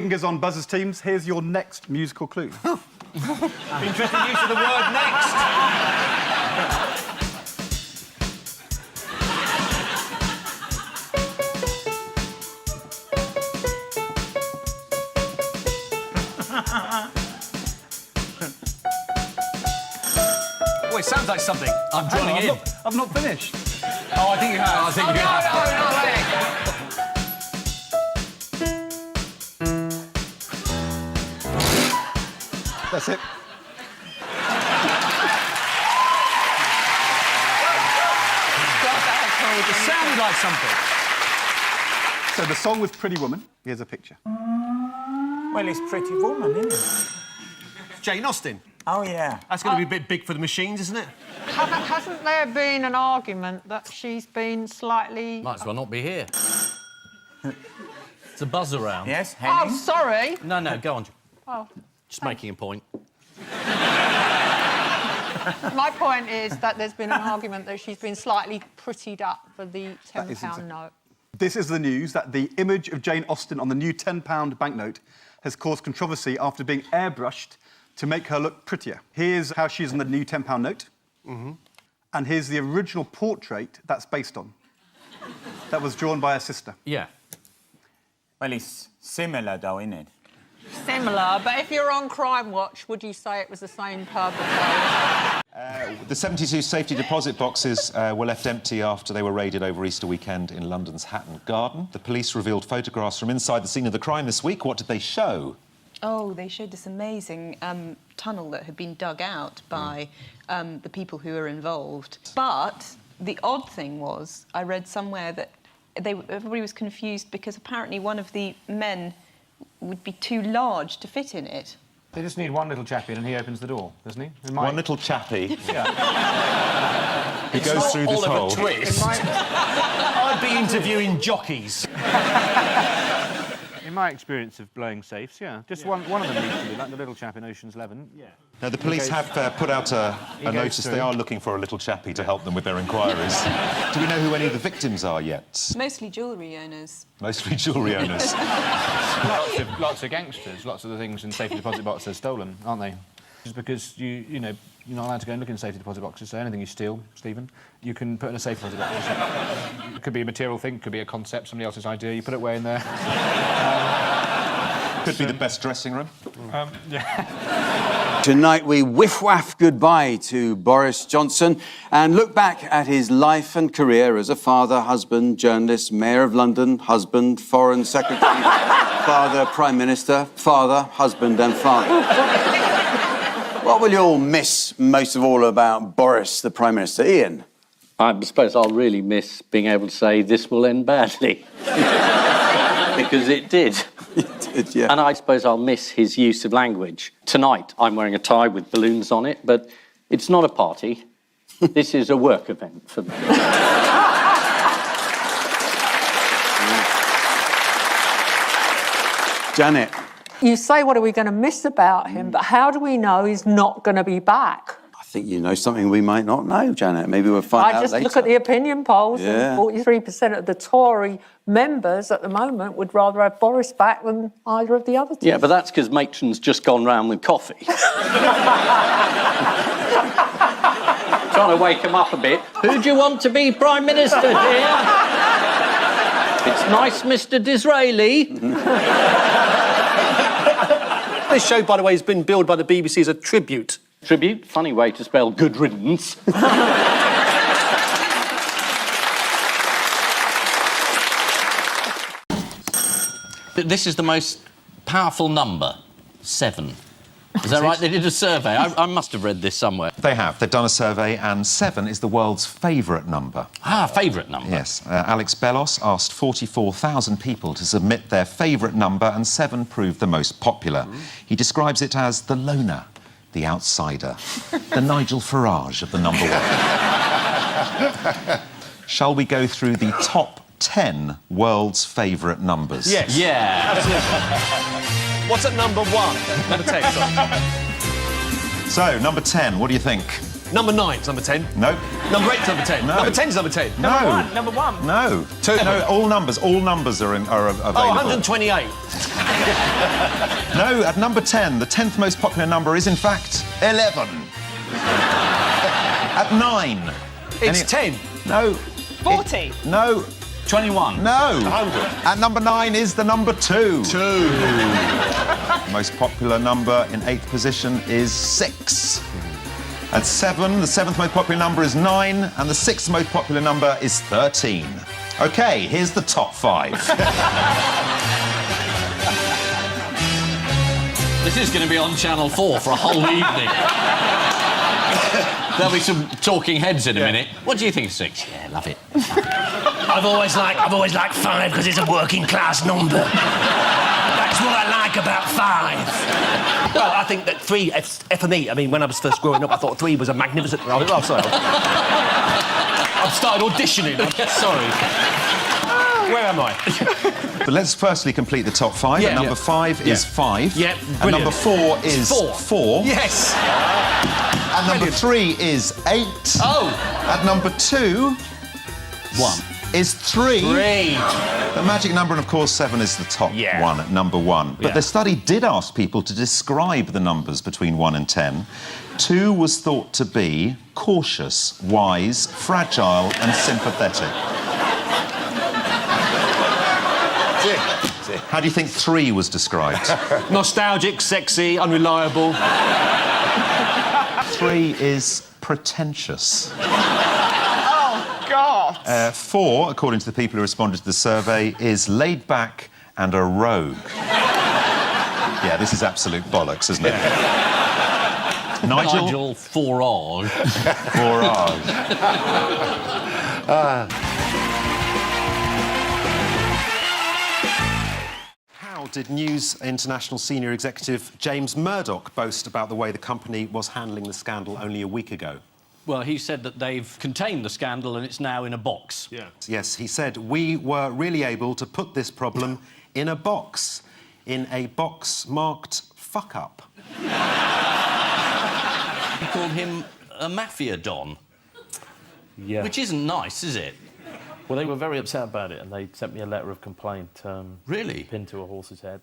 Fingers on buzzers, teams. Here's your next musical clue. Interesting use of the word next. Oh, it sounds like something. I'm joining in. I've not finished. Oh, I think you have. I think you have. That's it. It sounded like something. So the song was Pretty Woman. Here's a picture. Well, it's Pretty Woman, isn't it? Jane Austen. Oh, yeah. That's going to be a bit big for the machines, isn't it? Hasn't there been an argument that she's been slightly... Might as well not be here. It's a buzz around. Yes, Henning? Oh, sorry. No, go on. Oh. Just making a point. My point is that there's been an argument that she's been slightly prettied up for the £10 note. This is the news that the image of Jane Austen on the new £10 banknote has caused controversy after being airbrushed to make her look prettier. Here's how she's on the new £10 note. And here's the original portrait that's based on. That was drawn by her sister. Yeah. Well, it's similar, though, isn't it? Similar, but if you're on Crime Watch, would you say it was the same perpetrator? The 72 safety deposit boxes were left empty after they were raided over Easter weekend in London's Hatton Garden. The police revealed photographs from inside the scene of the crime this week. What did they show? Oh, they showed this amazing tunnel that had been dug out by the people who were involved. But the odd thing was, I read somewhere that everybody was confused because apparently one of the men would be too large to fit in it. They just need one little chap in and he opens the door, doesn't he? One little chappie. Yeah. He goes through this hole. Twist. I'd be interviewing jockeys. In my experience of blowing safes, yeah. Just one of them needs to be, like the little chap in Ocean's 11. Yeah. Now, the police have put out a notice. They are looking for a little chappie to help them with their inquiries. Do we know who any of the victims are yet? Mostly jewellery owners. Mostly jewellery owners. lots of gangsters. Lots of the things in safety deposit boxes are stolen, aren't they? Just because you know, you're not allowed to go and look in safety deposit boxes, so anything you steal, Stephen, you can put in a safe deposit box. It could be a material thing, it could be a concept, somebody else's idea, you put it away in there. Could be the best dressing room. Yeah. Tonight we whiff-waff goodbye to Boris Johnson and look back at his life and career as a father, husband, journalist, Mayor of London, husband, Foreign Secretary, father, Prime Minister, father, husband and father. What will you all miss most of all about Boris, the Prime Minister? Ian? I suppose I'll really miss being able to say this will end badly. Because it did. It did, yeah. And I suppose I'll miss his use of language. Tonight, I'm wearing a tie with balloons on it, but it's not a party. This is a work event for me. Janet? You say, what are we going to miss about him, but how do we know he's not going to be back? I think you know something we might not know, Janet. Maybe we'll find out later. I just look at the opinion polls, Yeah. and 43% of the Tory members at the moment would rather have Boris back than either of the other two. Yeah, but that's because Matron's just gone round with coffee. Trying to wake him up a bit. Who do you want to be Prime Minister, dear? It's nice, Mr. Disraeli. This show, by the way, has been billed by the BBC as a tribute. Tribute? Funny way to spell good riddance. This is the most powerful number, 7. Is that right? They did a survey. I must have read this somewhere. They have. They've done a survey, and 7 is the world's favourite number. Ah, favourite number. Yes. Alex Bellos asked 44,000 people to submit their favourite number, and 7 proved the most popular. He describes it as the loner, the outsider, the Nigel Farage of the number 1. Shall we go through the top 10 world's favourite numbers? Yes. Yeah. Absolutely. What's at number 1? Number 10, sorry. So, number 10, what do you think? Number 9's number 10. No. Number 8's number 10. No. Number 10's number 10. No. Number one. No. 2. No, all numbers are available. Oh, 128. No, at number 10, the 10th most popular number is in fact 11. At 9. It's 10. No. 40. No. 21. No. 100. At number 9 is the number 2. 2. The most popular number in 8th position is 6. At 7, the 7th most popular number is 9, and the 6th most popular number is 13. OK, here's the top 5. This is going to be on Channel 4 for a whole evening. There'll be some talking heads in a minute. What do you think of 6? Yeah, love it. I've always liked 5 because it's a working class number. That's what I like about 5. Well, I think that 3, for me, I mean, when I was first growing up, I thought 3 was a magnificent... Oh, sorry. I've started auditioning. Sorry. Where am I? But let's firstly complete the top 5. At number 5 is 5. Yeah, and number 4 is 4. Yes. And number 3 is 8. Oh. At number 2... 1. Is 3. 3. The magic number, and of course 7 is the top one at number 1. But Yeah. the study did ask people to describe the numbers between 1 and 10. 2 was thought to be cautious, wise, fragile and sympathetic. How do you think 3 was described? Nostalgic, sexy, unreliable. 3 is pretentious. Oh, God. 4, according to the people who responded to the survey, is laid back and a rogue. Yeah, this is absolute bollocks, isn't it? Nigel Farage. How did News International senior executive James Murdoch boast about the way the company was handling the scandal only a week ago? Well, he said that they've contained the scandal and it's now in a box. Yeah. Yes, he said, we were really able to put this problem in a box marked fuck up. He called him a mafia don. Yeah. Which isn't nice, is it? Well, they were very upset about it, and they sent me a letter of complaint. Really? Pinned to a horse's head.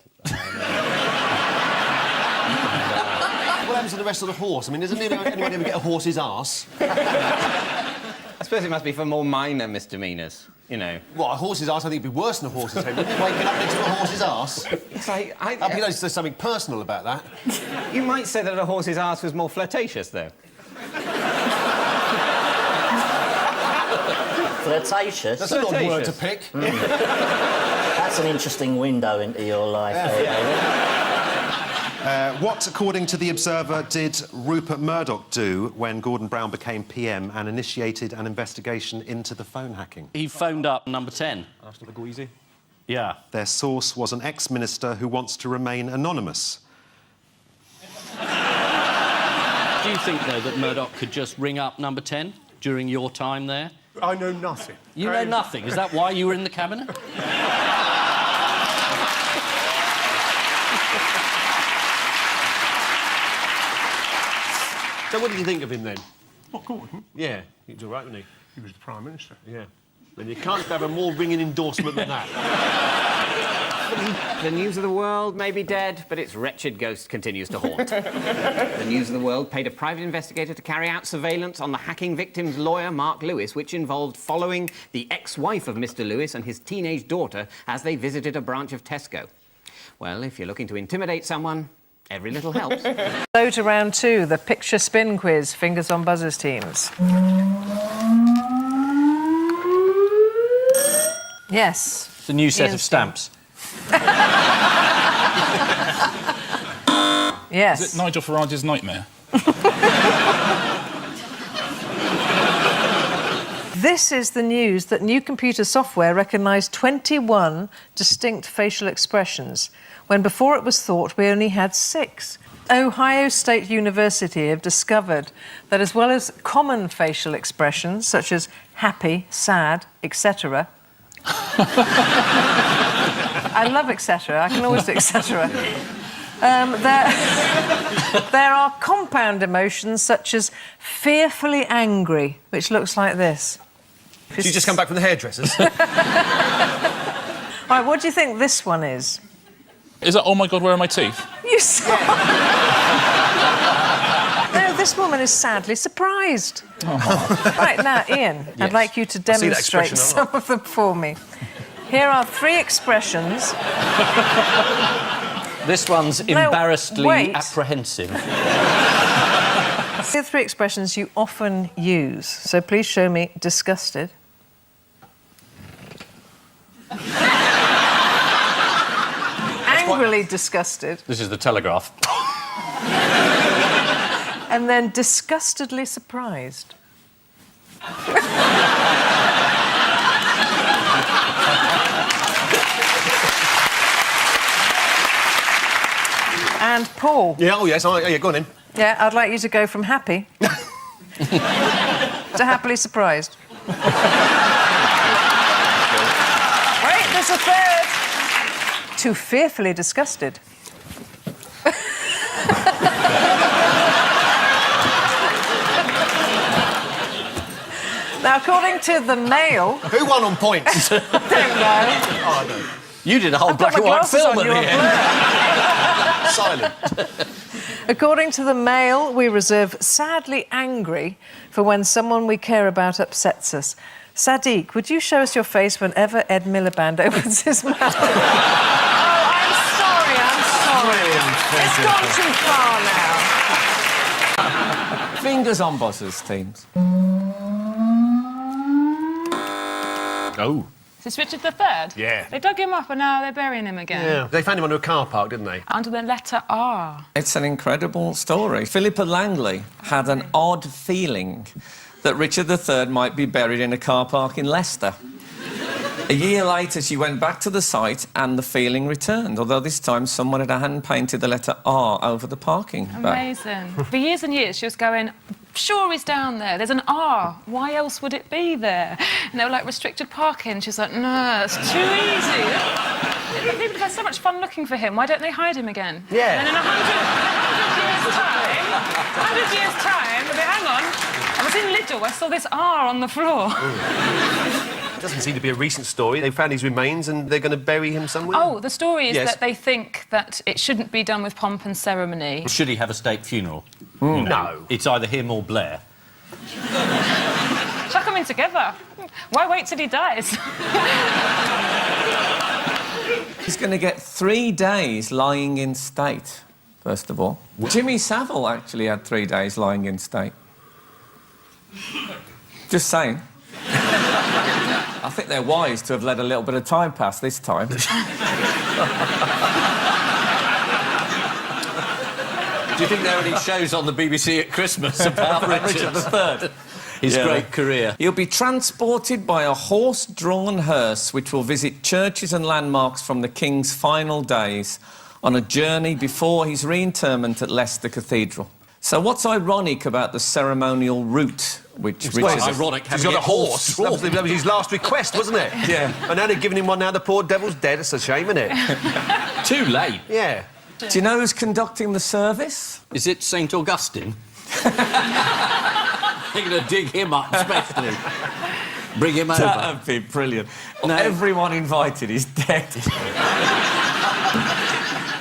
What happens to the rest of the horse? I mean, doesn't anyone ever get a horse's arse? I suppose it must be for more minor misdemeanours, you know. What, a horse's arse? I think it'd be worse than a horse's head. Wouldn't you waking up next to a horse's arse? It's like... I think there's something personal about that. You might say that a horse's arse was more flirtatious, though. Flirtatious? That's an odd word to pick. That's an interesting window into your life. What, according to The Observer, did Rupert Murdoch do when Gordon Brown became PM and initiated an investigation into the phone hacking? He phoned up number 10. After the Guizy. Yeah. Their source was an ex-minister who wants to remain anonymous. Do you think, though, that Murdoch could just ring up number 10 during your time there? I know nothing. You know nothing. Is that why you were in the cabinet? So what did you think of him then? What, Gordon? Yeah, he was all right, wasn't he? He was the Prime Minister. Yeah. And you can't have a more ringing endorsement than that. The News of the World may be dead, but its wretched ghost continues to haunt. The News of the World paid a private investigator to carry out surveillance on the hacking victim's lawyer, Mark Lewis, which involved following the ex-wife of Mr. Lewis and his teenage daughter as they visited a branch of Tesco. Well, if you're looking to intimidate someone, every little helps. Go to round 2, the picture spin quiz, fingers on buzzers teams. Yes. It's a new set Ian's of stamps. Yes. Is it Nigel Farage's nightmare? This is the news that new computer software recognised 21 distinct facial expressions, when before it was thought we only had 6. Ohio State University have discovered that as well as common facial expressions, such as happy, sad, etc. I love etc. I can always do etc. There are compound emotions such as fearfully angry, which looks like this. So you just come back from the hairdressers? Right, what do you think this one is? Is that, oh my God, where are my teeth? You saw... No, this woman is sadly surprised. Oh. Right, now, Ian, Yes. I'd like you to I see that demonstrate expression a lot. some of them for me. Here are 3 expressions. This one's No, embarrassedly wait. apprehensive. Here are 3 expressions you often use. So please show me disgusted. Angrily disgusted. This is the Telegraph. And then disgustedly surprised. And Paul. Yeah, oh yes, yeah, go on in. Yeah, I'd like you to go from happy to happily surprised. Wait, there's a third. To fearfully disgusted. Now, according to the Mail... Who won on points? I don't know. Oh, no. You did a whole I've got black and my white glasses film on, at the you're end. Silent. According to the Mail, we reserve sadly angry for when someone we care about upsets us. Sadiq, would you show us your face whenever Ed Miliband opens his mouth? Oh, I'm sorry. It's gone too far now. Fingers on buzzers, teams. Oh. Is this Richard III? Yeah. They dug him up and now they're burying him again. Yeah. They found him under a car park, didn't they? Under the letter R. It's an incredible story. Philippa Langley had an odd feeling that Richard III might be buried in a car park in Leicester. A year later, she went back to the site and the feeling returned, although this time someone had hand-painted the letter R over the parking bay. Amazing. For years and years, she was going, sure he's down there. There's an R. Why else would it be there? And they were like, restricted parking. She's like, no, it's too easy. People have had so much fun looking for him. Why don't they hide him again? Yeah. And in 100 years' time, they'll be, hang on, I was in Lidl, I saw this R on the floor. It doesn't seem to be a recent story. They found his remains and they're going to bury him somewhere. Oh, the story is Yes. that they think that it shouldn't be done with pomp and ceremony. Should he have a state funeral? No. It's either him or Blair. Chuck them in together. Why wait till he dies? He's going to get 3 days lying in state, first of all. Jimmy Savile actually had 3 days lying in state. Just saying. I think they're wise to have let a little bit of time pass this time. Do you think there are any shows on the BBC at Christmas about Richard III? His great career. He'll be transported by a horse-drawn hearse which will visit churches and landmarks from the King's final days on a journey before his reinterment at Leicester Cathedral. So what's ironic about the ceremonial route which Richard... ironic He's got a horse. That was his last request, wasn't it? Yeah. And now they've given him one now, the poor devil's dead. It's a shame, isn't it? Too late. Yeah. Do you know who's conducting the service? Is it St Augustine? They're going to dig him up, especially. Bring him over. That'd be brilliant. Everyone invited is dead.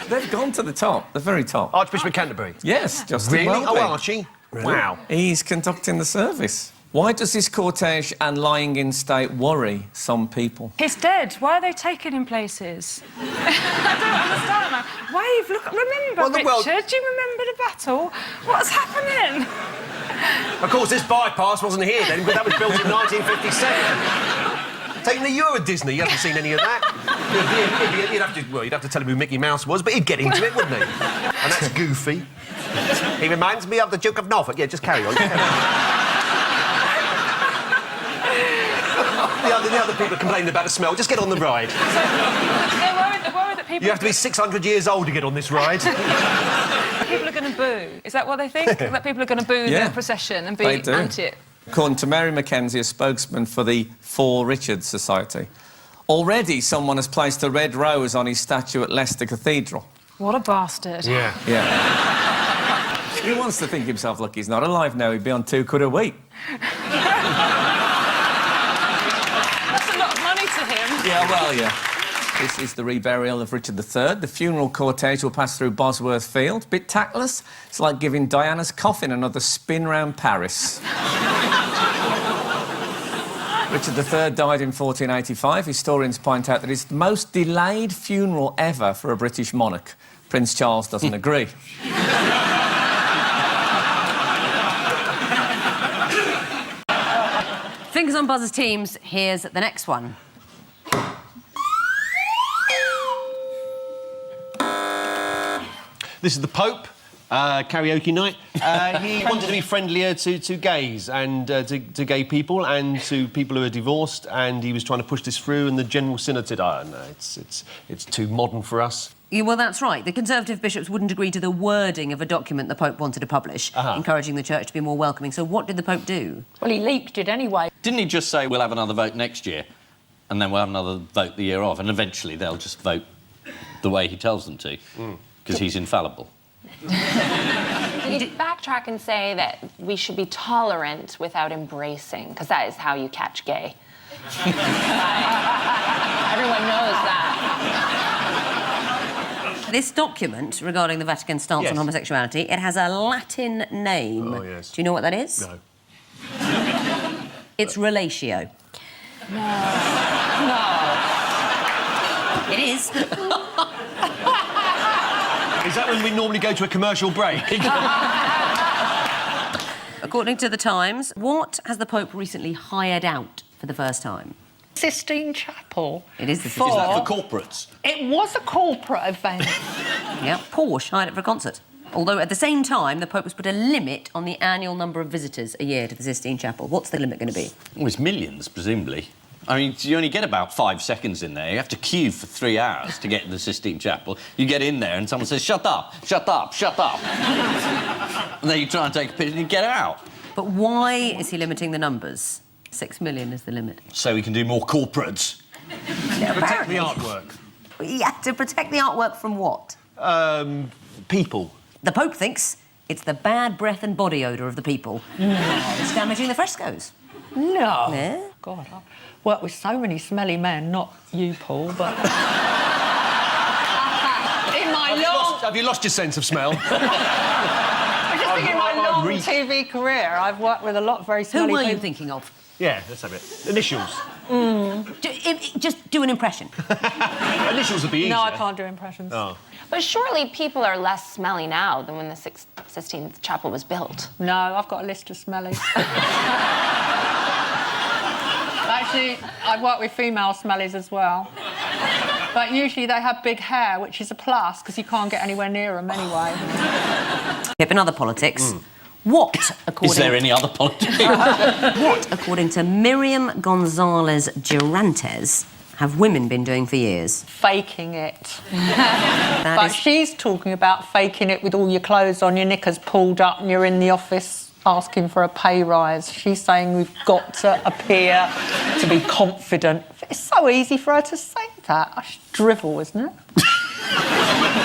They've gone to the top, the very top. Archbishop of Canterbury? Yes, Justin Really? Welby. Oh, Archie? Wow. He's conducting the service. Why does this cortege and lying in state worry some people? He's dead. Why are they taking him places? I don't understand that. Wave, look, remember, Well, the Richard? world- Do you remember the battle? What's happening? Of course, this bypass wasn't here then, but that was built in 1957. Taking the Euro Disney, you haven't seen any of that. You'd have to tell him who Mickey Mouse was, but he'd get into it, wouldn't he? And that's Goofy. He reminds me of the Duke of Norfolk. Yeah, just carry on. The other people are complaining about the smell. Just get on the ride. They're worried that people... You have to be 600 years old to get on this ride. People are going to boo. Is that what they think? That people are going to boo Yeah, the procession and be they do. anti it? According to Mary Mackenzie, a spokesman for the For Richard Society, already someone has placed a red rose on his statue at Leicester Cathedral. What a bastard. Yeah. Yeah. He wants to think himself, look, he's not alive now, he'd be on £2 a week. That's a lot of money to him. Yeah, well, yeah. This is the reburial of Richard III. The funeral cortege will pass through Bosworth Field. Bit tactless. It's like giving Diana's coffin another spin round Paris. Richard III died in 1485. Historians point out that it's the most delayed funeral ever for a British monarch. Prince Charles doesn't agree. Fingers on buzzers, teams. Here's the next one. This is the Pope, karaoke night. He wanted to be friendlier to gays and to gay people and to people who are divorced, and he was trying to push this through, and the General Synod said, oh, no, it's too modern for us. Yeah, well, that's right. The Conservative bishops wouldn't agree to the wording of a document the Pope wanted to publish, encouraging the Church to be more welcoming. So what did the Pope do? Well, he leaked it anyway. Didn't he just say we'll have another vote next year and then we'll have another vote the year of, and eventually they'll just vote the way he tells them to, because he's infallible? He did backtrack and say that we should be tolerant without embracing, because that is how you catch gay. Everyone knows that. This document regarding the Vatican's stance on homosexuality, it has a Latin name. Oh, yes. Do you know what that is? No. It's relatio. No. It is. Is that when we normally go to a commercial break? According to the Times, what has the Pope recently hired out for the first time? Sistine Chapel. It is the For- Sistine Is that for corporates? It was a corporate event. Yeah, Porsche hired it for a concert. Although at the same time, the Pope has put a limit on the annual number of visitors a year to the Sistine Chapel. What's the limit going to be? Well, it's millions, presumably. I mean, you only get about 5 seconds in there. You have to queue for 3 hours to get to the Sistine Chapel. You get in there and someone says, shut up, shut up, shut up. And then you try and take a picture and you get out. But why is he limiting the numbers? 6 million is the limit. So we can do more corporates. Protect the artwork. Yeah, to protect the artwork from what? People. The Pope thinks it's the bad breath and body odour of the people. It's damaging the frescoes. No. Yeah? God, I've worked with so many smelly men, not you, Paul, but... in my Have you lost your sense of smell? I'm just thinking in my long TV career, I've worked with a lot of very smelly Who were you people. thinking of? Yeah, let's have it. Initials. Just do an impression. Initials would be easier. No, I can't do impressions. Oh. But surely people are less smelly now than when the Sistine Chapel was built. No, I've got a list of smellies. Actually, I've worked with female smellies as well. But usually they have big hair, which is a plus, because you can't get anywhere near them anyway. Yep, in other politics, what, according... Is there any other politics? What, according to Miriam Gonzalez Durantes, have women been doing for years? Faking it. But she's talking about faking it with all your clothes on, your knickers pulled up, and you're in the office asking for a pay rise. She's saying we've got to appear to be confident. It's so easy for her to say that. That's drivel, isn't it?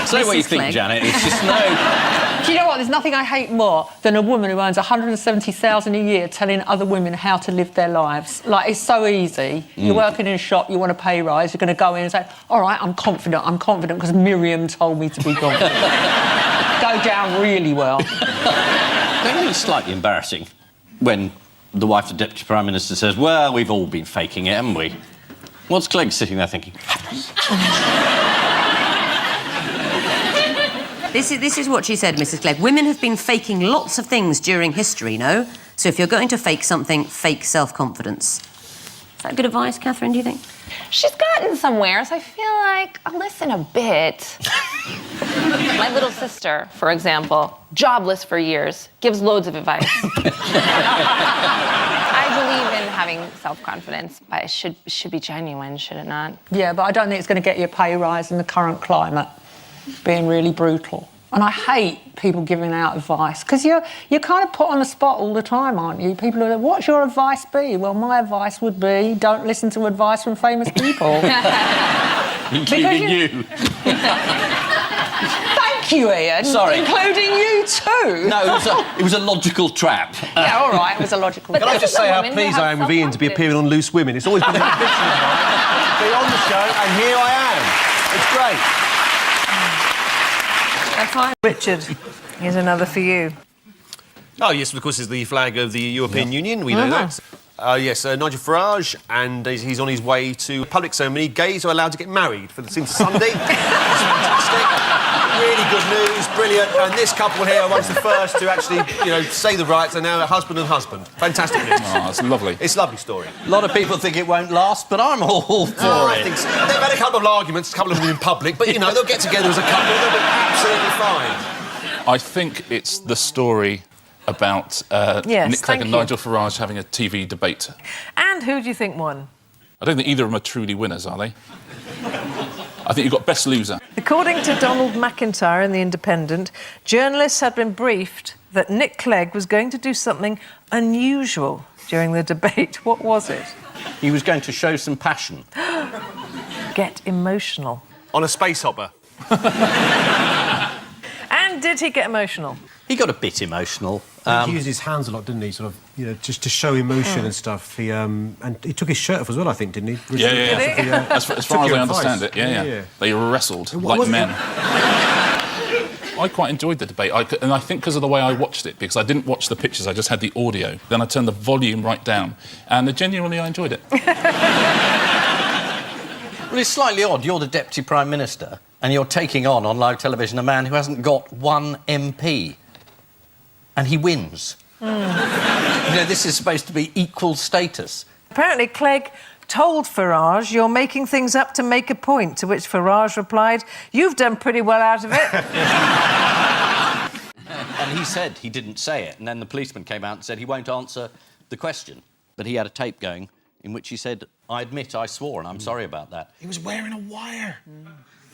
Say what you think, Janet. It's just no... Do you know what? There's nothing I hate more than a woman who earns $170,000 a year telling other women how to live their lives. Like, it's so easy. You're working in a shop, you want a pay rise, you're going to go in and say, all right, I'm confident because Miriam told me to be confident. Go down really well. Don't you think it's slightly embarrassing when the wife of the Deputy Prime Minister says, well, we've all been faking it, haven't we? What's Clegg sitting there thinking? This is what she said, Mrs. Clegg. Women have been faking lots of things during history, no? So if you're going to fake something, fake self-confidence. Is that good advice, Catherine, do you think? She's gotten somewhere, so I feel like I'll listen a bit. My little sister, for example, jobless for years, gives loads of advice. I believe in having self-confidence, but it should be genuine, should it not? Yeah, but I don't think it's going to get you a pay rise in the current climate, being really brutal. And I hate people giving out advice, because you're kind of put on the spot all the time, aren't you? People are like, what's your advice be? Well, my advice would be, don't listen to advice from famous people. Including you. Thank you, Ian. Sorry. Including you too. No, it was a logical trap. Yeah, all right, it was a logical... Can I just say how pleased I am with Ian to be appearing on Loose Women? It's always been an ambition of mine to be on the show, and here I am. It's great. That's fine. Richard, here's another for you. Oh, yes, of course, is the flag of the European Union. We know that. Yes, Nigel Farage, and he's on his way to a public ceremony. Gays are allowed to get married since Sunday. It's fantastic. Really good news, brilliant. And this couple here are amongst the first to actually, say the rights. They're now a husband and husband. Fantastic news. Oh, it's lovely. It's a lovely story. A lot of people think it won't last, but I'm all for it. I think so. They've had a couple of arguments, a couple of them in public, but, they'll get together as a couple and they'll be absolutely fine. I think it's the story about Nick Clegg and Nigel Farage having a TV debate. And who do you think won? I don't think either of them are truly winners, are they? I think you've got best loser. According to Donald McIntyre in The Independent, journalists had been briefed that Nick Clegg was going to do something unusual during the debate. What was it? He was going to show some passion. Get emotional. On a space hopper. And did he get emotional? He got a bit emotional. He used his hands a lot, didn't he? Sort of, just to show emotion and stuff. He and he took his shirt off as well, I think, didn't he? Yeah. As far as I understand it, yeah. They wrestled like men. I quite enjoyed the debate, and I think because of the way I watched it, because I didn't watch the pictures, I just had the audio. Then I turned the volume right down, and genuinely I enjoyed it. Well, it's slightly odd. You're the Deputy Prime Minister, and you're taking on live television a man who hasn't got one MP. And he wins. This is supposed to be equal status. Apparently, Clegg told Farage, "You're making things up to make a point," to which Farage replied, "You've done pretty well out of it." And he said he didn't say it, and then the policeman came out and said he won't answer the question. But he had a tape going in which he said, "I admit I swore, and I'm sorry about that." He was wearing a wire.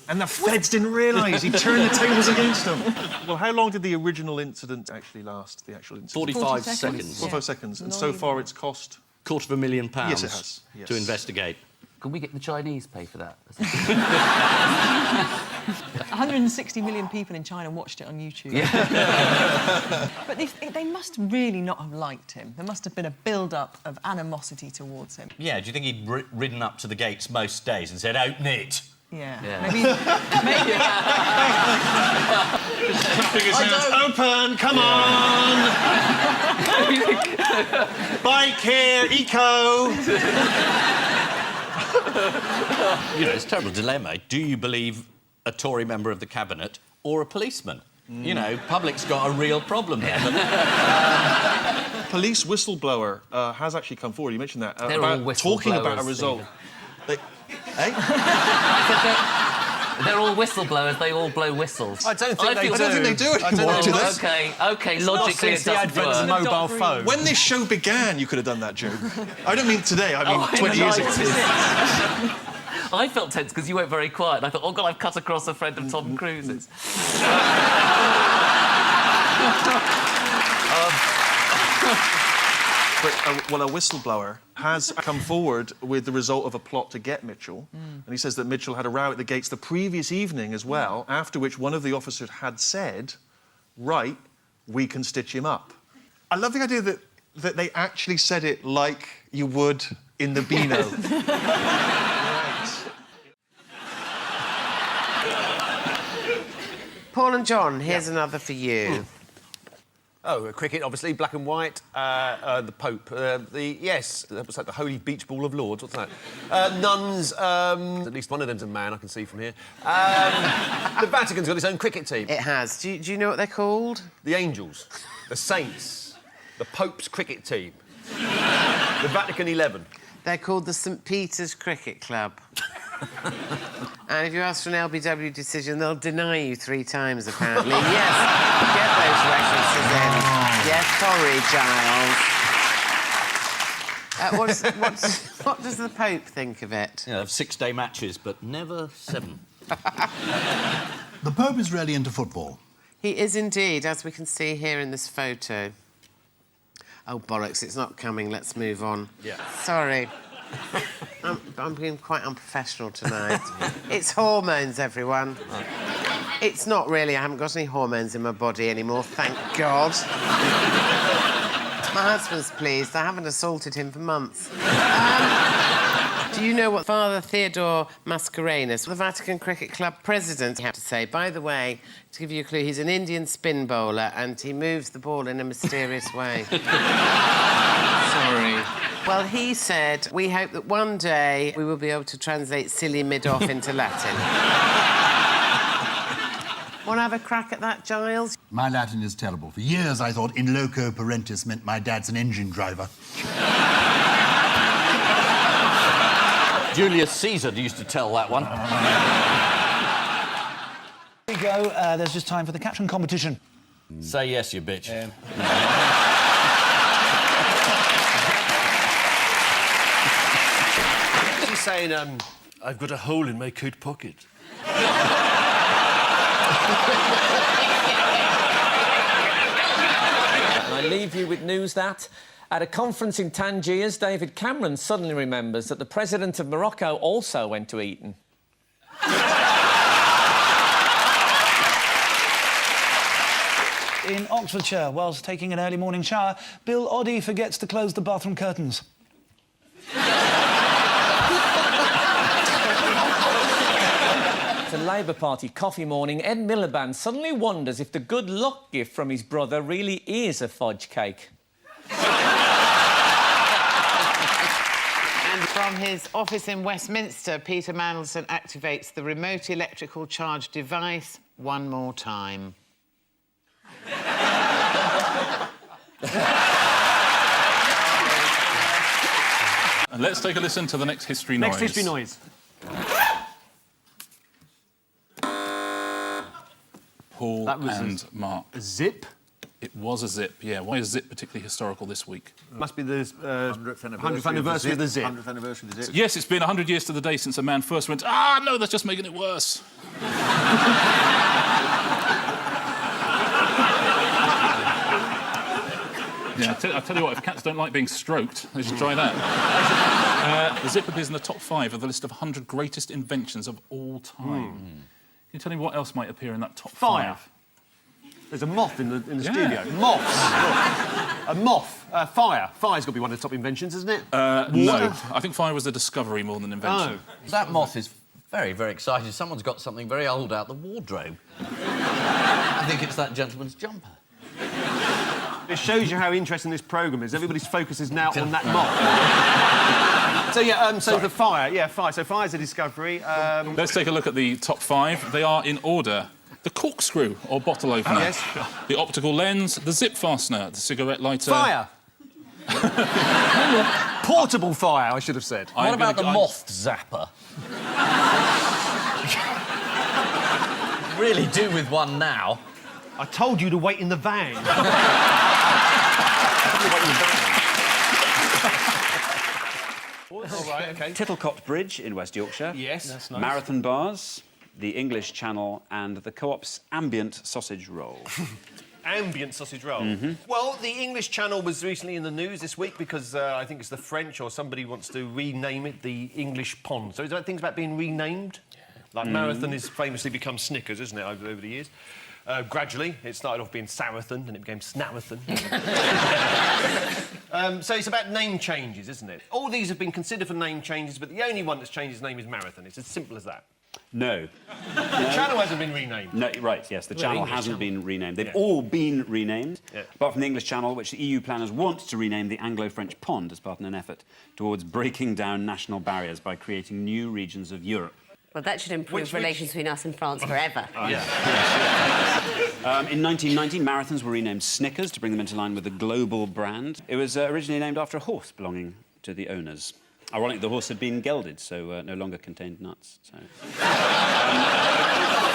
And the feds didn't realise he turned the tables against them. Well, how long did the original incident actually last? The actual incident? 45 seconds. 45 seconds. And so far it's cost... £250,000 Yes, it has. Yes. To investigate. Could we get the Chinese pay for that? 160 million people in China watched it on YouTube. Yeah. But they must really not have liked him. There must have been a build-up of animosity towards him. Yeah, do you think he'd ridden up to the gates most days and said, "Open it"? Yeah. Maybe. Open, come on! Bike here, eco! It's a terrible dilemma. Do you believe a Tory member of the cabinet or a policeman? Public's got a real problem there. Police whistleblower has actually come forward. You mentioned that. They're all whistleblowers, talking about a result. They're all whistleblowers. They all blow whistles. I don't think they do anymore. Do this. Okay. Logically, it doesn't work. Mobile phone. When this show began, you could have done that joke. I don't mean today. I mean 20 years ago. I felt tense because you went very quiet. And I thought, oh God, I've cut across a friend of Tom Cruise's. But a whistleblower has come forward with the result of a plot to get Mitchell. And he says that Mitchell had a row at the gates the previous evening as well, after which one of the officers had said, "Right, we can stitch him up." I love the idea that they actually said it like you would in the Beano. Paul and John, here's another for you. Oh, cricket, obviously, black and white. The Pope. Yes, what's that? The Holy Beach Ball of Lords. What's that? Nuns. At least one of them's a man, I can see from here. The Vatican's got its own cricket team. It has. Do you know what they're called? The Angels, the Saints, the Pope's cricket team, the Vatican 11. They're called the St Peter's Cricket Club. And if you ask for an LBW decision, they'll deny you 3 times, apparently. Yes, get those references in. Yes, sorry, Giles. What does the Pope think of it? Have 6-day matches, but never 7. The Pope is really into football. He is indeed, as we can see here in this photo. Oh, bollocks, it's not coming. Let's move on. Yeah. Sorry. I'm being quite unprofessional tonight. It's hormones, everyone. It's not really. I haven't got any hormones in my body anymore, thank God. My husband's pleased. I haven't assaulted him for months. Do you know what Father Theodore Mascarenhas, the Vatican Cricket Club president, had to say? By the way, to give you a clue, he's an Indian spin bowler and he moves the ball in a mysterious way. Sorry. Well, he said, we hope that one day we will be able to translate silly mid-off into Latin. Want to have a crack at that, Giles? My Latin is terrible. For years I thought in loco parentis meant my dad's an engine driver. Julius Caesar used to tell that one. Here we go. There's just time for the caption competition. Say yes, you bitch. She's saying, I've got a hole in my coat pocket. And I leave you with news that at a conference in Tangiers, David Cameron suddenly remembers that the president of Morocco also went to Eton. In Oxfordshire, whilst taking an early morning shower, Bill Oddie forgets to close the bathroom curtains. At a Labour Party coffee morning, Ed Miliband suddenly wonders if the good luck gift from his brother really is a fudge cake. And from his office in Westminster, Peter Mandelson activates the remote electrical charge device one more time. And let's take a listen to the next history noise. Next history noise. Paul That was and Mark. A zip? It was a zip, yeah. Why is zip particularly historical this week? Must be the 100th anniversary of the zip. 100th anniversary of the zip. Yes, it's been 100 years to the day since a man first went, ah, no, that's just making it worse. Yeah, I'll tell you what, if cats don't like being stroked, they should try that. The zip appears in the top 5 of the list of 100 greatest inventions of all time. Can you tell me what else might appear in that top 5? There's a moth in the studio. Moths. A moth. Fire. Fire's got to be one of the top inventions, isn't it? No. I think fire was a discovery more than an invention. Oh. That moth is very, very excited. Someone's got something very old out the wardrobe. I think it's that gentleman's jumper. It shows you how interesting this programme is. Everybody's focus is now on that moth. So, yeah, the fire. Yeah, fire. So fire's a discovery. Let's take a look at the top 5. They are in order. The corkscrew or bottle opener. Yes. The optical lens, the zip fastener, the cigarette lighter. Fire! Portable fire, I should have said. What about the moth zapper? Really do with one now. I told you to wait in the van. All right, okay. Tittlecott Bridge in West Yorkshire. Yes, that's nice. Marathon bars, the English Channel, and the Co-op's ambient sausage roll. Ambient sausage roll. Well, the English Channel was recently in the news this week because I think it's the French or somebody wants to rename it the English Pond. So is that things about being renamed? Like Marathon has famously become Snickers, isn't it, over the years? Gradually, it started off being Sourthon and it became Snatterthon. So it's about name changes, isn't it? All these have been considered for name changes, but the only one that's changed its name is Marathon. It's as simple as that. No. The channel hasn't been renamed. No, right, yes, the channel English hasn't Channel. been renamed. They've all been renamed, apart from the English Channel, which the EU planners want to rename the Anglo-French Pond as part of an effort towards breaking down national barriers by creating new regions of Europe. Well, that should improve relations between us and France forever. In 1990, marathons were renamed Snickers to bring them into line with the global brand. It was originally named after a horse belonging to the owners. Ironically, the horse had been gelded, so no longer contained nuts. So.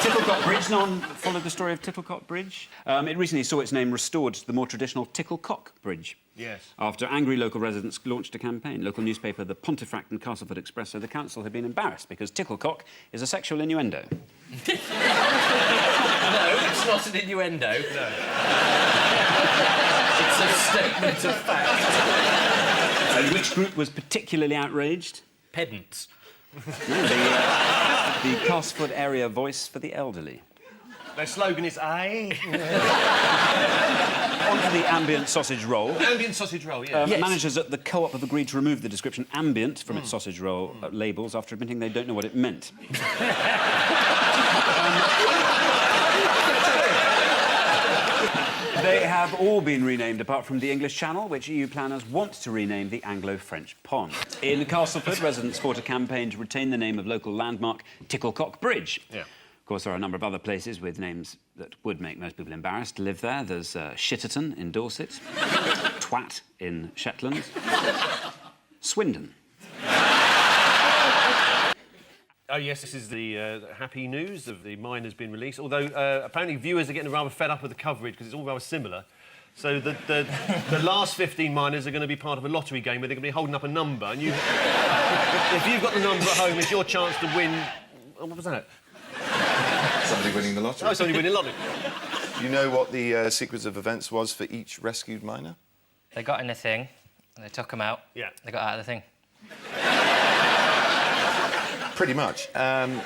Tittlecott Bridge, no one followed the story of Tittlecott Bridge? It recently saw its name restored to the more traditional Ticklecock Bridge. Yes. After angry local residents launched a campaign. Local newspaper The Pontefract and Castleford Express said the council had been embarrassed because Ticklecock is a sexual innuendo. No, it's not an innuendo. No. It's a statement of fact. And which group was particularly outraged? Pedants. No, the Castleford area voice for the elderly. Their slogan is aye. On to the ambient sausage roll. Ambient sausage roll, yeah. Managers at the Co-op have agreed to remove the description ambient from its sausage roll labels after admitting they don't know what it meant. They have all been renamed, apart from the English Channel, which EU planners want to rename the Anglo-French Pond. In Castleford, residents fought a campaign to retain the name of local landmark Ticklecock Bridge. Yeah. Of course, there are a number of other places with names that would make most people embarrassed to live there. There's Shitterton in Dorset, Twat in Shetland, Swindon. Oh, yes, this is the happy news of the miner's been released, although apparently viewers are getting rather fed up with the coverage because it's all rather similar. So the last 15 miners are going to be part of a lottery game where they're going to be holding up a number, and you, if you've got the number at home, it's your chance to win... Oh, what was that? Somebody winning the lottery. Oh, somebody winning the lottery. You know what the sequence of events was for each rescued miner? They got in a thing, and they took them out. Yeah. They got out of the thing. Pretty much. According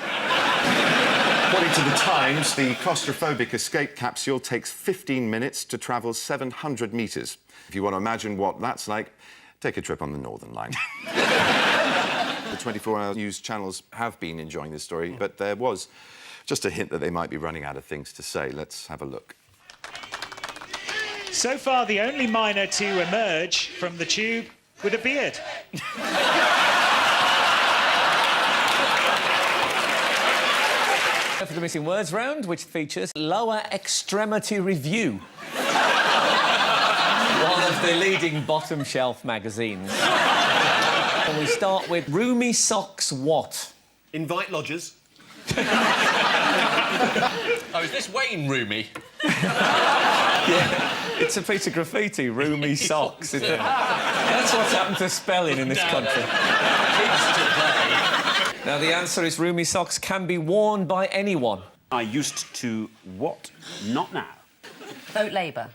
to the Times, the claustrophobic escape capsule takes 15 minutes to travel 700 metres. If you want to imagine what that's like, take a trip on the Northern Line. The 24-hour news channels have been enjoying this story, but there was just a hint that they might be running out of things to say. Let's have a look. So far, the only miner to emerge from the tube with a beard. For the Missing Words round, which features Lower Extremity Review. One of the leading bottom shelf magazines. And we start with Roomy Socks What? Invite lodgers. Oh, is this Wayne Roomy? Yeah, it's a piece of graffiti, Roomy Socks. That's what's happened to spelling in this country. Now, the answer is roomy socks can be worn by anyone. I used to what? Not now. Vote Labour.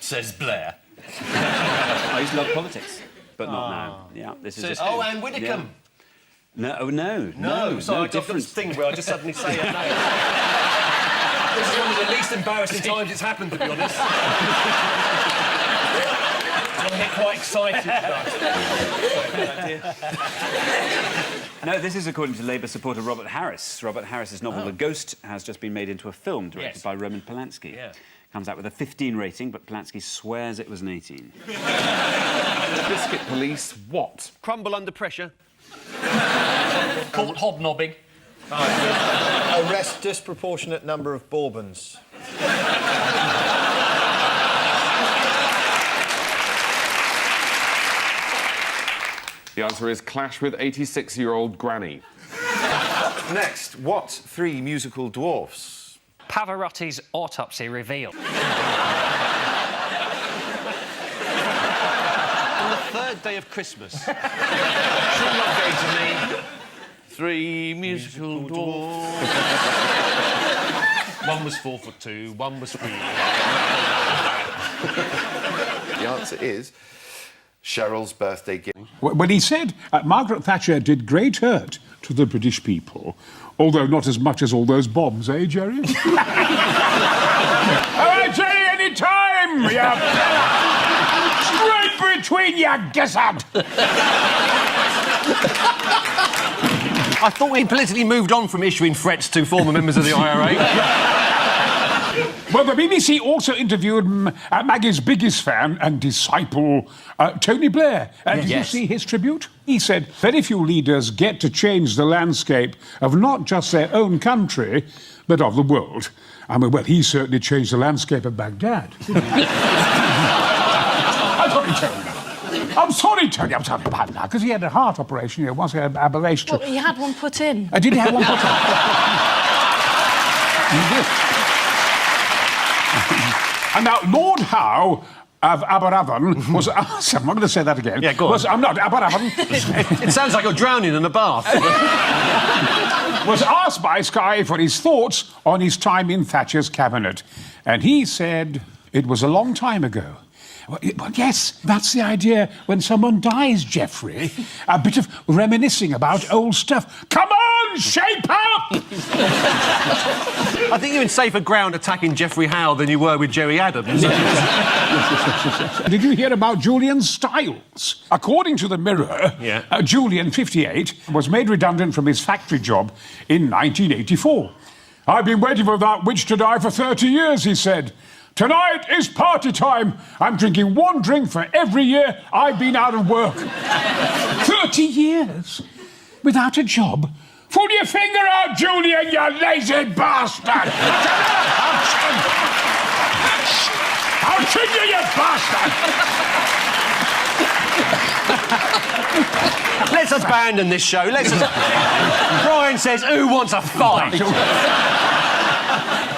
Says Blair. I used to love politics, but not now. Yeah, this is just... Oh, Anne Widdecombe. Yeah. No. Sorry, I've got different. this thing where I just suddenly say her name. This is one of the least embarrassing times it's happened, to be honest. I get quite excited tonight. No, this is according to Labour supporter Robert Harris. Robert Harris's novel The Ghost has just been made into a film directed by Roman Polanski. Yeah. Comes out with a 15 rating, but Polanski swears it was an 18. Biscuit police, what? Crumble under pressure. Caught hobnobbing. Arrest disproportionate number of Bourbons. The answer is clash with 86-year-old granny. Next, what three musical dwarfs? Pavarotti's autopsy revealed. On the third day of Christmas. True love gave to me. Three musical dwarfs. One was 4'2", one was 3. The answer is Cheryl's birthday gift. When he said Margaret Thatcher did great hurt to the British people, although not as much as all those bombs, eh, Jerry? All right, Jerry, any time! Straight between your gizzard! I thought we politically moved on from issuing threats to former members of the IRA. Well, the BBC also interviewed Maggie's biggest fan and disciple, Tony Blair. Did you see his tribute? He said, very few leaders get to change the landscape of not just their own country, but of the world. I mean, well, he certainly changed the landscape of Baghdad. I'm sorry, Tony, I'm sorry about that, because he had a heart operation, once he had ablation. Well, he had one put in. Did he have one put in? He did. And now, Lord Howe of Aberavon was asked... I'm not going to say that again. Yeah, go on. I'm not, Aberavon... It sounds like you're drowning in a bath. was asked by Sky for his thoughts on his time in Thatcher's cabinet. And he said, it was a long time ago. Well, yes, that's the idea when someone dies, Geoffrey. A bit of reminiscing about old stuff. Come on, shape up! I think you're in safer ground attacking Geoffrey Howe than you were with Jerry Adams. Did you hear about Julian Stiles? According to the Mirror, Julian, 58, was made redundant from his factory job in 1984. I've been waiting for that witch to die for 30 years, he said. Tonight is party time. I'm drinking one drink for every year I've been out of work. 30 years? Without a job? Pull your finger out, Julian, you lazy bastard! I'll kill you, you bastard! Let's abandon this show. Brian says, who wants a fight?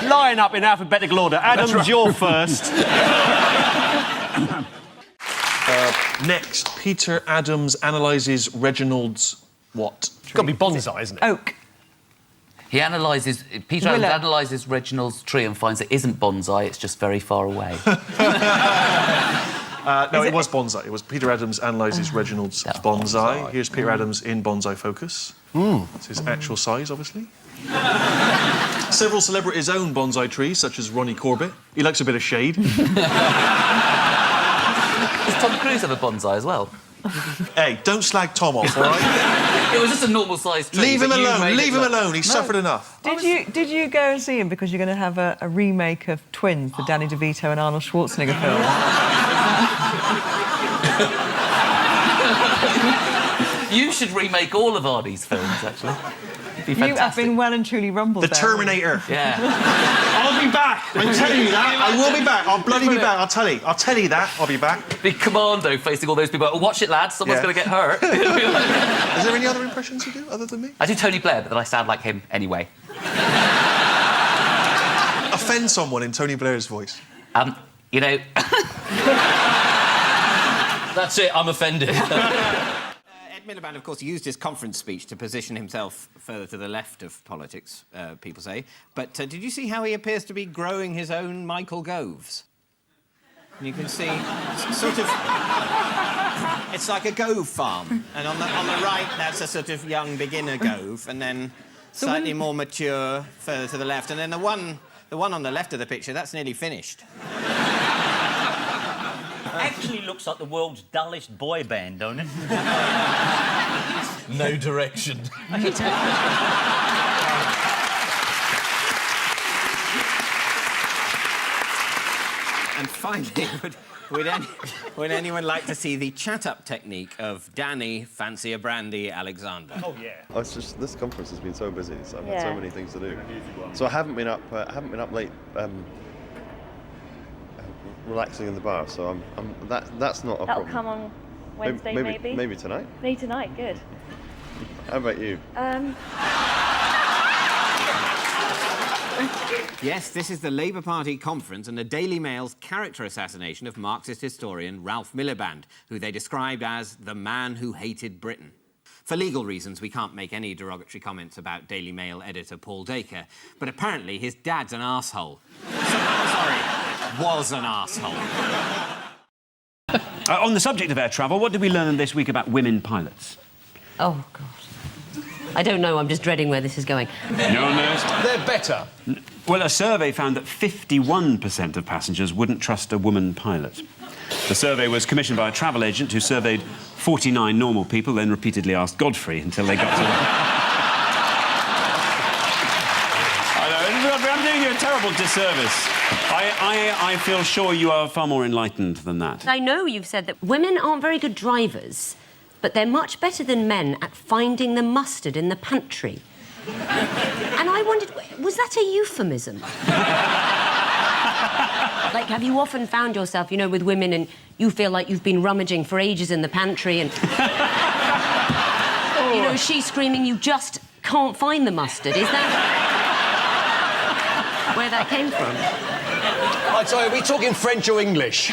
Line up in alphabetical order. Adams, you're first. Next, Peter Adams analyses Reginald's what? It's got to be bonsai, isn't it? Oak. Peter Adams analyses Reginald's tree and finds it isn't bonsai, it's just very far away. No, it was bonsai. It was Peter Adams analyses Reginald's bonsai. Here's Peter Adams in bonsai focus. That's his actual size, obviously. Several celebrities own bonsai trees, such as Ronnie Corbett. He likes a bit of shade. Does Tom Cruise have a bonsai as well? Hey, don't slag Tom off, all right? It was just a normal-sized tree. Leave him alone. Leave him alone. He's suffered enough. Did you go and see him because you're going to have a remake of Twins, the Danny DeVito and Arnold Schwarzenegger film? You should remake all of Arnie's films, actually. You have been well and truly rumbled. The Terminator. Yeah. I'll be back. I'm telling you that. I will be back. I'll bloody be back. I'll tell you that. I'll be back. Big Commando facing all those people. Oh, watch it, lads. Someone's going to get hurt. Is there any other impressions you do other than me? I do Tony Blair, but then I sound like him anyway. Offend someone in Tony Blair's voice. You know... That's it, I'm offended. Miliband, of course, used his conference speech to position himself further to the left of politics, people say. But did you see how he appears to be growing his own Michael Goves? And you can see, sort of... It's like a Gove farm. And on the right, that's a sort of young beginner Gove. And then slightly more mature, further to the left. And then the one on the left of the picture, that's nearly finished. Actually looks like the world's dullest boy band, don't it? No direction. And finally, would anyone like to see the chat-up technique of Danny Fancy a Brandy Alexander? Oh yeah. Oh, it's just this conference has been so busy, so I've had so many things to do. So I haven't been up late. Relaxing in the bar, so that's not a problem. That'll come on Wednesday, maybe? Maybe tonight? Maybe tonight, good. How about you? Yes, this is the Labour Party conference and the Daily Mail's character assassination of Marxist historian Ralph Miliband, who they described as the man who hated Britain. For legal reasons, we can't make any derogatory comments about Daily Mail editor Paul Dacre, but apparently his dad's an arsehole. Was an arsehole. On the subject of air travel, what did we learn this week about women pilots? Oh, God. I don't know, I'm just dreading where this is going. No, no. They're better. Well, a survey found that 51% of passengers wouldn't trust a woman pilot. The survey was commissioned by a travel agent who surveyed 49 normal people, then repeatedly asked Godfrey until they got to... I know, I'm doing you a terrible disservice. I feel sure you are far more enlightened than that. I know you've said that women aren't very good drivers, but they're much better than men at finding the mustard in the pantry. And I wondered, was that a euphemism? Like, have you often found yourself, you know, with women and you feel like you've been rummaging for ages in the pantry and... You know, she's screaming, you just can't find the mustard. Is that... where that came from? Right, so are we talking French or English?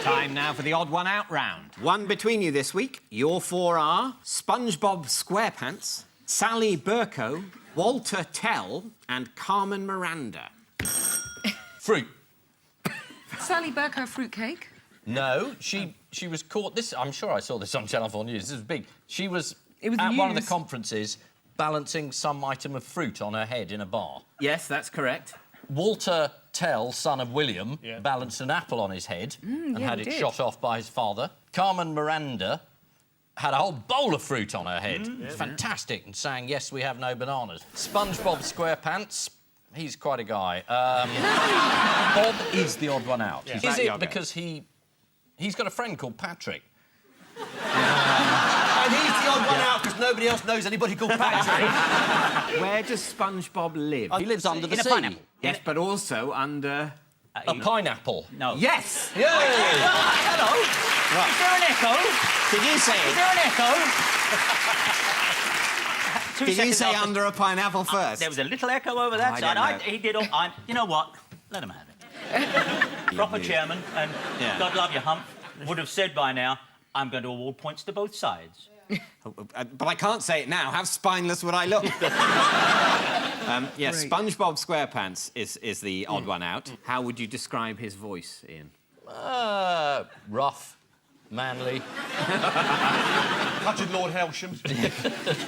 Time now for the odd one out round. One between you this week. Your four are SpongeBob SquarePants, Sally Burko, Walter Tell, and Carmen Miranda. Fruit. Sally Burko fruitcake? No, she was caught... I'm sure I saw this on Channel 4 News. This was big. She was It was at one of the used- conferences balancing some item of fruit on her head in a bar. Yes, that's correct. Walter Tell, son of William, balanced an apple on his head and yeah, had he it did. shot off by his father. Carmen Miranda had a whole bowl of fruit on her head. Fantastic, and sang "Yes, We Have No Bananas." SpongeBob SquarePants, he's quite a guy. Bob is the odd one out. Yeah. Is it because he's got a friend called Patrick? And he's the odd one out because nobody else knows anybody called Patrick. Where does SpongeBob live? He lives under the In a sea. pineapple. Yes, but also under... A pineapple. No. Yes! Yay! Hello. Is there an echo? Did you say Is it? there an echo? Did you say under a pineapple first? There was a little echo over that I side. don't know. He did all... You know what? Let him have it. Proper chairman, and God love you, Hump, would have said by now, I'm going to award points to both sides. But I can't say it now. How spineless would I look? Yes, Great. SpongeBob SquarePants is the odd one out. How would you describe his voice, Ian? Rough, manly. Touch of Lord Helsham.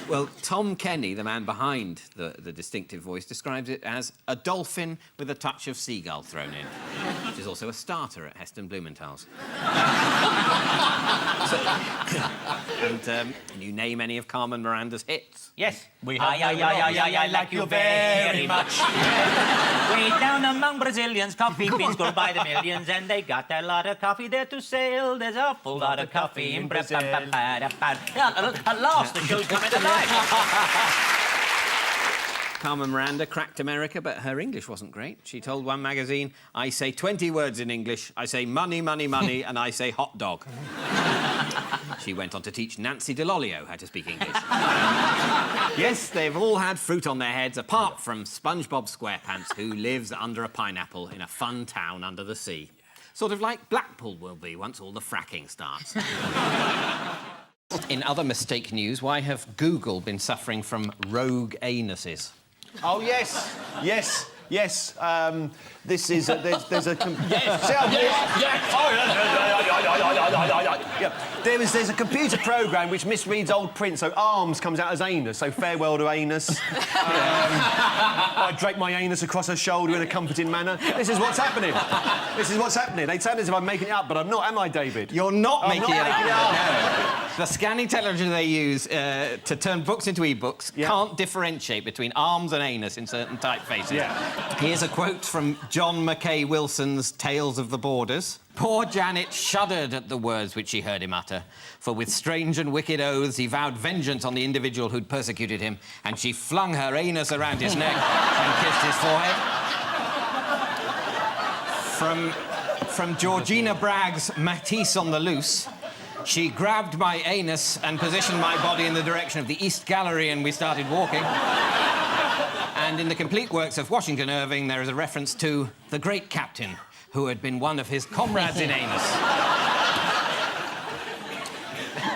Well, Tom Kenny, the man behind the distinctive voice, describes it as a dolphin with a touch of seagull thrown in, which is also a starter at Heston Blumenthal's. Can you name any of Carmen Miranda's hits? Yes. We have I like you very much. Way down among Brazilians, coffee beans go by the millions, and they got a lot of coffee there to sell. There's a full lot of coffee in Brazil. At last, the show's coming to life. Carmen Miranda cracked America, but her English wasn't great. She told one magazine, I say 20 words in English, I say money, money, money, and I say hot dog. She went on to teach Nancy DeLolio how to speak English. Yes, they've all had fruit on their heads, apart from SpongeBob SquarePants, who lives under a pineapple in a fun town under the sea. Sort of like Blackpool will be once all the fracking starts. In other mistake news, why have Google been suffering from rogue anuses? Oh, yes. Yes. Yes. This is... there's a... Yes. Yeah. There's a computer program which misreads old print, so arms comes out as anus, so farewell to anus. I drape my anus across her shoulder in a comforting manner. This is what's happening. This is what's happening. They sound as if I'm making it up, but I'm not, am I, David? You're not making it up. No. The scanning technology they use to turn books into e-books can't differentiate between arms and anus in certain typefaces. Yeah. Here's a quote from John Mackay Wilson's Tales of the Borders. Poor Janet shuddered at the words which she heard him utter, for with strange and wicked oaths he vowed vengeance on the individual who'd persecuted him, and she flung her anus around his neck and kissed his forehead. From Georgina Bragg's Matisse on the Loose, she grabbed my anus and positioned my body in the direction of the East Gallery, and we started walking. And in the complete works of Washington Irving, there is a reference to the great captain who had been one of his comrades in anus.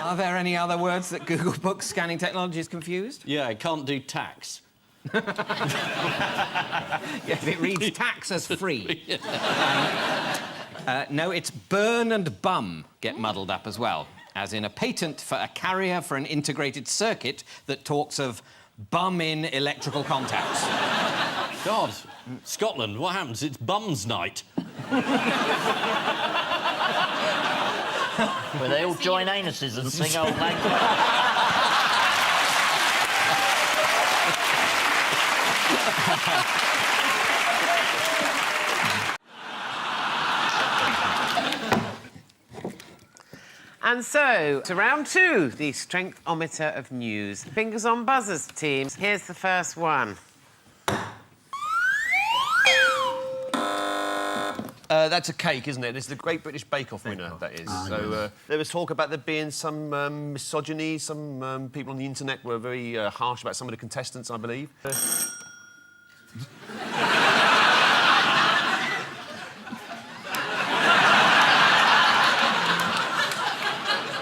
Are there any other words that Google Book scanning technology is confused? Yeah, it can't do tax. Yes, it reads tax as free. No, it's burn and bum get muddled up as well, as in a patent for a carrier for an integrated circuit that talks of bum-in electrical contacts. God, Scotland, what happens? It's bums night. Where they all join anuses and sing old lang And so, to round two, the strengthometer of news. Fingers on buzzers, teams. Here's the first one. That's a cake, isn't it? It's the Great British Bake Off winner, that is. So there was talk about there being some misogyny. Some people on the internet were very harsh about some of the contestants, I believe.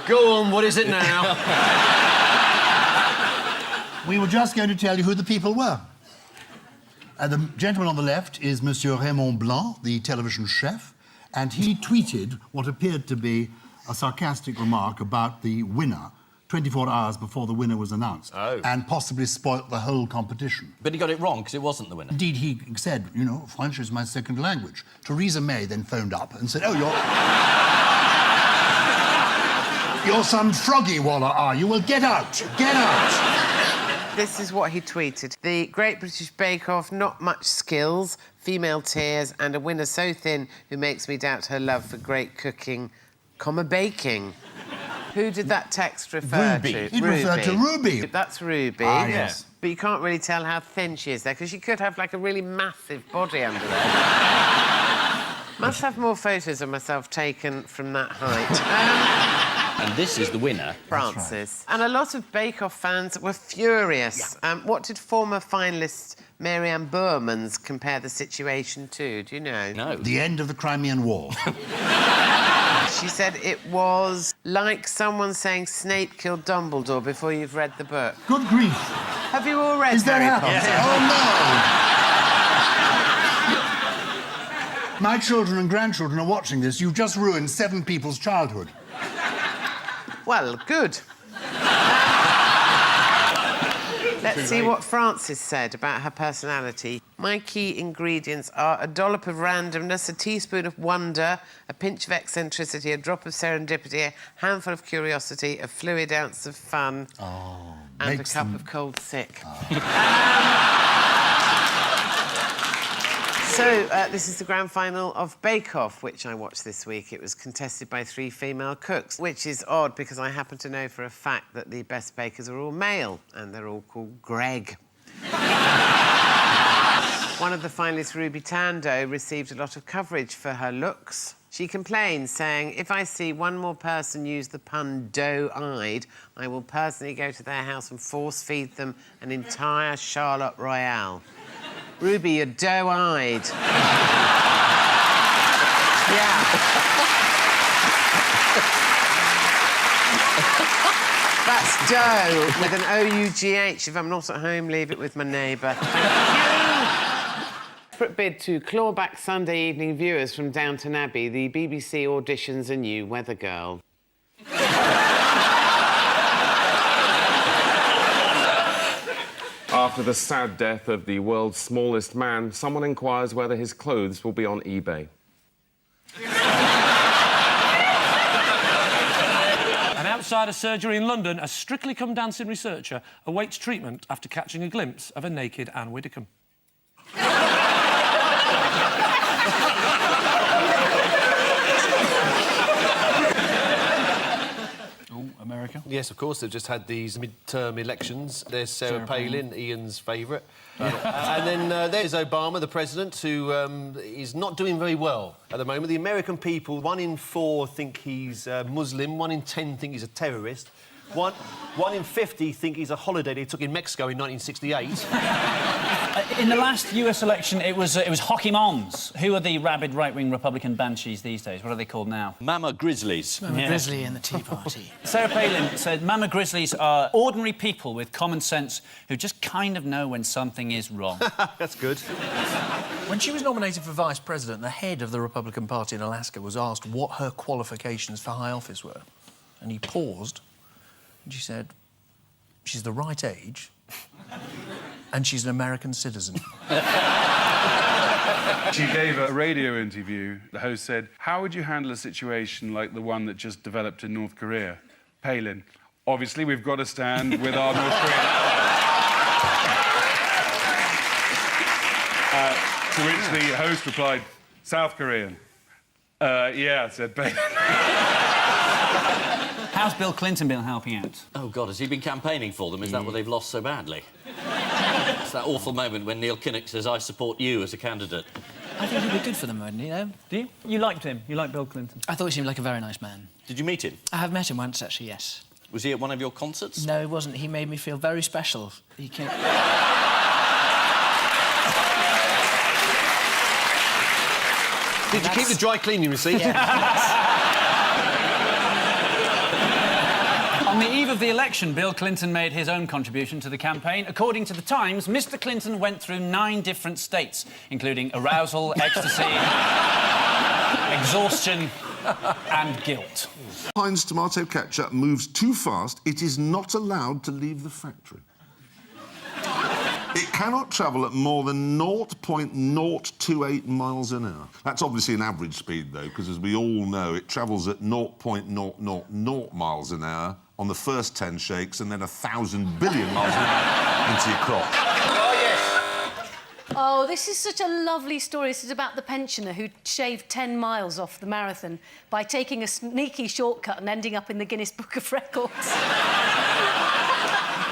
Go on, what is it now? We were just going to tell you who the people were. The gentleman on the left is Monsieur Raymond Blanc, the television chef, and he tweeted what appeared to be a sarcastic remark about the winner, 24 hours before the winner was announced. Oh. And possibly spoilt the whole competition. But he got it wrong, because it wasn't the winner. Indeed, he said, you know, French is my second language. Theresa May then phoned up and said, oh, you're some froggy waller, are you? Well, get out! Get out! This is what he tweeted. The Great British Bake Off, not much skills, female tears, and a winner so thin who makes me doubt her love for great cooking, baking. Who did that text refer Ruby. to? It referred to Ruby. That's Ruby. Ah, yes. But you can't really tell how thin she is there, because she could have, like, a really massive body under there. Must have more photos of myself taken from that height. And this is the winner. Francis. Right. And a lot of Bake Off fans were furious. Yeah. What did former finalist Mary-Anne Boermans compare the situation to? Do you know? No. The end of the Crimean War. She said it was like someone saying Snape killed Dumbledore before you've read the book. Good grief. Have you all read Harry Potter? Yeah. Oh, no! My children and grandchildren are watching this. You've just ruined 7 people's childhood. Well, good. Let's see what Frances said about her personality. My key ingredients are a dollop of randomness, a teaspoon of wonder, a pinch of eccentricity, a drop of serendipity, a handful of curiosity, a fluid ounce of fun, and a cup of cold sick. So, this is the grand final of Bake Off, which I watched this week. It was contested by 3 female cooks, which is odd because I happen to know for a fact that the best bakers are all male, and they're all called Greg. One of the finalists, Ruby Tando, received a lot of coverage for her looks. She complained, saying, if I see one more person use the pun doe-eyed, I will personally go to their house and force-feed them an entire Charlotte Royale. Ruby, you're doe-eyed. Yeah. That's dough with an O-U-G-H. If I'm not at home, leave it with my neighbour. Thank you. Desperate bid to claw back Sunday evening viewers from Downton Abbey, the BBC auditions a new weather girl. After the sad death of the world's smallest man, someone inquires whether his clothes will be on eBay. And outside a surgery in London, a Strictly Come Dancing researcher awaits treatment after catching a glimpse of a naked Anne Widdecombe. America? Yes, of course. They've just had these mid-term elections. There's Sarah Palin, Ian's favourite. And then there's Obama, the president, who is not doing very well at the moment. The American people, 1 in 4 think he's Muslim, 1 in 10 think he's a terrorist. 1 in 50 think he's a holiday they took in Mexico in 1968. In the last US election, it was Hockey Mons. Who are the rabid right-wing Republican banshees these days? What are they called now? Mama Grizzlies. Mama Grizzly and the Tea Party. Sarah Palin said Mama Grizzlies are ordinary people with common sense who just kind of know when something is wrong. That's good. When she was nominated for vice president, the head of the Republican Party in Alaska was asked what her qualifications for high office were. And he paused, and she said, she's the right age, and she's an American citizen. She gave a radio interview. The host said, how would you handle a situation like the one that just developed in North Korea? Palin, obviously we've got to stand with our North Korean allies. To which the host replied, South Korean. Yeah, said Palin. How's Bill Clinton been helping out? Oh, God, has he been campaigning for them? Is that why they've lost so badly? It's that awful moment when Neil Kinnock says, I support you as a candidate. I think he'd be good for them, wouldn't he, though? Do you? You liked him? You liked Bill Clinton? I thought he seemed like a very nice man. Did you meet him? I have met him once, actually, yes. Was he at one of your concerts? No, he wasn't. He made me feel very special. He came... Did you keep the dry cleaning receipt? On the eve of the election, Bill Clinton made his own contribution to the campaign. According to The Times, Mr. Clinton went through 9 different states, including arousal, ecstasy, exhaustion and guilt. Heinz tomato ketchup moves too fast, it is not allowed to leave the factory. It cannot travel at more than 0.028 miles an hour. That's obviously an average speed, though, because, as we all know, it travels at 0.000 miles an hour on the first 10 shakes and then 1,000 billion miles an hour into your crop. Oh, this is such a lovely story. This is about the pensioner who shaved 10 miles off the marathon by taking a sneaky shortcut and ending up in the Guinness Book of Records.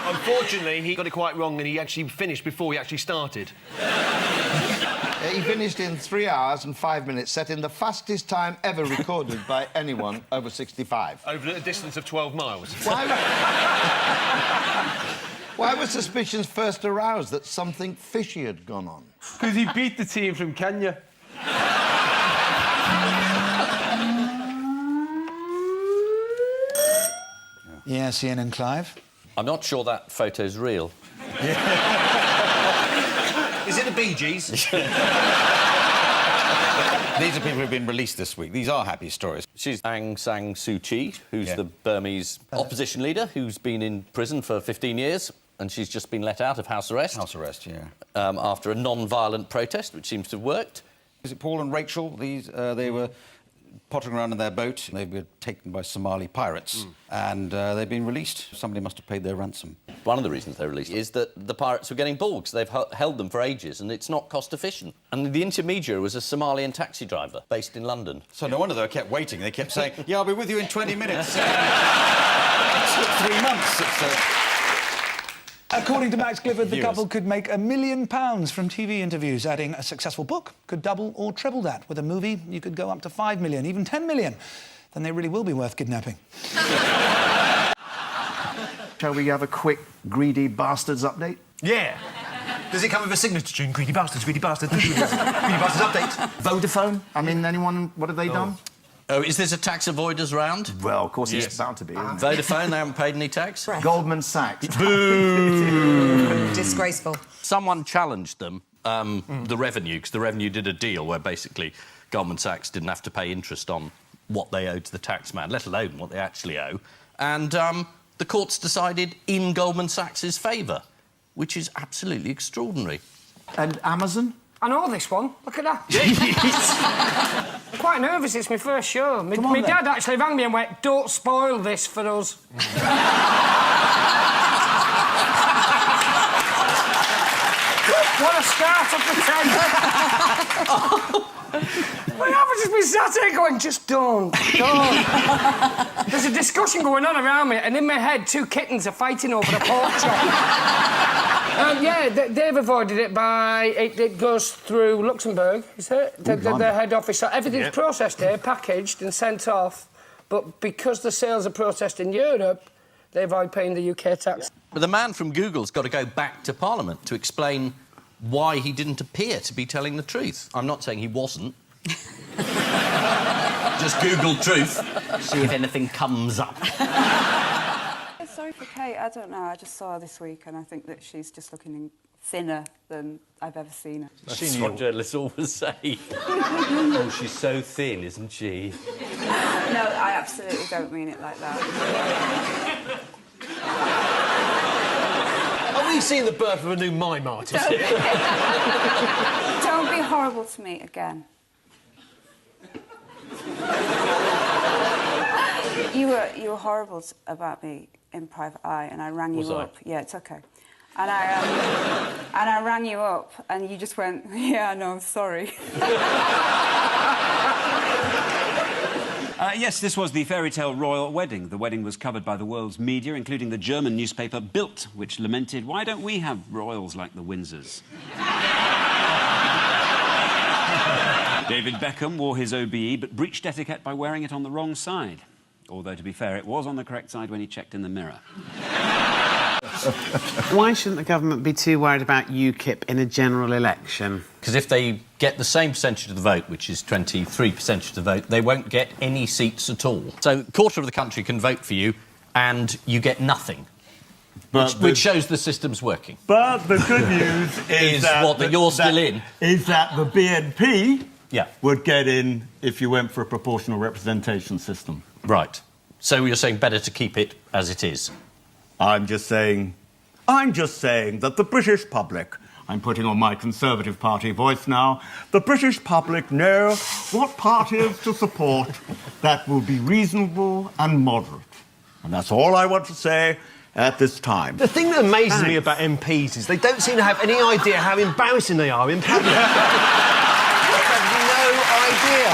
Unfortunately, he got it quite wrong and he actually finished before he actually started. He finished in 3 hours and 5 minutes, setting the fastest time ever recorded by anyone over 65. Over a distance of 12 miles. Why were suspicions first aroused that something fishy had gone on? Because he beat the team from Kenya. Yes, Ian and Clive? I'm not sure that photo's real. Is it the Bee Gees? These are people who've been released this week. These are happy stories. She's Aung San Suu Kyi, who's the Burmese opposition leader, who's been in prison for 15 years, and she's just been let out of house arrest. House arrest, yeah. After a non-violent protest, which seems to have worked. Is it Paul and Rachel? They were pottering around in their boat. They were taken by Somali pirates, and they've been released. Somebody must have paid their ransom. One of the reasons they're released is that the pirates were getting bored, because they've held them for ages, and it's not cost-efficient. And the intermediary was a Somalian taxi driver based in London. So no wonder they kept waiting. They kept saying, yeah, I'll be with you in 20 minutes. It took 3 months. According to Max Clifford, the couple could make £1 million from TV interviews. Adding a successful book could double or treble that. With a movie, you could go up to 5 million, even 10 million. Then they really will be worth kidnapping. Shall we have a quick Greedy Bastards update? Yeah. Does it come with a signature tune? Greedy Bastards, Greedy Bastards, Greedy Bastards update. Vodafone? I mean, anyone... What have they done? Oh, is this a tax avoiders round? Well, of course it's bound to be, isn't it? Vodafone, they haven't paid any tax? Goldman Sachs. Boo! Disgraceful. Someone challenged them, the revenue, because the revenue did a deal where basically Goldman Sachs didn't have to pay interest on what they owed to the taxman, let alone what they actually owe. And the courts decided in Goldman Sachs' favour, which is absolutely extraordinary. And Amazon? I know this one. Look at that. I'm quite nervous. It's my first show. My dad actually rang me and went, "Don't spoil this for us." What a start up the 10. Well, I've just been sat here going, just don't. There's a discussion going on around me, and in my head, 2 kittens are fighting over a pork chop. Yeah, they've avoided it by... It goes through Luxembourg, is it? The head office. So everything's processed here, packaged and sent off. But because the sales are processed in Europe, they avoid paying the UK tax. But the man from Google's got to go back to Parliament to explain why he didn't appear to be telling the truth. I'm not saying he wasn't. Just Google truth, see if anything comes up. Sorry for Kate, I don't know. I just saw her this week and I think that she's just looking thinner than I've ever seen her. That's what journalists always say. Oh, she's so thin, isn't she? No, I absolutely don't mean it like that. Are we seeing the birth of a new mime artist here? Don't be horrible to me again. You were horrible about me in private eye, and I rang you up. Yeah, it's okay. And I rang you up, and you just went, "Yeah, no, I'm sorry." Yes, this was the fairy tale royal wedding. The wedding was covered by the world's media, including the German newspaper Bild, which lamented, "Why don't we have royals like the Windsors?" David Beckham wore his OBE, but breached etiquette by wearing it on the wrong side. Although, to be fair, it was on the correct side when he checked in the mirror. Why shouldn't the government be too worried about UKIP in a general election? Because if they get the same percentage of the vote, which is 23% of the vote, they won't get any seats at all. So a quarter of the country can vote for you, and you get nothing. Which shows the system's working. But the good news is that you're still in. Is that the BNP would get in if you went for a proportional representation system. Right. So you're saying better to keep it as it is? I'm just saying that the British public, I'm putting on my Conservative Party voice now, the British public know what parties to support that will be reasonable and moderate. And that's all I want to say at this time. The thing that amazes me about MPs is they don't seem to have any idea how embarrassing they are in public. They have no idea.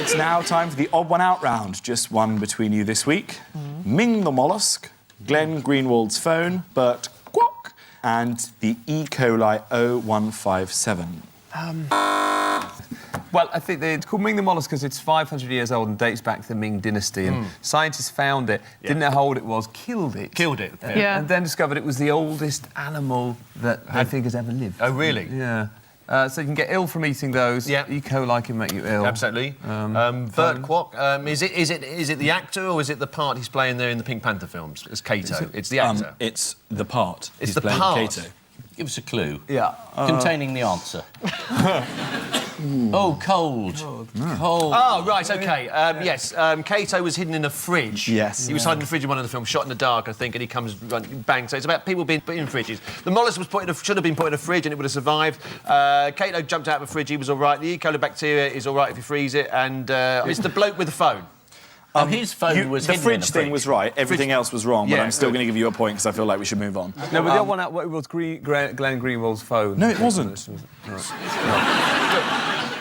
It's now time for the odd one out round. Just one between you this week. Ming the mollusk, Glenn Greenwald's phone, Bert Kwok, and the E. coli 0157. Well, I think it's called Ming the mollusk because it's 500 years old and dates back to the Ming dynasty. And scientists found it, didn't know how old it was, killed it. And then discovered it was the oldest animal that they think has ever lived. Oh, really? Yeah. So you can get ill from eating those. Yeah. E. coli can make you ill. Absolutely. Bert Kwok, is it the actor or is it the part he's playing there in the Pink Panther films as Kato? It's the actor. It's the part. It's He's the playing part. Kato. Give us a clue. Yeah. Containing the answer. Oh, cold. Cold. Oh, right, OK. Yes, Kato was hidden in a fridge. Yes. He was hiding in a fridge in one of the films, shot in the dark, I think, and he comes, bang. So it's about people being put in fridges. The mollusk should have been put in a fridge and it would have survived. Kato jumped out of a fridge, he was all right. The E. coli bacteria is all right if you freeze it, and it's the bloke with the phone. His phone was the hidden fridge in a thing was right. Everything else was wrong, but I'm still going to give you a point because I feel like we should move on. No, but the other one out was Glenn Greenwald's phone. No, it wasn't.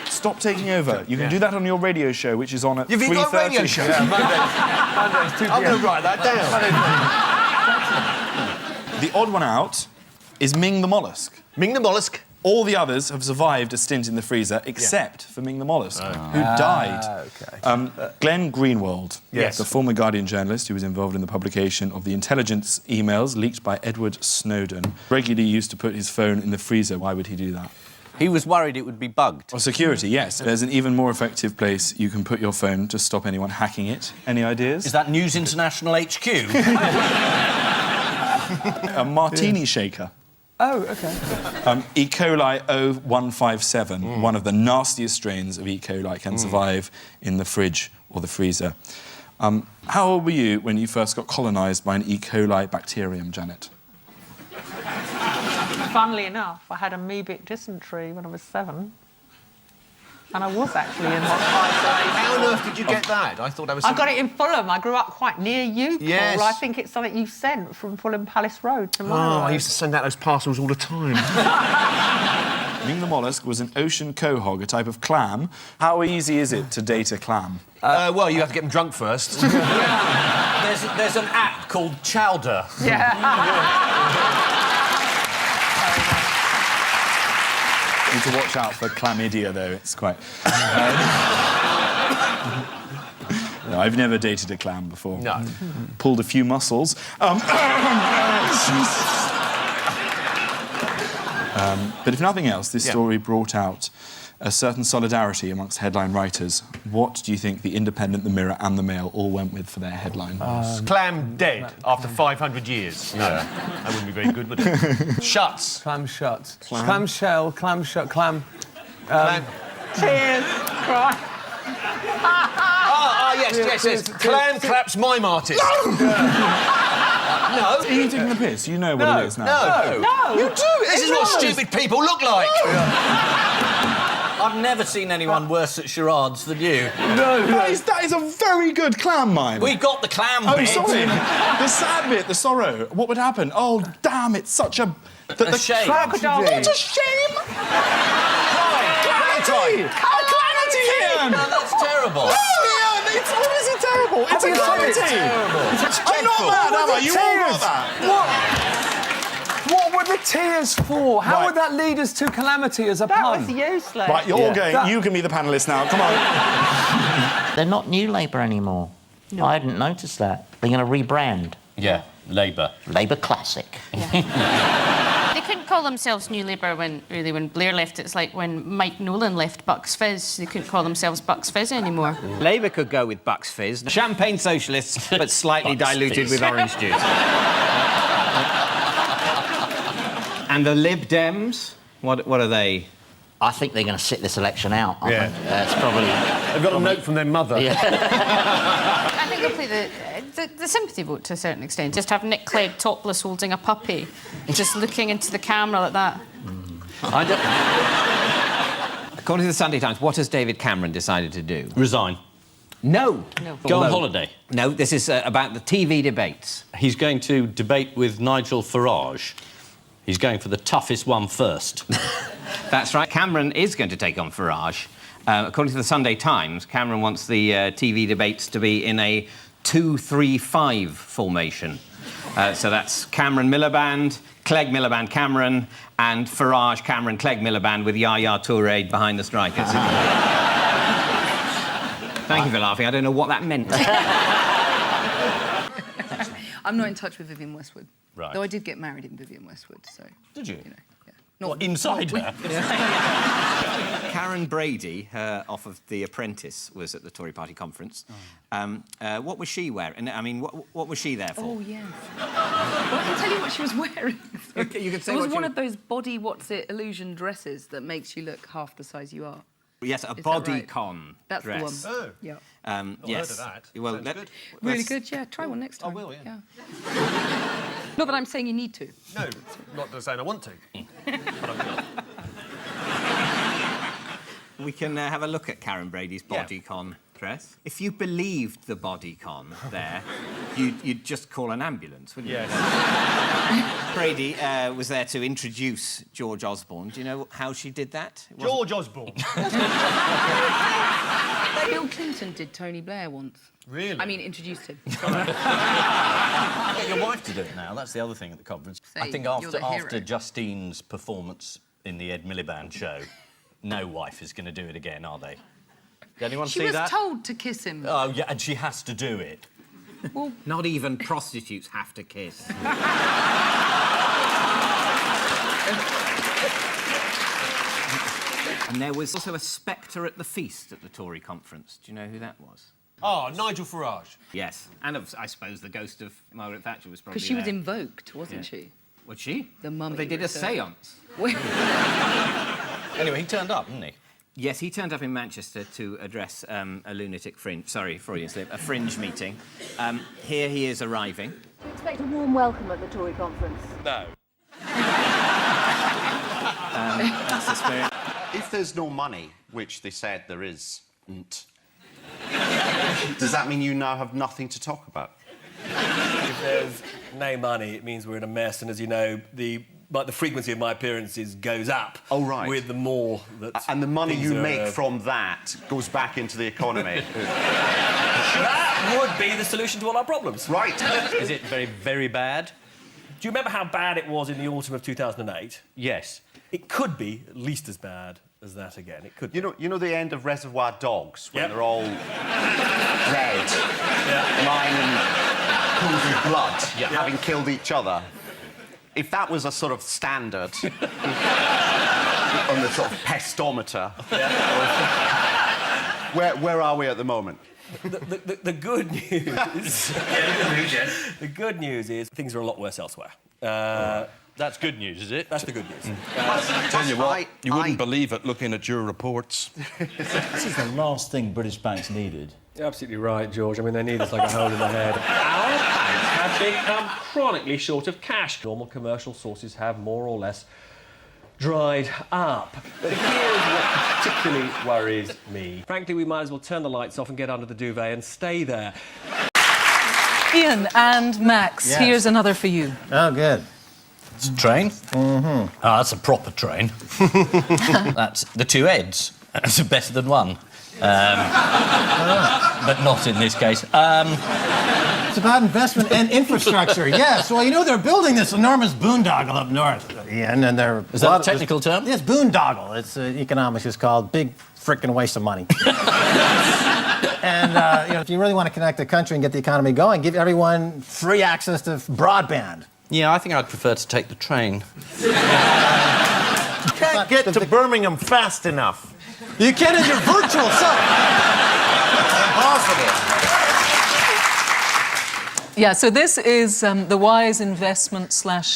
Stop taking over. You can do that on your radio show, which is on at 3:30. Have you got a radio show? Yeah, Mondays, 2 p.m. I'm going to write that down. The odd one out is Ming the mollusk. Ming the mollusk? All the others have survived a stint in the freezer, except for Ming the mollusk, who died. Glenn Greenwald, the former Guardian journalist who was involved in the publication of the intelligence emails leaked by Edward Snowden, regularly used to put his phone in the freezer. Why would he do that? He was worried it would be bugged. Or security, yes. There's an even more effective place you can put your phone to stop anyone hacking it. Any ideas? Is that News International HQ? A martini shaker. Oh, OK. E. coli 0157, one of the nastiest strains of E. coli, can survive in the fridge or the freezer. How old were you when you first got colonised by an E. coli bacterium, Janet? Funnily enough, I had amoebic dysentery when I was 7. And I was actually in hospital. How on earth did you get that? I thought that was... I got it in Fulham. I grew up quite near you, Paul. Yes. I think it's something you sent from Fulham Palace Road to my Oh, road. I used to send out those parcels all the time. Ming the mollusk was an ocean quahog, a type of clam. How easy is it to date a clam? Well, you have to get them drunk first. There's an app called Chowder. You need to watch out for chlamydia, though. It's quite... No, I've never dated a clam before. No. Pulled a few muscles. But if nothing else, this story brought out a certain solidarity amongst headline writers. What do you think the Independent, the Mirror and the Mail all went with for their headline? Clam dead after 500 years. No, that wouldn't be very good, would it? Shuts. Clam shut. Clam shell, clam shut, clam... Tears, cry. Yes. Clam claps mime artist. No. Are you taking the piss? You know what it is now. No. You do. This is what stupid people look like. I've never seen anyone worse at charades than you. No. That is a very good clam mime. We got the clam bit. Oh, sorry. The sad bit, the sorrow. What would happen? Oh, damn, it's such a... A shame. Crocodile. What a shame! Calamity! A calamity, Ian! No, that's terrible. No, Ian, what is it terrible? It's a calamity! I'm not mad, am I? You all got that. What were the tears for? How would that lead us to calamity as a pun? That was useless. Right, you're all going. You can be the panellist now. Come on. They're not New Labour anymore. No. I hadn't noticed that. They're going to rebrand. Yeah, Labour. Labour Classic. They couldn't call themselves New Labour when Blair left. It's like when Mike Nolan left Bucks Fizz. They couldn't call themselves Bucks Fizz anymore. Labour could go with Bucks Fizz. Champagne socialists, but slightly diluted with orange juice. And the Lib Dems? What are they? I think they're going to sit this election out. I think. It's probably... They've got a note from their mother. I think they'll play the sympathy vote to a certain extent. Just have Nick Clegg topless holding a puppy, just looking into the camera like that. According to the Sunday Times, what has David Cameron decided to do? Resign. No. Go on holiday. No, this is about the TV debates. He's going to debate with Nigel Farage. He's going for the toughest one first. That's right. Cameron is going to take on Farage. According to the Sunday Times, Cameron wants the TV debates to be in a 2-3-5 formation. So that's Cameron Miliband, Clegg Miliband Cameron, and Farage Cameron Clegg Miliband with Yaya Toure behind the strikers. Thank you for laughing. I don't know what that meant. I'm not in touch with Vivienne Westwood. Right. Though I did get married in Vivienne Westwood, so... Did you? You know, yeah. Not inside her? Karen Brady, off of The Apprentice, was at the Tory party conference. What was she wearing? I mean, what was she there for? Oh, yes. Well, I can tell you what she was wearing. Okay, you can say it was what one you... of those body what's-it illusion dresses that makes you look half the size you are. Yes, a Is that bodycon That's dress. the one. Oh. Yeah. Yes. Heard of that. Well, Sounds good. Really good, yeah. Try one next time. I will, yeah. Not that I'm saying you need to. No, not saying I want to. But I will. We can have a look at Karen Brady's bodycon dress. If you believed the bodycon there, you'd just call an ambulance, wouldn't you? Yes. Brady was there to introduce George Osborne. Do you know how she did that? George Osborne. Bill Clinton did Tony Blair once. Really? I mean, introduced him. Get your wife to do it now. That's the other thing at the conference. Say, I think you're the hero. after Justine's performance in the Ed Miliband show, no wife is going to do it again, are they? Did anyone She see was that? told to kiss him. Oh, yeah, and she has to do it. Well, not even prostitutes have to kiss. And there was also a spectre at the feast at the Tory conference. Do you know who that was? Oh, Nigel Farage. Yes, and I suppose the ghost of Margaret Thatcher was probably because she was there. invoked, wasn't she? Was she? The mummy. They did a return. séance. Anyway, he turned up, didn't he? Yes, he turned up in Manchester to address a lunatic fringe... Sorry, Freudian slip. A fringe meeting. Here he is arriving. Do you expect a warm welcome at the Tory conference? No. That's the spirit. If there's no money, which they said there isn't, does that mean you now have nothing to talk about? If there's no money, it means we're in a mess, and as you know, the frequency of my appearances goes up. Oh, right. With the more that... And the money things you are, make from that goes back into the economy. That would be the solution to all our problems. Right. Is it very, very bad? Do you remember how bad it was in the autumn of 2008? Yes. It could be at least as bad as that again. It could. You know the end of Reservoir Dogs when Yep. they're all red, lying in pools of blood, having killed each other. If that was a sort of standard on the sort of pestometer, where are we at the moment? The good news is... The good news is things are a lot worse elsewhere. That's good news, is it? That's the good news. Tell you what, you wouldn't believe it looking at your reports. This is the last thing British banks needed. You're absolutely right, George. I mean, they need us like a hole in the head. Our banks have become chronically short of cash. Normal commercial sources have more or less dried up. But here's what particularly worries me. Frankly, we might as well turn the lights off and get under the duvet and stay there. Ian and Max, Yes. here's another for you. Oh, good. It's a train? Mm-hmm. Oh, that's a proper train. That's the two heads. That's better than one. But not in this case. It's about investment and infrastructure, yes. Well, you know, they're building this enormous boondoggle up north, Ian, and they're... Is that a technical term? Yes, boondoggle. It's economics is called big frickin' waste of money. And, you know, if you really want to connect the country and get the economy going, give everyone free access to broadband. Yeah, I think I'd prefer to take the train. You can't get to Birmingham fast enough. You can in your virtual self. Impossible. Yeah, so this is the wise investment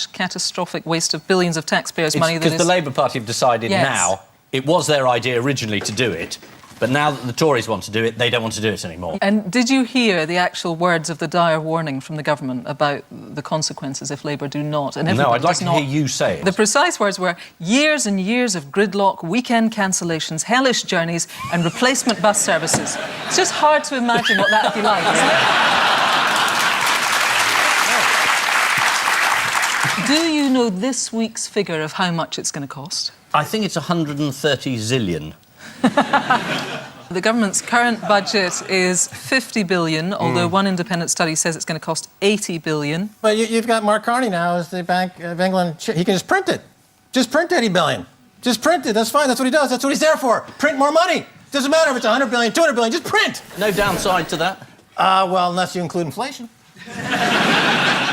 / catastrophic waste of billions of taxpayers' money. Because the Labour Party have decided now, it was their idea originally to do it, but now that the Tories want to do it, they don't want to do it anymore. And did you hear the actual words of the dire warning from the government about the consequences if Labour do not? And no, I'd like to hear you say it. The precise words were years and years of gridlock, weekend cancellations, hellish journeys and replacement bus services. It's just hard to imagine what that would be like, isn't it? Do you know this week's figure of how much it's going to cost? I think it's 130 zillion. The government's current budget is 50 billion, although one independent study says it's going to cost 80 billion. But you've got Mark Carney now as the Bank of England. He can just print it. Just print 80 billion. Just print it. That's fine. That's what he does. That's what he's there for. Print more money. Doesn't matter if it's 100 billion, 200 billion. Just print. No downside to that? Well, unless you include inflation.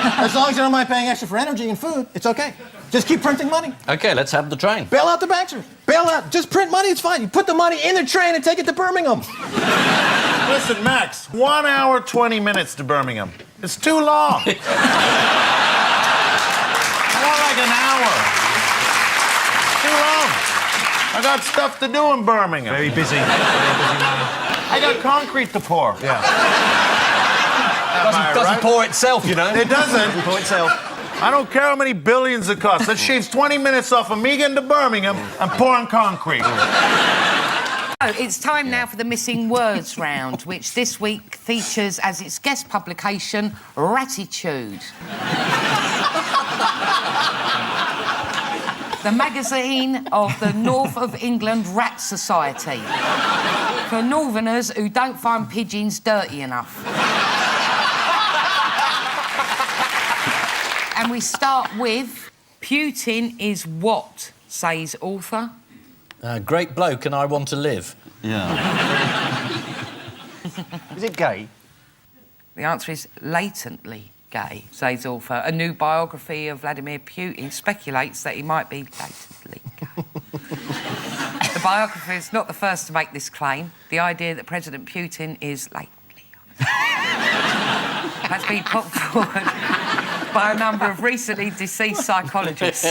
As long as you don't mind paying extra for energy and food, it's okay. Just keep printing money. OK, let's have the train. Bail out the bankers. Bail out. Just print money, it's fine. You put the money in the train and take it to Birmingham. Listen, Max, 1 hour, 20 minutes to Birmingham. It's too long. More like an hour. Too long. I got stuff to do in Birmingham. Very busy. Very busy man. I got concrete to pour. Yeah. Doesn't pour itself, you know. It doesn't. Doesn't pour itself. I don't care how many billions it costs. That shaves 20 minutes off of me getting to Birmingham and pouring concrete. It's time now for the Missing Words round, which this week features as its guest publication, Ratitude. The magazine of the North of England Rat Society. For northerners who don't find pigeons dirty enough. And we start with, Putin is what, says author? Great bloke and I want to live. Yeah. Is it gay? The answer is latently gay, says author. A new biography of Vladimir Putin speculates that he might be latently gay. The biographer is not the first to make this claim. The idea that President Putin is latently has been put forward by a number of recently deceased psychologists.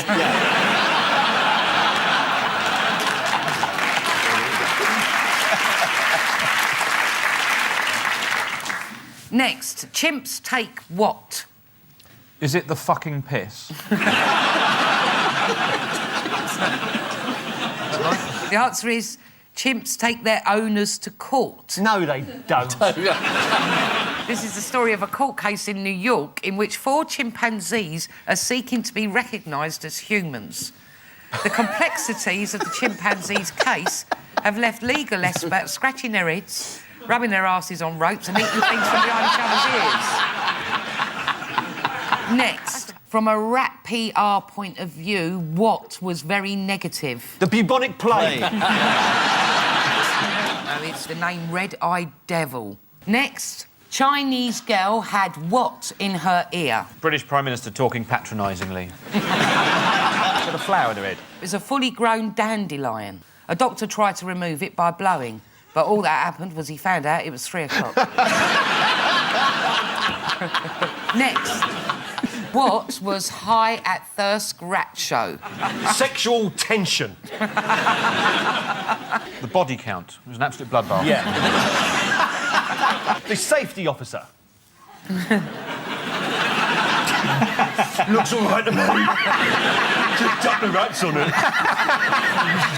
Next, chimps take what? Is it the fucking piss? The answer is chimps take their owners to court. No, they don't. This is the story of a court case in New York in which 4 chimpanzees are seeking to be recognised as humans. The complexities of the chimpanzees' case have left legal experts scratching their heads, rubbing their asses on ropes and eating things from behind each other's ears. Next, from a rat PR point of view, what was very negative? The bubonic plague. No, it's the name Red-Eyed Devil. Next, Chinese girl had what in her ear? British Prime Minister talking patronisingly. Got a flower in her head. It was a fully grown dandelion. A doctor tried to remove it by blowing, but all that happened was he found out it was 3 o'clock. Next, what was High at Thirsk Rat Show? Sexual tension. The body count. It was an absolute bloodbath. Yeah. The safety officer. Looks all right to me. Just duck the rats on it.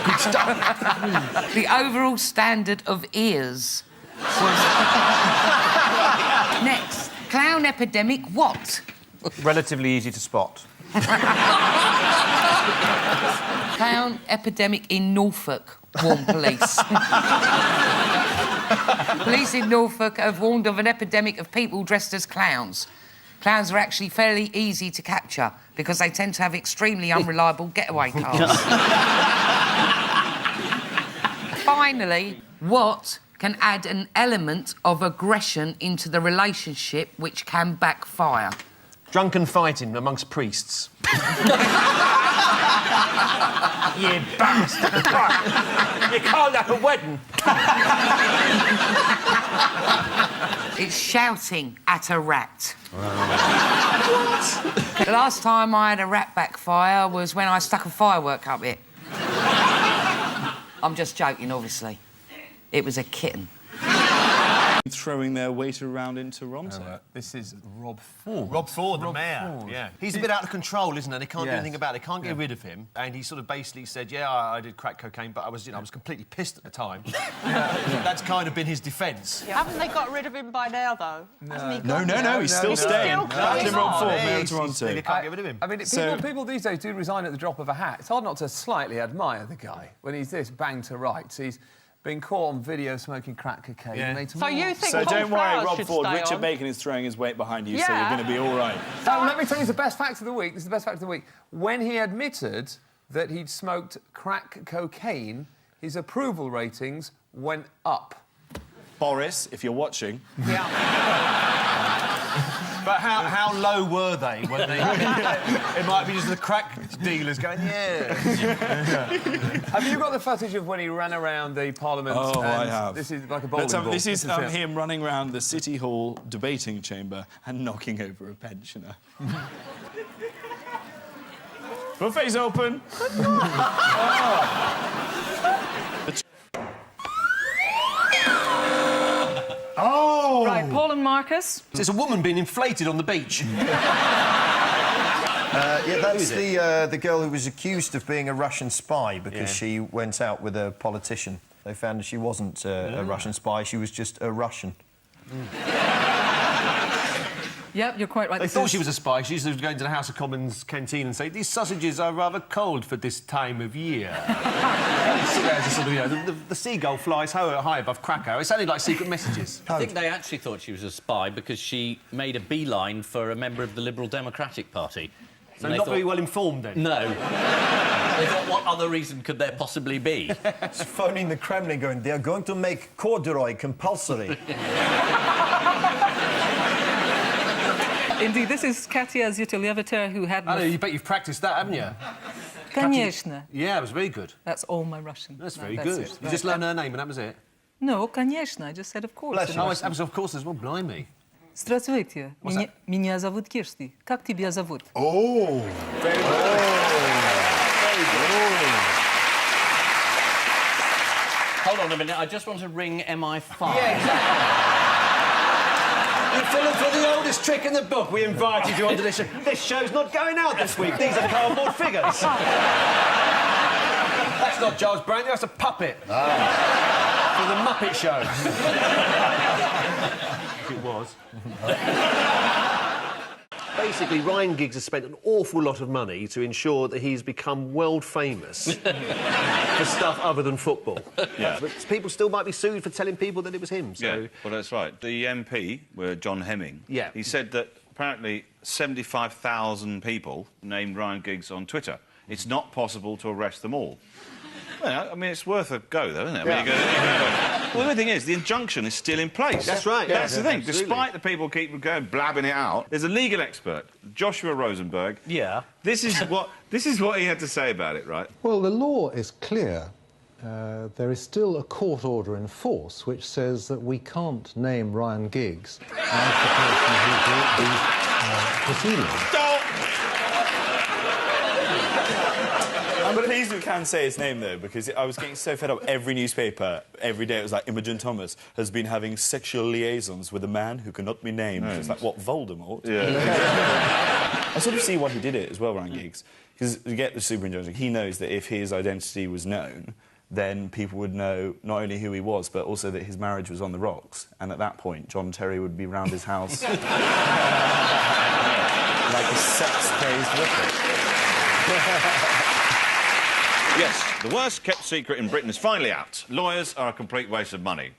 Good stuff. The overall standard of ears was... Next, clown epidemic what? Relatively easy to spot. Clown epidemic in Norfolk, warned police. Police in Norfolk have warned of an epidemic of people dressed as clowns. Clowns are actually fairly easy to capture because they tend to have extremely unreliable getaway cars. Finally, what can add an element of aggression into the relationship which can backfire? Drunken fighting amongst priests. You bastard! You can't have a wedding. It's shouting at a rat. What? The last time I had a rat backfire was when I stuck a firework up it. I'm just joking, obviously. It was a kitten. Throwing their weight around in Toronto. This is Rob Ford. Rob Ford, the Rob mayor. Ford. Yeah. He's a bit out of control, isn't he? They can't do Yes. anything about it. They can't get rid of him. And he sort of basically said, yeah, I did crack cocaine, but I was completely pissed at the time. That's kind of been his defence. Haven't they got rid of him by now, though? Hasn't he No, gone? he's still staying. Still Captain Rob Ford, Mayor of They Toronto. can't get rid of him. I mean, people these days do resign at the drop of a hat. It's hard not to slightly admire the guy when he's this bang to rights. He's been caught on video smoking crack cocaine. Yeah. So you think So Paul don't worry, Flowers Rob should Ford. stay Richard on? Bacon is throwing his weight behind you, so Yeah. you're going to be all right. So let me tell you the best fact of the week. This is the best fact of the week. When he admitted that he'd smoked crack cocaine, his approval ratings went up. Boris, if you're watching. But how low were they when they... It might be just the crack dealers going, yeah. Have you got the footage of when he ran around the Parliament? Oh, and I have. This is like a bowling ball. This is it. him running around the City Hall debating chamber and knocking over a pensioner. Buffet's open. Oh! Right, Paul and Marcus. It's a woman being inflated on the beach. Yeah, that's the girl who was accused of being a Russian spy because she went out with a politician. They found that she wasn't a Russian spy, she was just a Russian. Yep, you're quite right. They thought she was a spy. She used to go into the House of Commons canteen and say, these sausages are rather cold for this time of year. There's a sort of, the seagull flies high above Krakow. It sounded like secret messages. I think they actually thought she was a spy because she made a beeline for a member of the Liberal Democratic Party. So not very well informed, then? No. They thought, what other reason could there possibly be? It's phoning the Kremlin going, they are going to make corduroy compulsory. Indeed, this is Katia Zytuleviter, who had... I know, you bet you've practised that, haven't you? Конечно. Yeah, it was very good. That's all my Russian. That's very good. You just learned her name and that was it? No, конечно, I just said of course. Bless you. Oh, of course as well, blimey. Здравствуйте. Меня зовут Кирсти. Как тебя зовут? Oh, very good. Very good. Hold on a minute, I just want to ring MI5. Yeah, exactly. You're falling for the oldest trick in the book. We invited you onto this show. This show's not going out this week. These are cardboard figures. That's not Giles Brandon, that's a puppet. For the Muppet Show. It was. Basically, Ryan Giggs has spent an awful lot of money to ensure that he's become world famous for stuff other than football. Yeah. But people still might be sued for telling people that it was him, so... Yeah, well, that's right. The MP, John Hemming, Yeah. he said that apparently 75,000 people named Ryan Giggs on Twitter. It's not possible to arrest them all. Well, I mean, it's worth a go, though, isn't it? I mean, well, the thing is, the injunction is still in place. That's right. That's the thing. Absolutely. Despite the people keep going blabbing it out, there's a legal expert, Joshua Rosenberg. Yeah. This is what he had to say about it, right? Well, the law is clear. There is still a court order in force which says that we can't name Ryan Giggs as the person who brought these proceedings. I'm pleased we can say his name, though, because I was getting so fed up. Every newspaper, every day, it was like, Imogen Thomas has been having sexual liaisons with a man who cannot be named. It's like, what, Voldemort? Yeah. I sort of see why he did it as well, Ryan Giggs. Because you get the superintelligence, he knows that if his identity was known, then people would know not only who he was, but also that his marriage was on the rocks. And at that point, John Terry would be round his house like a sex-crazed whippet. Yes, the worst kept secret in Britain is finally out. Lawyers are a complete waste of money.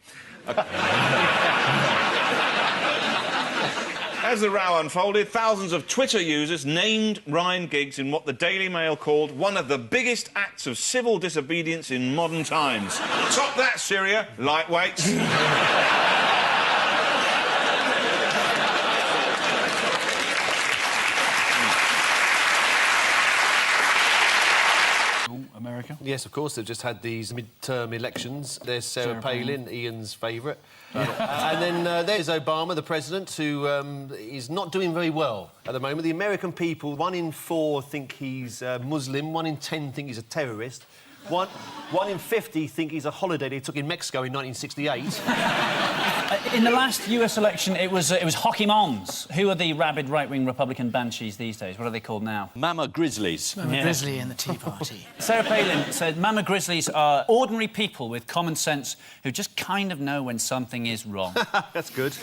As the row unfolded, thousands of Twitter users named Ryan Giggs in what the Daily Mail called one of the biggest acts of civil disobedience in modern times. Top that, Syria, lightweights. America? Yes, of course. They've just had these mid-term elections. There's Sarah Palin, Ian's favourite. And then there's Obama, the president, who is not doing very well at the moment. The American people, 1 in 4 think he's Muslim, 1 in 10 think he's a terrorist. 1 in 50 think he's a holiday they took in Mexico in 1968. In the last US election, it was hockey moms. Who are the rabid right-wing Republican banshees these days? What are they called now? Mama Grizzlies. Mama Grizzly and the Tea Party. Sarah Palin said Mama Grizzlies are ordinary people with common sense who just kind of know when something is wrong. That's good.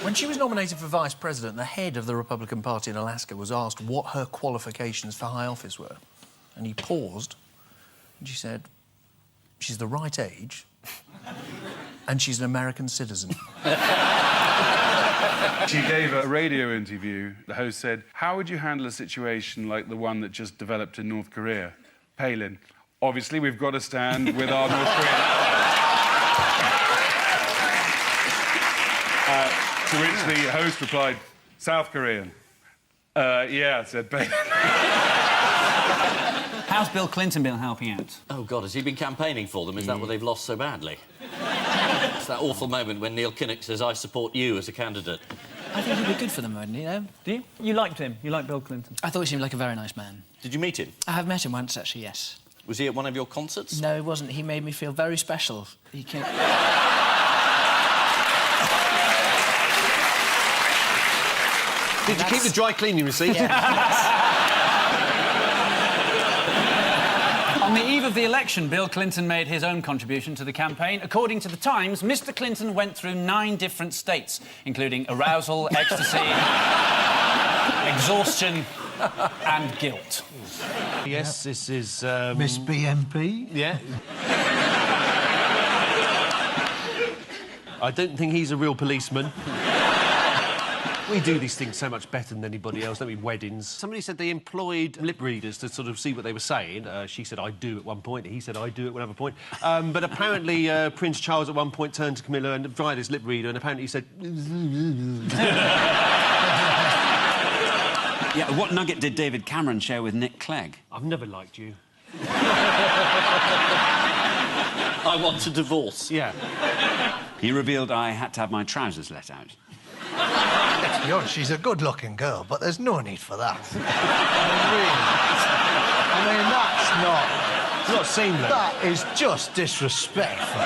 When she was nominated for vice president, the head of the Republican Party in Alaska was asked what her qualifications for high office were. And he paused, and she said, she's the right age, and she's an American citizen. She gave a radio interview. The host said, how would you handle a situation like the one that just developed in North Korea? Palin, obviously we've got to stand with our North Korean allies. To which the host replied, South Korean. Yeah, said Palin. How's Bill Clinton been helping out? Oh, God, has he been campaigning for them? Is that why they've lost so badly? It's that awful moment when Neil Kinnock says, I support you as a candidate. I think he'd be good for them, wouldn't he, though? Do you? You liked him? You liked Bill Clinton? I thought he seemed like a very nice man. Did you meet him? I have met him once, actually, yes. Was he at one of your concerts? No, he wasn't. He made me feel very special. He came... Did you keep the dry cleaning receipt? On the eve of the election, Bill Clinton made his own contribution to the campaign. According to The Times, Mr. Clinton went through 9 different states, including arousal, ecstasy, exhaustion and guilt. Yes, this is... Miss BMP? Yeah. I don't think he's a real policeman. We do these things so much better than anybody else, don't we? Weddings. Somebody said they employed lip readers to sort of see what they were saying. She said, I do at one point. He said, I do at another point. But apparently Prince Charles at one point turned to Camilla and tried his lip reader, and apparently he said... Yeah, what nugget did David Cameron share with Nick Clegg? I've never liked you. I want a divorce. Yeah. He revealed I had to have my trousers let out. Let's be honest, she's a good-looking girl, but there's no need for that. I mean, that's not... It's not seamless. That is just disrespectful.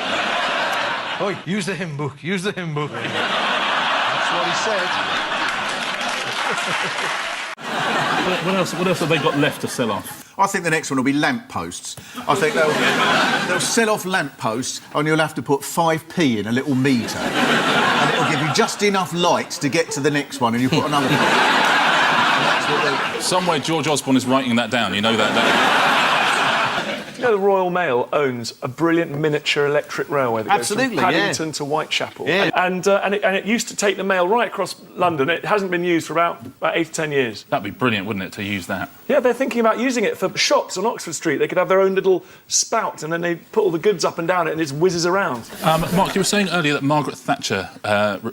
Oi, use the hymn book, use the hymn book. That's what he said. What else have they got left to sell off? I think the next one will be lamp posts. I think they'll sell off lamp posts and you'll have to put 5p in a little meter. And it'll give you just enough light to get to the next one and you put another... Somewhere George Osborne is writing that down, you know that. You know, the Royal Mail owns a brilliant miniature electric railway that goes from Paddington to Whitechapel. Yeah. And it used to take the mail right across London. It hasn't been used for about 8 to 10 years. That'd be brilliant, wouldn't it, to use that? Yeah, they're thinking about using it for shops on Oxford Street. They could have their own little spout and then they put all the goods up and down it and it just whizzes around. Mark, you were saying earlier that Margaret Thatcher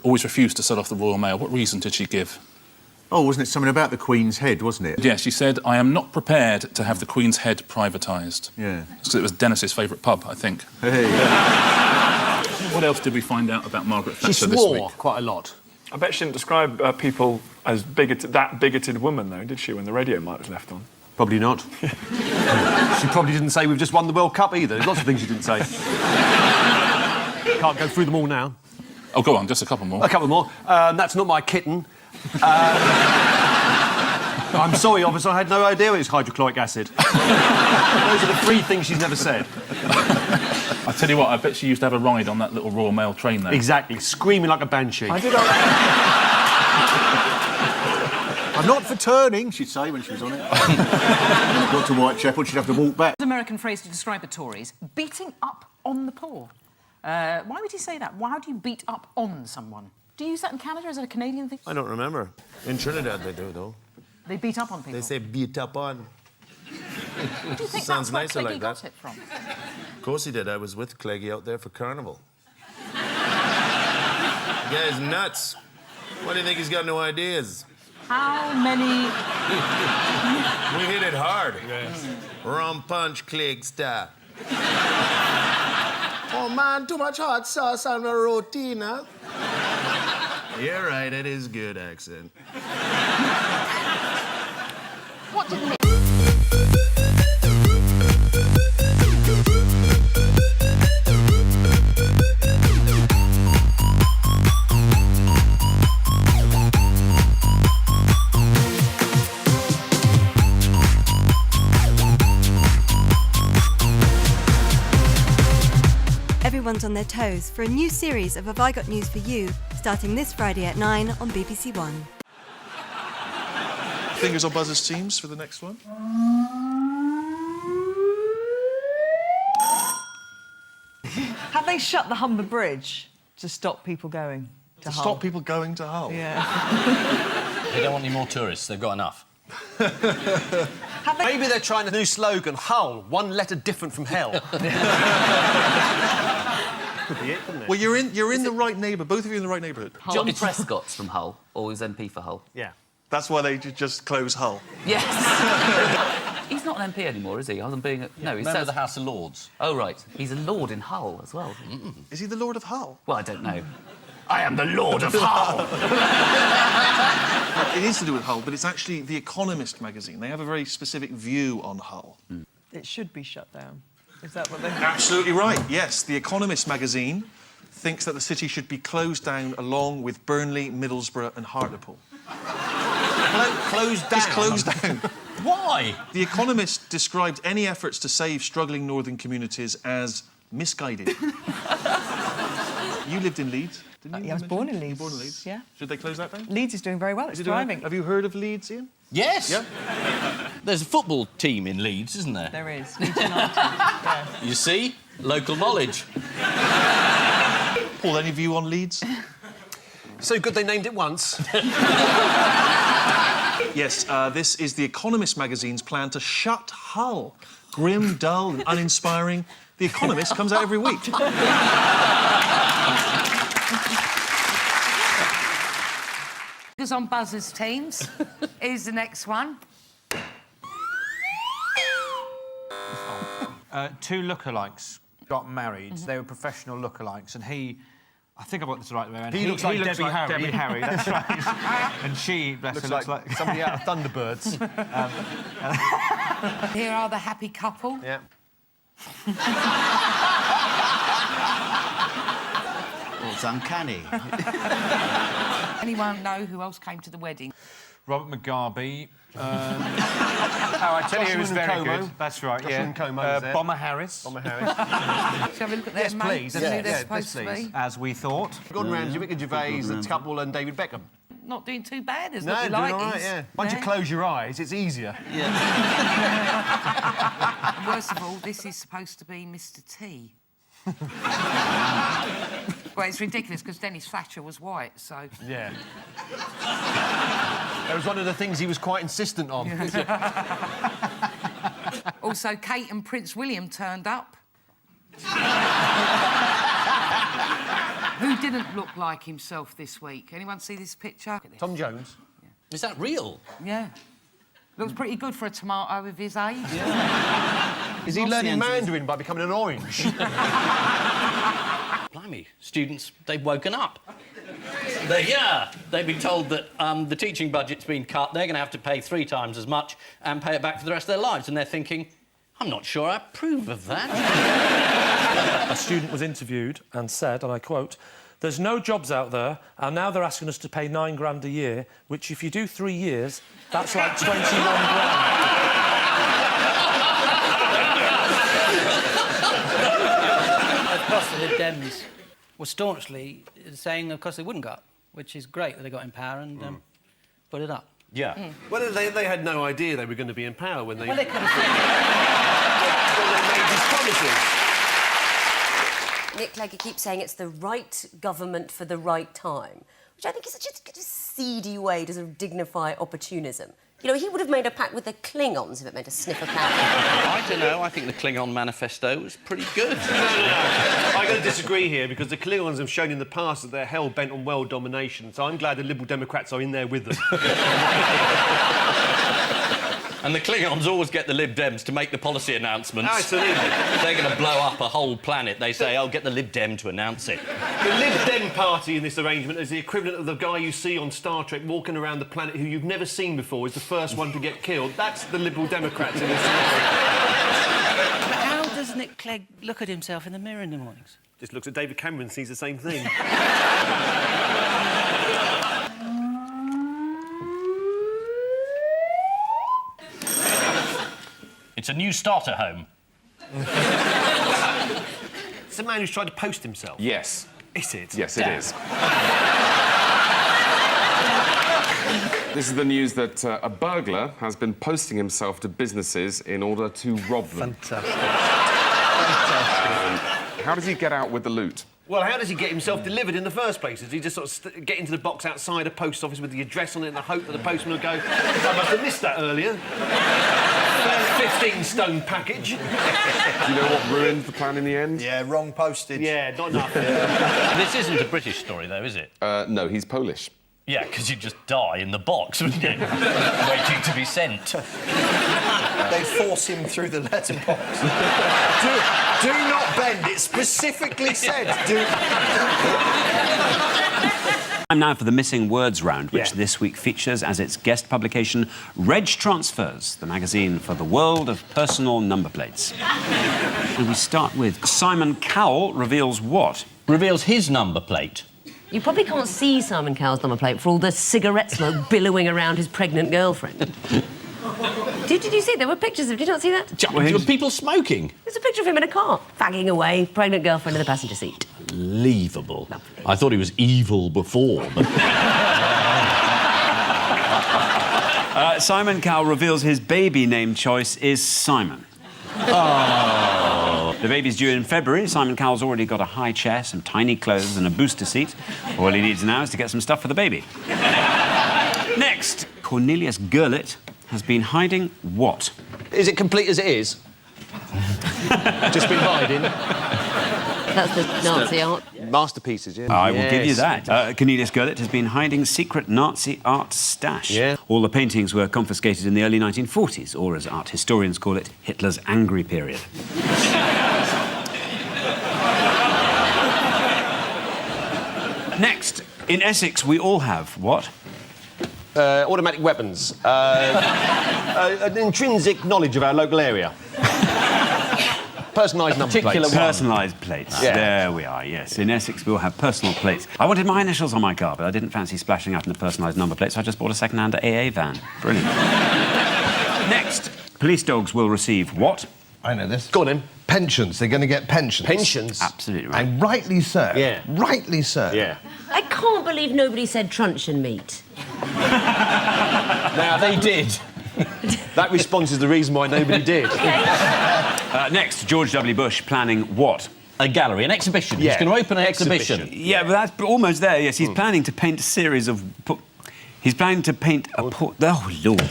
always refused to sell off the Royal Mail. What reason did she give? Oh, wasn't it something about the Queen's head, wasn't it? Yeah, she said, I am not prepared to have the Queen's head privatised. Yeah. So it was Dennis's favourite pub, I think. Hey. What else did we find out about Margaret Thatcher this week? quite a lot. I bet she didn't describe people as that bigoted woman, though, did she, when the radio mic was left on? Probably not. She probably didn't say we've just won the World Cup either. There's lots of things she didn't say. Can't go through them all now. Oh, go on, just a couple more. A couple more. That's not my kitten. I'm sorry, officer, I had no idea it was hydrochloric acid. Those are the 3 things she's never said. I tell you what, I bet she used to have a ride on that little Royal Mail train there. Exactly, screaming like a banshee. I'm not for turning, she'd say when she was on it. When I got to Whitechapel, she'd have to walk back. American phrase to describe the Tories, beating up on the poor. Why would you say that? How do you beat up on someone? Do you use that in Canada? Is it a Canadian thing? I don't remember. In Trinidad they do, though. They beat up on people? They say beat up on. Do you think Sounds that's nicer where like Cleggy got that. it from? Of course he did. I was with Cleggy out there for Carnival. The guy's nuts. Why do you think he's got no ideas? How many... We hit it hard. Yes. Rum punch click stop. Oh man, too much hot sauce on the roti, huh? You're right, it is good accent. What did Nick... Everyone's on their toes for a new series of Have I Got News for You, starting this Friday at 9 on BBC One. Fingers on buzzers teams for the next one. Have they shut the Humber Bridge to stop people going to Hull? Stop people going to Hull? Yeah. They don't want any more tourists. They've got enough. Maybe they're trying a new slogan, Hull, one letter different from hell. Could be it, couldn't it? Well, you're in the right neighbour. Both of you are in the right neighbourhood. John Prescott's from Hull, or is MP for Hull? Yeah. That's why they just close Hull. Yes. He's not an MP anymore, is he? Other than being a... No, he's Member of the House of Lords. Oh, right. He's a lord in Hull as well. Is he the Lord of Hull? Well, I don't know. I am the Lord of Hull! It is to do with Hull, but it's actually The Economist magazine. They have a very specific view on Hull. It should be shut down. Is that what they... Absolutely right, yes. The Economist magazine thinks that the city should be closed down along with Burnley, Middlesbrough and Hartlepool. Closed down? Just closed down. Why? The Economist described any efforts to save struggling northern communities as misguided. You lived in Leeds, didn't you? Yeah, I was born in Leeds. You were born in Leeds? Yeah. Should they close that down? Leeds is doing very well. It's Is it doing- thriving. Have you heard of Leeds, Ian? Yes. Yeah. There's a football team in Leeds, isn't there? There is. Leeds United. Yeah. You see? Local knowledge. Paul, any view on Leeds? So good they named it once. Yes, this is The Economist magazine's plan to shut Hull. Grim, dull and uninspiring. The Economist comes out every week. Fingers on buzzers teams. Here's the next one. Two lookalikes got married. They were professional lookalikes, and he... I think I got this right way around. He looks like Debbie Harry. Debbie Harry, that's right. And she, bless her, looks like somebody out of Thunderbirds. Here are the happy couple. Yeah. Oh, it's uncanny. Anyone know who else came to the wedding? Robert Mugabe. Oh, I tell you, he was Jocelyn very Nkomo. good. That's right, Jocelyn yeah. Nkomo was there. Bomber Harris. Shall we look at their Yes, mates please. and who they're Yeah, supposed yes, to please. be? As we thought. Gordon Ramsay, Ricky Gervais, the couple, and David Beckham. Not doing too bad, is No, what we doing like. all right, yeah. Once you close your eyes, it's easier. And worst of all, this is supposed to be Mr. T. Well, it's ridiculous because Dennis Thatcher was white, so... Yeah. That was one of the things he was quite insistent on. Also, Kate and Prince William turned up. Who didn't look like himself this week? Anyone see this picture? Tom Jones. Yeah. Is that real? Yeah. Looks pretty good for a tomato of his age. Is he learning Mandarin by becoming an orange? Blimey, students, they've woken up. They've been told that the teaching budget's been cut, they're going to have to pay 3 times as much and pay it back for the rest of their lives, and they're thinking, I'm not sure I approve of that. A student was interviewed and said, and I quote, "There's no jobs out there, and now they're asking us to pay £9 grand a year, which if you do 3 years, that's like 21 grand. Of course, the Dems were staunchly saying, of course, they wouldn't go up, which is great that they got in power and put it up. Yeah. Well, they had no idea they were going to be in power when they... Well, they could have... when they made these promises. Nick Clegg keeps saying it's the right government for the right time, which I think is such a seedy way to sort of dignify opportunism. You know, he would have made a pact with the Klingons if it meant a sniff of powder. I don't know. I think the Klingon manifesto was pretty good. No. I'm going to disagree here because the Klingons have shown in the past that they're hell-bent on world domination, so I'm glad the Liberal Democrats are in there with them. And the Klingons always get the Lib Dems to make the policy announcements. Absolutely. They're going to blow up a whole planet. They say, "I'll get the Lib Dem to announce it." The Lib Dem party in this arrangement is the equivalent of the guy you see on Star Trek walking around the planet who you've never seen before, is the first one to get killed. That's the Liberal Democrats in this scenario. But how does Nick Clegg look at himself in the mirror in the mornings? Just looks at David Cameron and sees the same thing. It's a new starter home. It's a man who's tried to post himself. Yes. Is it? Yes, it is. This is the news that a burglar has been posting himself to businesses in order to rob them. Fantastic. How does he get out with the loot? Well, how does he get himself delivered in the first place? Does he just sort of get into the box outside a post office with the address on it in the hope that the postman will go, "I must have missed that earlier." 15-stone package. Do you know what ruined the plan in the end? Yeah, wrong postage. Yeah, not enough. This isn't a British story, though, is it? No, he's Polish. Yeah, because you'd just die in the box, wouldn't you? Waiting to be sent. They force him through the letterbox. do not bend. It specifically said do. Time now for the Missing Words round, which this week features as its guest publication Reg Transfers, the magazine for the world of personal number plates. And we start with Simon Cowell reveals what? Reveals his number plate. You probably can't see Simon Cowell's number plate for all the cigarette smoke billowing around his pregnant girlfriend. Did you see? There were pictures of... Did you not see that? Were people smoking? There's a picture of him in a car, fagging away, pregnant girlfriend in the passenger seat. Unbelievable. I thought he was evil before. Simon Cowell reveals his baby name choice is Simon. Oh. The baby's due in February. Simon Cowell's already got a high chair, some tiny clothes and a booster seat. All he needs now is to get some stuff for the baby. Next, Cornelius Gurlitt has been hiding what? Is it complete as it is? Just been hiding. That's the Nazi art. Masterpieces, yeah. I will give you that. Cornelius Gurlitt has been hiding secret Nazi art stash. Yeah. All the paintings were confiscated in the early 1940s, or as art historians call it, Hitler's angry period. Next, in Essex, we all have what? Automatic weapons. An intrinsic knowledge of our local area. Personalised number plates. Personalised plates. Yeah. There we are, yes. In Essex, we all have personal plates. I wanted my initials on my car, but I didn't fancy splashing out in a personalised number plate, so I just bought a second-hand AA van. Brilliant. Next, police dogs will receive what? I know this. Go on, then. Pensions. They're going to get pensions. Pensions? Absolutely right. And rightly so. Yeah. Rightly so. Yeah. I can't believe nobody said truncheon meat. Now, they did. That response is the reason why nobody did. Next, George W. Bush planning what? A gallery, an exhibition. Yeah. He's going to open an exhibition. Yeah, but that's almost there, yes. He's planning to paint a series of... He's planning to paint a... Oh, Lord.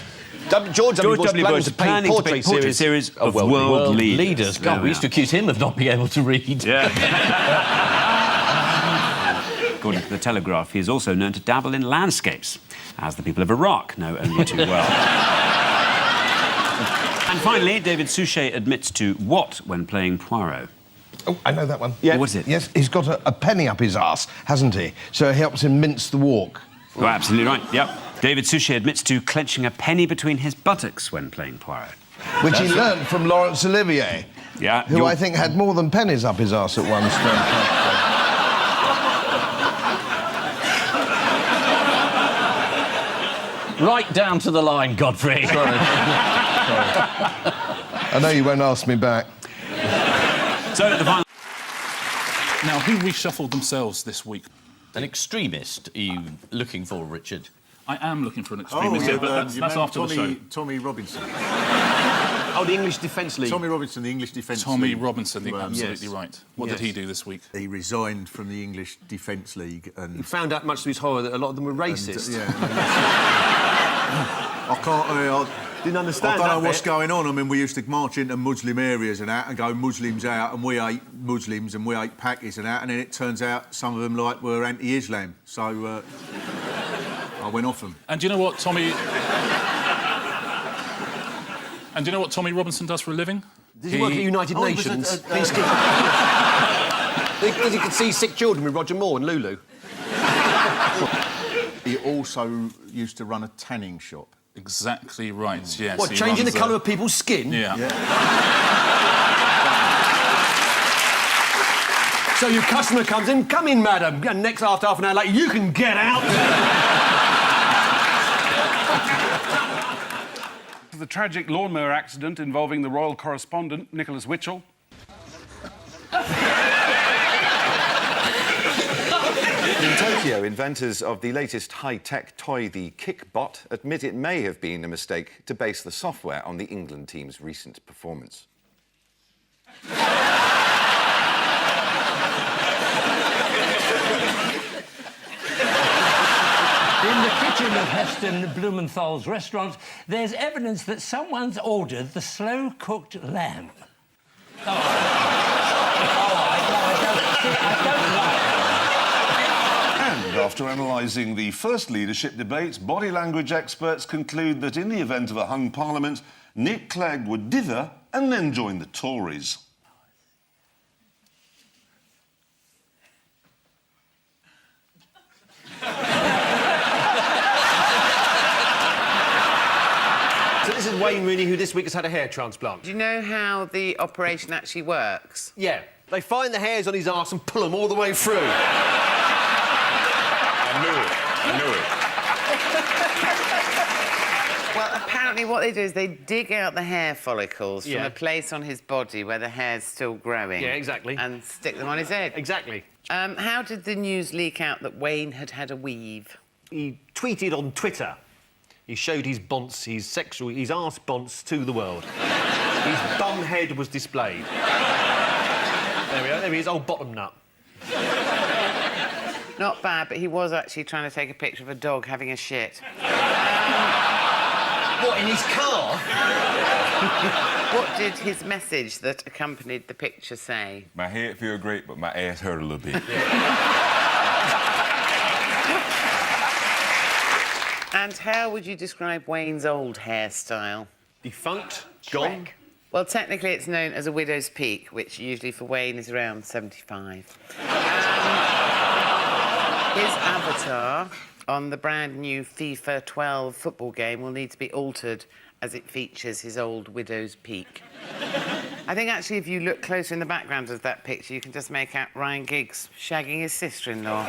George W. Bush planning to paint portrait series of world leaders. God, we used to accuse him of not being able to read. Yeah. According to the Telegraph, he is also known to dabble in landscapes, as the people of Iraq know only too well. And finally, David Suchet admits to what when playing Poirot? Oh, I know that one. Yeah. What is it? Yes, he's got a penny up his arse, hasn't he? So it helps him mince the walk. Oh, absolutely right, yep. David Suchet admits to clenching a penny between his buttocks when playing Poirot. Which he learnt from Laurence Olivier. Yeah. Who I think had more than pennies up his arse at one stage. Right down to the line, Godfrey. Sorry. I know you won't ask me back. So, the final... Now, who reshuffled themselves this week? An extremist are you looking for, Richard? I am looking for an extremist, but that's after the show. Tommy Robinson. Oh, the English Defence League. Tommy Robinson, the English Defence League. Tommy Robinson, absolutely right. What did he do this week? He resigned from the English Defence League and... He found out, much to his horror, that a lot of them were racist. And, yeah. I can't... Didn't understand I don't that know what's bit. going on. I mean, we used to march into Muslim areas and that and go Muslims out, and we ate Muslims and we ate Pakis and that, and then it turns out some of them, like, were anti-Islam. So, I went off them. And do you know what Tommy... And do you know what Tommy Robinson does for a living? Does he work at United Nations? Does he could see sick children with Roger Moore and Lulu? He also used to run a tanning shop. Exactly right, yes. What, changing the colour of people's skin? Yeah. So your customer comes in, come in, madam, and next after half an hour later, you can get out. The tragic lawnmower accident involving the royal correspondent, Nicholas Witchell. In Tokyo, inventors of the latest high-tech toy, the Kickbot, admit it may have been a mistake to base the software on the England team's recent performance. In the kitchen of Heston Blumenthal's restaurant, there's evidence that someone's ordered the slow-cooked lamb. And after analysing the first leadership debates, body language experts conclude that in the event of a hung parliament, Nick Clegg would dither and then join the Tories. So this is Wayne Rooney, who this week has had a hair transplant. Do you know how the operation actually works? Yeah. They find the hairs on his arse and pull them all the way through. I knew it. Well, apparently what they do is they dig out the hair follicles from a place on his body where the hair's still growing. Yeah, exactly. And stick them on his head. Exactly. How did the news leak out that Wayne had had a weave? He tweeted on Twitter. He showed his bonce, his arse bonce to the world. His bum head was displayed. There we are, there he is, old bottom nut. Not bad, but he was actually trying to take a picture of a dog having a shit. What, in his car? What did his message that accompanied the picture say? My head feel great, but my ass hurt a little bit. And how would you describe Wayne's old hairstyle? Defunct, gone. Well, technically it's known as a widow's peak, which usually for Wayne is around 75. His avatar on the brand new FIFA 12 football game will need to be altered as it features his old widow's peak. I think actually if you look closer in the background of that picture, you can just make out Ryan Giggs shagging his sister-in-law.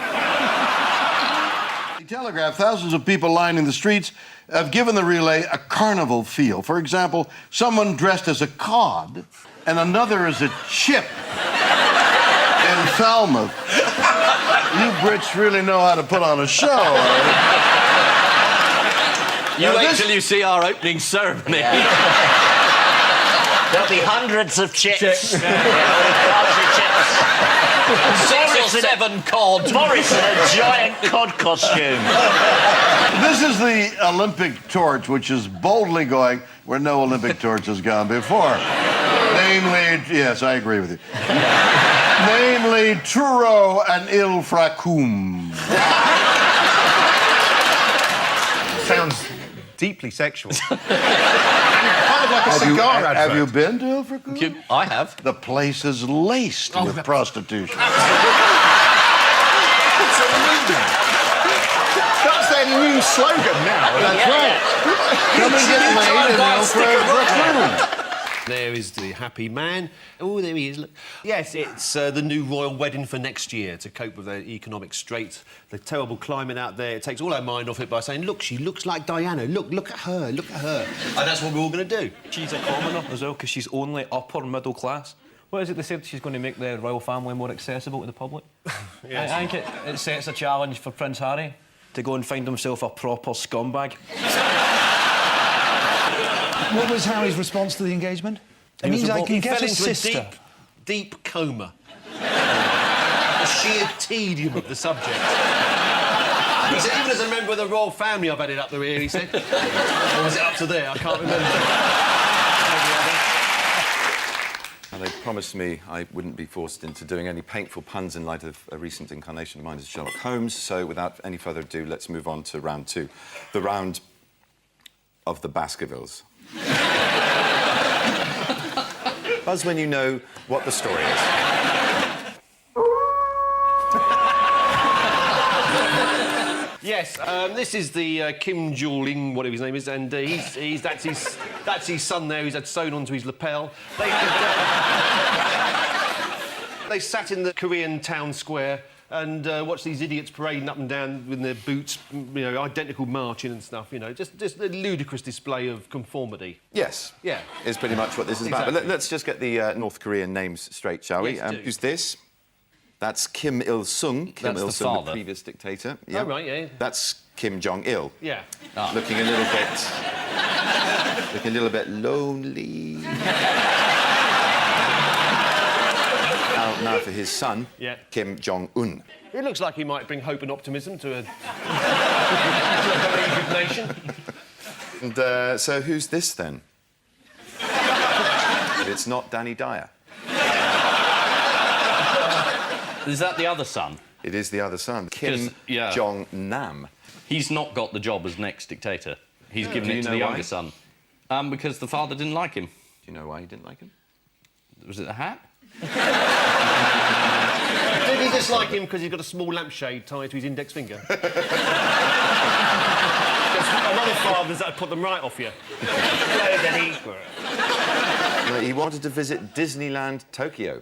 The Telegraph, thousands of people lining the streets have given the relay a carnival feel. For example, someone dressed as a cod and another as a chip in Falmouth. You Brits really know how to put on a show. You wait till you see our opening ceremony. There'll be hundreds of chips. Six or seven cod. Boris in a giant cod costume. This is the Olympic torch, which is boldly going where no Olympic torch has gone before. Namely, yes, I agree with you. Namely, Turo and Il Fracum. Sounds deeply sexual. Kind of like a cigar advert. Have you been to Il Fracum? I have. The place is laced with prostitution. That's their new slogan now. That's right. Come and get laid in Il Fracum. There is the happy man. Oh, there he is. Look. Yes, it's the new royal wedding for next year to cope with the economic straits, the terrible climate out there. It takes all our mind off it by saying, look, she looks like Diana. Look at her, look at her. And that's what we're all going to do. She's a commoner as well, because she's only upper middle class. What is it they said she's going to make the royal family more accessible to the public? Yes. I think it sets a challenge for Prince Harry to go and find himself a proper scumbag. What was Harry's response to the engagement? It means I can get his sister. Deep coma. The sheer tedium of the subject. He said, even as a member of the royal family, I've had it up to here, he said. Or was it up to there? I can't remember. And they promised me I wouldn't be forced into doing any painful puns in light of a recent incarnation of mine as Sherlock Holmes. So, without any further ado, let's move on to round 2. The round of the Baskervilles. Buzz when you know what the story is. Yes, this is the Kim Jong-ling, whatever his name is, and that's his son there who's had sewn onto his lapel. They sat in the Korean town square and watched these idiots parading up and down with their boots, you know, identical marching and stuff, you know, just a ludicrous display of conformity. Yes. Yeah. Is pretty much what this is about. But let's just get the North Korean names straight, shall we? Yes, Who's this? That's Kim Il-sung. Kim Il-sung, the previous dictator. Yeah. Oh, right, yeah. That's Kim Jong-il. Yeah. Looking a little bit lonely. Now for his son, yeah. Kim Jong-un. It looks like he might bring hope and optimism to a good nation. And so who's this then? If it's not Danny Dyer. Is that the other son? It is the other son, Kim Jong-nam. He's not got the job as next dictator. He's given it to the younger son. Because the father didn't like him. Do you know why he didn't like him? Was it the hat? Did he dislike him because he's got a small lampshade tied to his index finger? There's a lot of fathers that would put them right off you. No, he wanted to visit Disneyland Tokyo.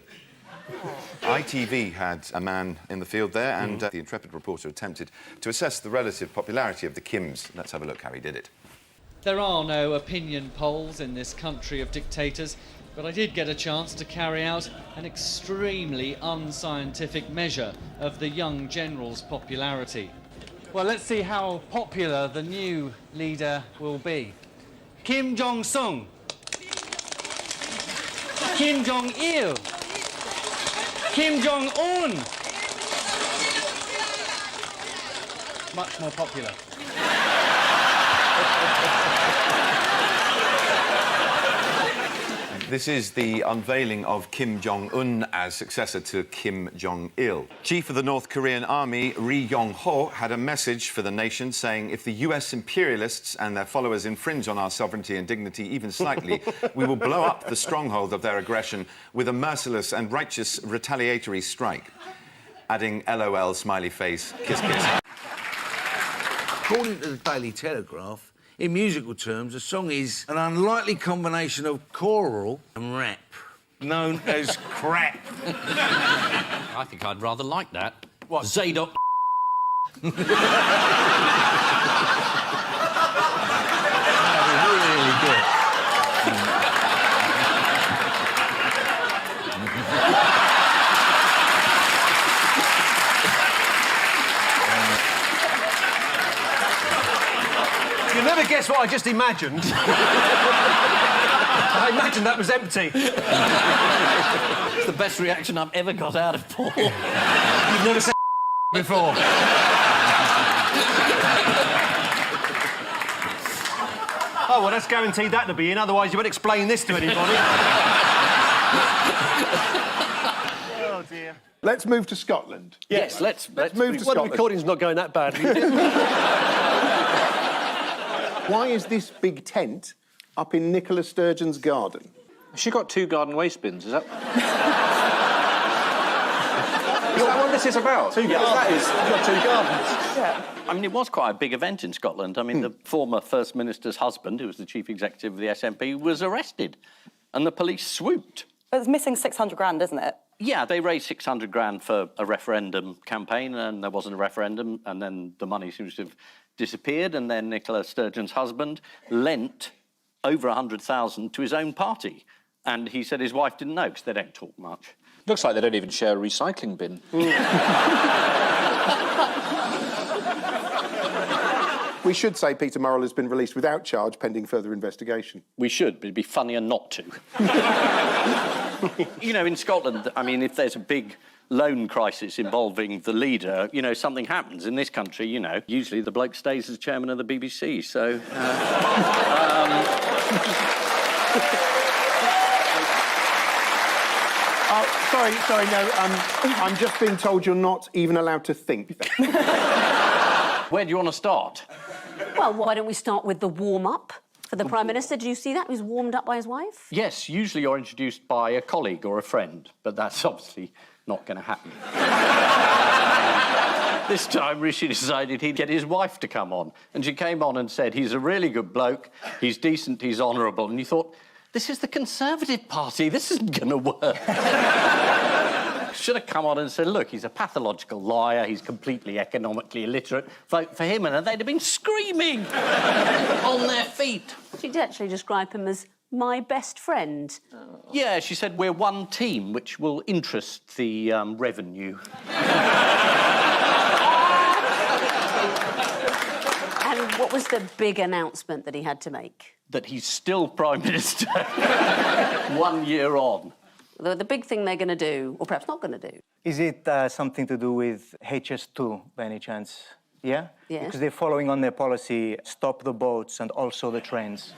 ITV had a man in the field there, and the intrepid reporter attempted to assess the relative popularity of the Kims. Let's have a look how he did it. There are no opinion polls in this country of dictators, but I did get a chance to carry out an extremely unscientific measure of the young general's popularity. Well, let's see how popular the new leader will be. Kim Jong-sung. Kim Jong-il. Kim Jong-un. Much more popular. This is the unveiling of Kim Jong-un as successor to Kim Jong-il. Chief of the North Korean army, Ri Yong-ho, had a message for the nation saying if the US imperialists and their followers infringe on our sovereignty and dignity even slightly, we will blow up the stronghold of their aggression with a merciless and righteous retaliatory strike. Adding LOL, smiley face, kiss, kiss. According to the Daily Telegraph, in musical terms, the song is an unlikely combination of choral and rap, known as crap. I think I'd rather like that. What? Zadok. Really good. You'll never guess what I just imagined. I imagined that was empty. It's the best reaction I've ever got out of Paul. You've never said before. Oh, well, that's guaranteed that to be in, otherwise you won't explain this to anybody. Oh, dear. Let's move to Scotland. Yes, let's move to Well, Scotland. the recording's not going that badly. Why is this big tent up in Nicola Sturgeon's garden? She got 2 garden waste bins, is that? Is that what this is about? 2 gardens. That is. You've got 2 gardens. Yeah. I mean, it was quite a big event in Scotland. I mean, the former First Minister's husband, who was the chief executive of the SNP, was arrested, and the police swooped. But it's missing 600 grand, isn't it? Yeah, they raised 600 grand for a referendum campaign, and there wasn't a referendum, and then the money seems to have disappeared, and then Nicola Sturgeon's husband lent over 100,000 to his own party, and he said his wife didn't know, because they don't talk much. Looks like they don't even share a recycling bin. We should say Peter Murrell has been released without charge pending further investigation. We should, but it'd be funnier not to. You know, in Scotland, I mean, if there's a big loan crisis involving the leader, you know, something happens. In this country, you know, usually the bloke stays as chairman of the BBC, so... Sorry, no, I'm just being told you're not even allowed to think. Where do you want to start? Well, why don't we start with the warm-up for the Prime Minister? Did you see that? He was warmed up by his wife? Yes, usually you're introduced by a colleague or a friend, but that's obviously not going to happen. This time, Rishi decided he'd get his wife to come on, and she came on and said, he's a really good bloke, he's decent, he's honourable, and you thought, this is the Conservative Party, this isn't going to work. Should have come on and said, look, he's a pathological liar, he's completely economically illiterate, vote for him, and they'd have been screaming on their feet. She did actually describe him as my best friend. Yeah, she said, we're one team, which will interest the revenue. And what was the big announcement that he had to make? That he's still Prime Minister 1 year on. The big thing they're going to do, or perhaps not going to do. Is it something to do with HS2, by any chance? Yeah? Yes. Because they're following on their policy, stop the boats and also the trains.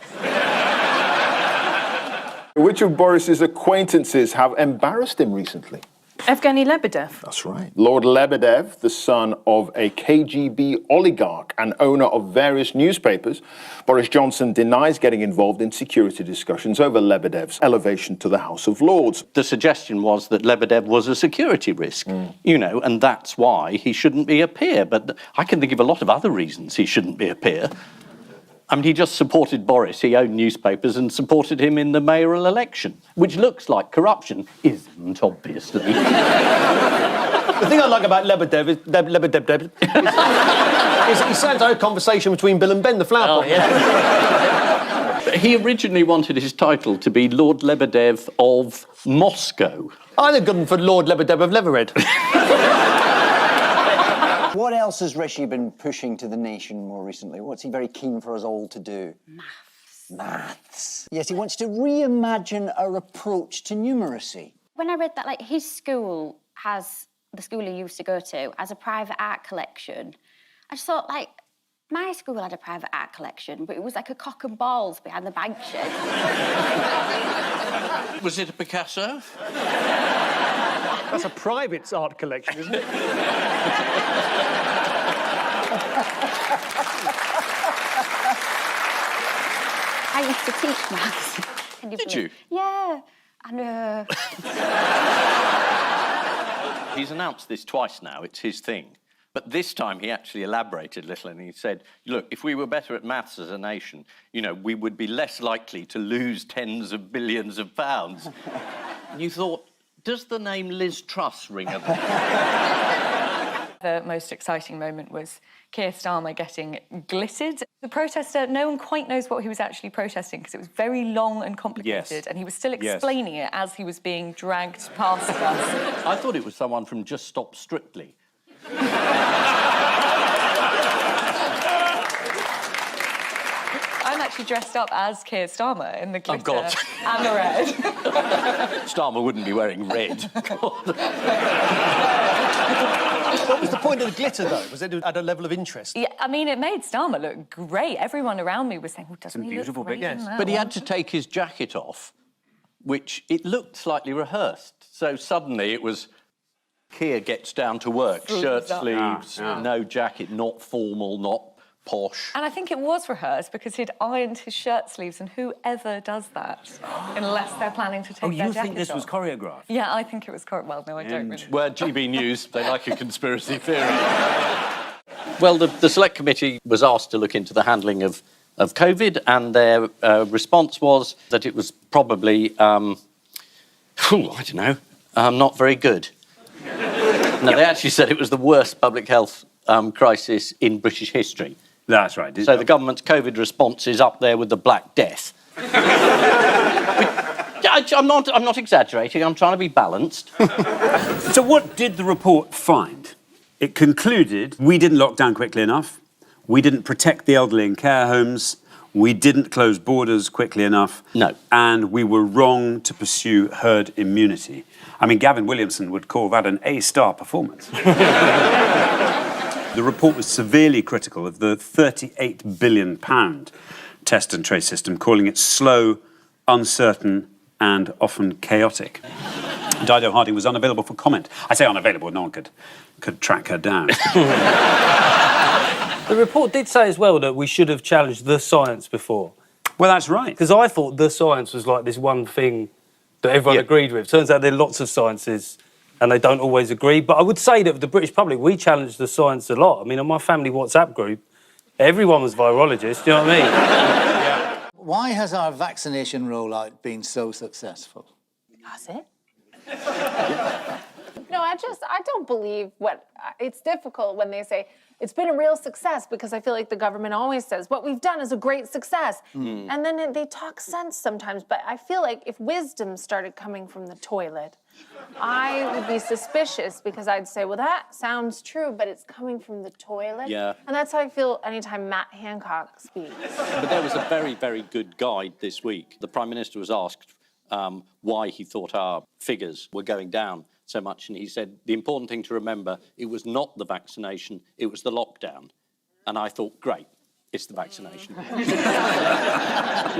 Which of Boris's acquaintances have embarrassed him recently? Evgeny Lebedev. That's right. Lord Lebedev, the son of a KGB oligarch and owner of various newspapers, Boris Johnson denies getting involved in security discussions over Lebedev's elevation to the House of Lords. The suggestion was that Lebedev was a security risk, you know, and that's why he shouldn't be a peer. But I can think of a lot of other reasons he shouldn't be a peer. I mean, he just supported Boris. He owned newspapers and supported him in the mayoral election, which looks like corruption. Isn't, obviously. The thing I like about Lebedev is... is he sounds like a conversation between Bill and Ben, the flower pot. Yeah. He originally wanted his title to be Lord Lebedev of Moscow. I'd have gone for Lord Lebedev of Levered. What else has Rishi been pushing to the nation more recently? What's he very keen for us all to do? Maths. Yes, he wants to reimagine our approach to numeracy. When I read that, like, his school has, the school he used to go to, has a private art collection, I just thought, like, my school had a private art collection, but it was like a cock and balls behind the bank shed. Was it a Picasso? That's a private art collection, isn't it? I used to teach maths. Did you? Yeah, I know. He's announced this twice now, it's his thing. But this time he actually elaborated a little and he said, look, if we were better at maths as a nation, you know, we would be less likely to lose tens of billions of pounds. And you thought, does the name Liz Truss ring a bell? The most exciting moment was Keir Starmer getting glittered. The protester, no one quite knows what he was actually protesting because it was very long and complicated, and he was still explaining it as he was being dragged past us. I thought it was someone from Just Stop Strictly. I'm actually dressed up as Keir Starmer in the glitter God. and the red. Starmer wouldn't be wearing red. What was the point of the glitter, though? Was it at a level of interest? Yeah, I mean, it made Starmer look great. Everyone around me was saying, well, doesn't he look great in that But he one?" had to take his jacket off, which it looked slightly rehearsed. So suddenly it was Keir gets down to work, shirt sleeves, no jacket, not formal, not posh. And I think it was rehearsed because he'd ironed his shirt sleeves, and whoever does that, unless they're planning to take their jacket off. Oh, you think this was choreographed? Yeah, I think it was well, no, I don't really. Well, GB News, they like a conspiracy theory. Well, the Select Committee was asked to look into the handling of COVID, and their response was that it was probably, I don't know, not very good. No, they actually said it was the worst public health crisis in British history. That's right. So the government's COVID response is up there with the Black Death. I'm not exaggerating. I'm trying to be balanced. So what did the report find? It concluded we didn't lock down quickly enough, we didn't protect the elderly in care homes, we didn't close borders quickly enough. No. And we were wrong to pursue herd immunity. I mean, Gavin Williamson would call that an A-star performance. The report was severely critical of the £38 billion test and trace system, calling it slow, uncertain and often chaotic. Dido Harding was unavailable for comment. I say unavailable, no one could track her down. The report did say as well that we should have challenged the science before. Well, that's right. Because I thought the science was like this one thing that everyone agreed with. Turns out there are lots of sciences and they don't always agree. But I would say that the British public, we challenged the science a lot. I mean, on my family WhatsApp group, everyone was virologists, do you know what I mean? Why has our vaccination rollout been so successful? Has it? No, I don't believe it's difficult when they say it's been a real success, because I feel like the government always says what we've done is a great success. And then they talk sense sometimes, but I feel like if wisdom started coming from the toilet, I would be suspicious, because I'd say, well, that sounds true, but it's coming from the toilet. Yeah. And that's how I feel anytime Matt Hancock speaks. But there was a very, very good guide this week. The Prime Minister was asked why he thought our figures were going down so much, and he said the important thing to remember, it was not the vaccination, it was the lockdown. And I thought, great, it's the vaccination. You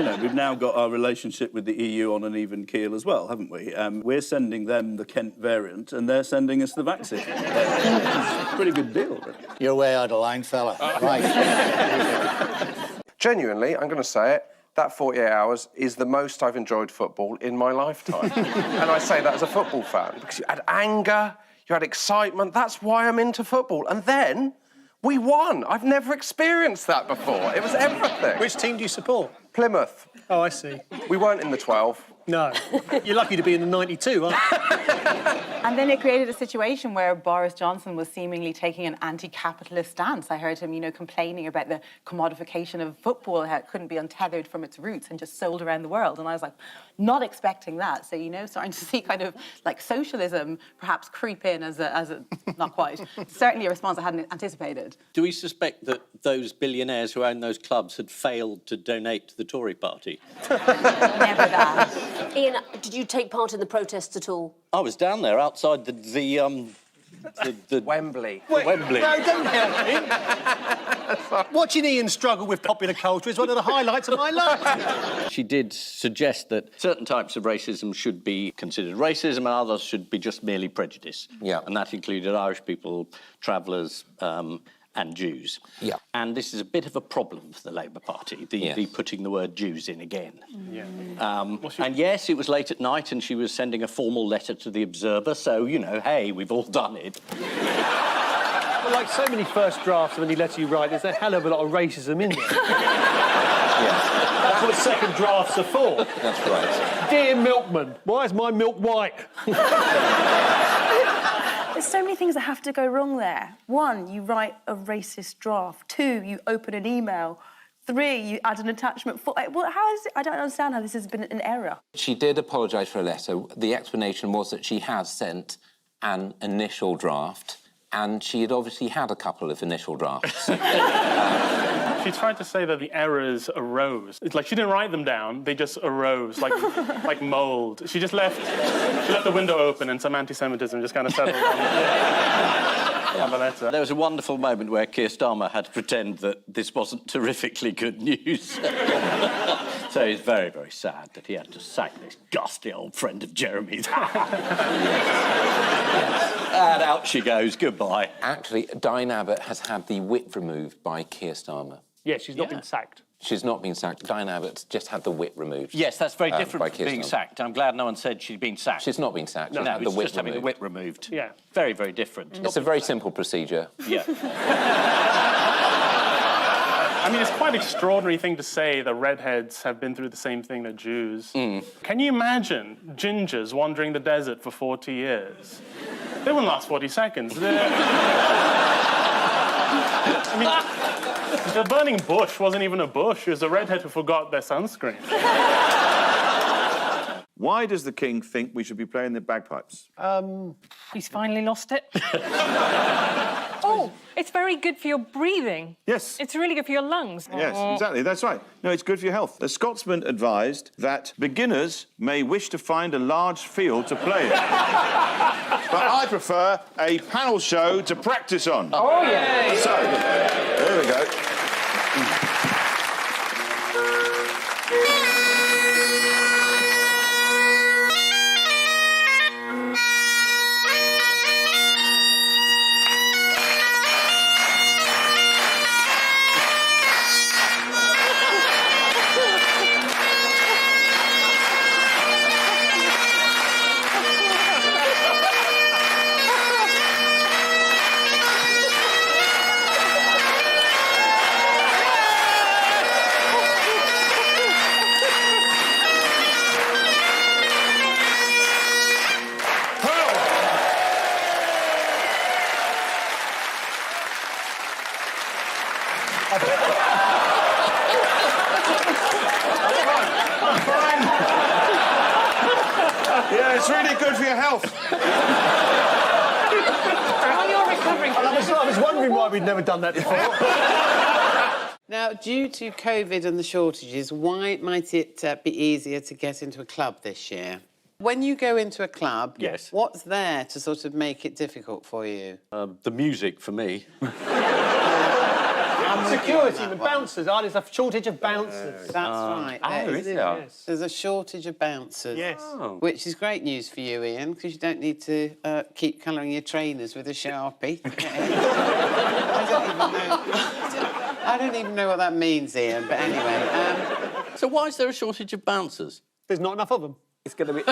know, we've now got our relationship with the EU on an even keel as well, haven't we? We're sending them the Kent variant and they're sending us the vaccine. It's a pretty good deal, really. You're way out of line, fella. Right. Genuinely, I'm going to say it, that 48 hours is the most I've enjoyed football in my lifetime. And I say that as a football fan, because you had anger, you had excitement. That's why I'm into football. And then we won. I've never experienced that before. It was everything. Which team do you support? Plymouth. Oh, I see. We weren't in the 12. No. You're lucky to be in the 92, aren't you? And then it created a situation where Boris Johnson was seemingly taking an anti-capitalist stance. I heard him, you know, complaining about the commodification of football, how it couldn't be untethered from its roots and just sold around the world. And I was like, not expecting that. So, you know, starting to see kind of like socialism perhaps creep in as a not quite, certainly a response I hadn't anticipated. Do we suspect that those billionaires who own those clubs had failed to donate to the Tory party? Never that. Ian, did you take part in the protests at all? I was down there outside the Wembley. Wembley. No, don't help him. Watching Ian struggle with popular culture is one of the highlights of my life. She did suggest that certain types of racism should be considered racism and others should be just merely prejudice. Yeah. And that included Irish people, travellers, and Jews. Yeah. And this is a bit of a problem for the Labour Party, the putting the word Jews in again. Yeah. And yes, it was late at night and she was sending a formal letter to the Observer, so, you know, hey, we've all done it. Well, like so many first drafts of any letter you write, there's a hell of a lot of racism in there. That's what second drafts are for. That's right. Dear milkman, why is my milk white? There's so many things that have to go wrong there. 1, you write a racist draft. 2, you open an email. 3, you add an attachment. 4, well, how is it? I don't understand how this has been an error. She did apologise for a letter. The explanation was that she has sent an initial draft, and she had obviously had a couple of initial drafts. She tried to say that the errors arose. It's like she didn't write them down, they just arose, like mold. She just left the window open and some anti-Semitism just kind of settled on the letter. There was a wonderful moment where Keir Starmer had to pretend that this wasn't terrifically good news. So he's very, very sad that he had to sack this ghastly old friend of Jeremy's. And out she goes, goodbye. Actually, Diane Abbott has had the whip removed by Keir Starmer. Yes, she's not been sacked. She's not been sacked. Diane Abbott's just had the whip removed. Yes, that's very different from being Starmer. sacked. I'm glad no one said she'd been sacked. She's not been sacked. No, She's had the it's whip just having the removed. whip removed. Yeah. Very, very different. It's a very simple procedure. Yeah. I mean, it's quite an extraordinary thing to say that redheads have been through the same thing that Jews. Can you imagine gingers wandering the desert for 40 years? They wouldn't last 40 seconds. I mean, the burning bush wasn't even a bush. It was a redhead who forgot their sunscreen. Why does the King think we should be playing the bagpipes? He's finally lost it. Oh, it's very good for your breathing. Yes. It's really good for your lungs. Yes, exactly, that's right. No, it's good for your health. The Scotsman advised that beginners may wish to find a large field to play in. But I prefer a panel show to practice on. Oh, yeah. So, there we go. Yeah, it's really good for your health. While you're recovering from I was wondering why we'd never done that before. Now, due to COVID and the shortages, why might it be easier to get into a club this year? When you go into a club, Yes. what's there to sort of make it difficult for you? The music for me. Security, the bouncers. Oh, there's a shortage of bouncers. That's right. There is. Yes. There's a shortage of bouncers. Yes. Oh. Which is great news for you, Ian, because you don't need to keep colouring your trainers with a Sharpie. I don't even know what that means, Ian, but anyway. So why is there a shortage of bouncers? There's not enough of them. It's going to be...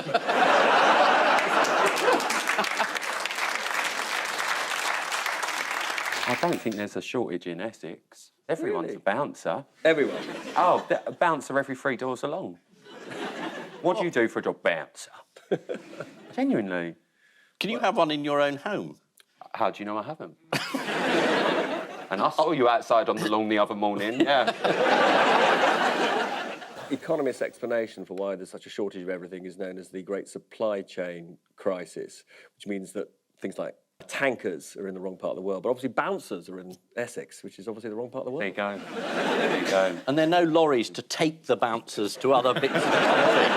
I don't think there's a shortage in Essex. Everyone's Really? a bouncer. Everyone. Oh, a bouncer every 3 doors along. What do you do for a job? Bouncer. Genuinely. Can you have one in your own home? How do you know I haven't? And I saw you outside on the lawn the other morning, yeah. Economist's explanation for why there's such a shortage of everything is known as the Great Supply Chain Crisis, which means that things like tankers are in the wrong part of the world, but obviously bouncers are in Essex, which is obviously the wrong part of the world. There you go. There you go. And there are no lorries to take the bouncers to other bits of the country. You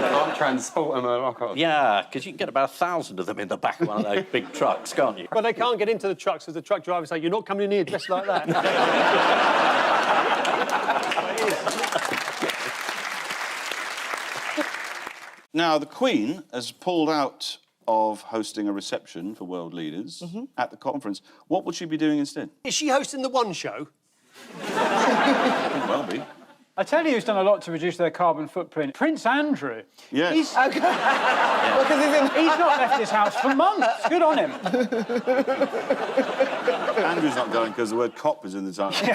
can't transport them across. Yeah, because you can get about 1,000 of them in the back of one of those big trucks, can't you? But they can't get into the trucks because the truck drivers say, you're not coming in here dressed like that. Now, the Queen has pulled out of hosting a reception for world leaders at the conference. What would she be doing instead? Is she hosting the One Show? Could well be. I tell you who's done a lot to reduce their carbon footprint. Prince Andrew. Yes. He's not left his house for months. Good on him. Andrew's not going because the word cop is in the title.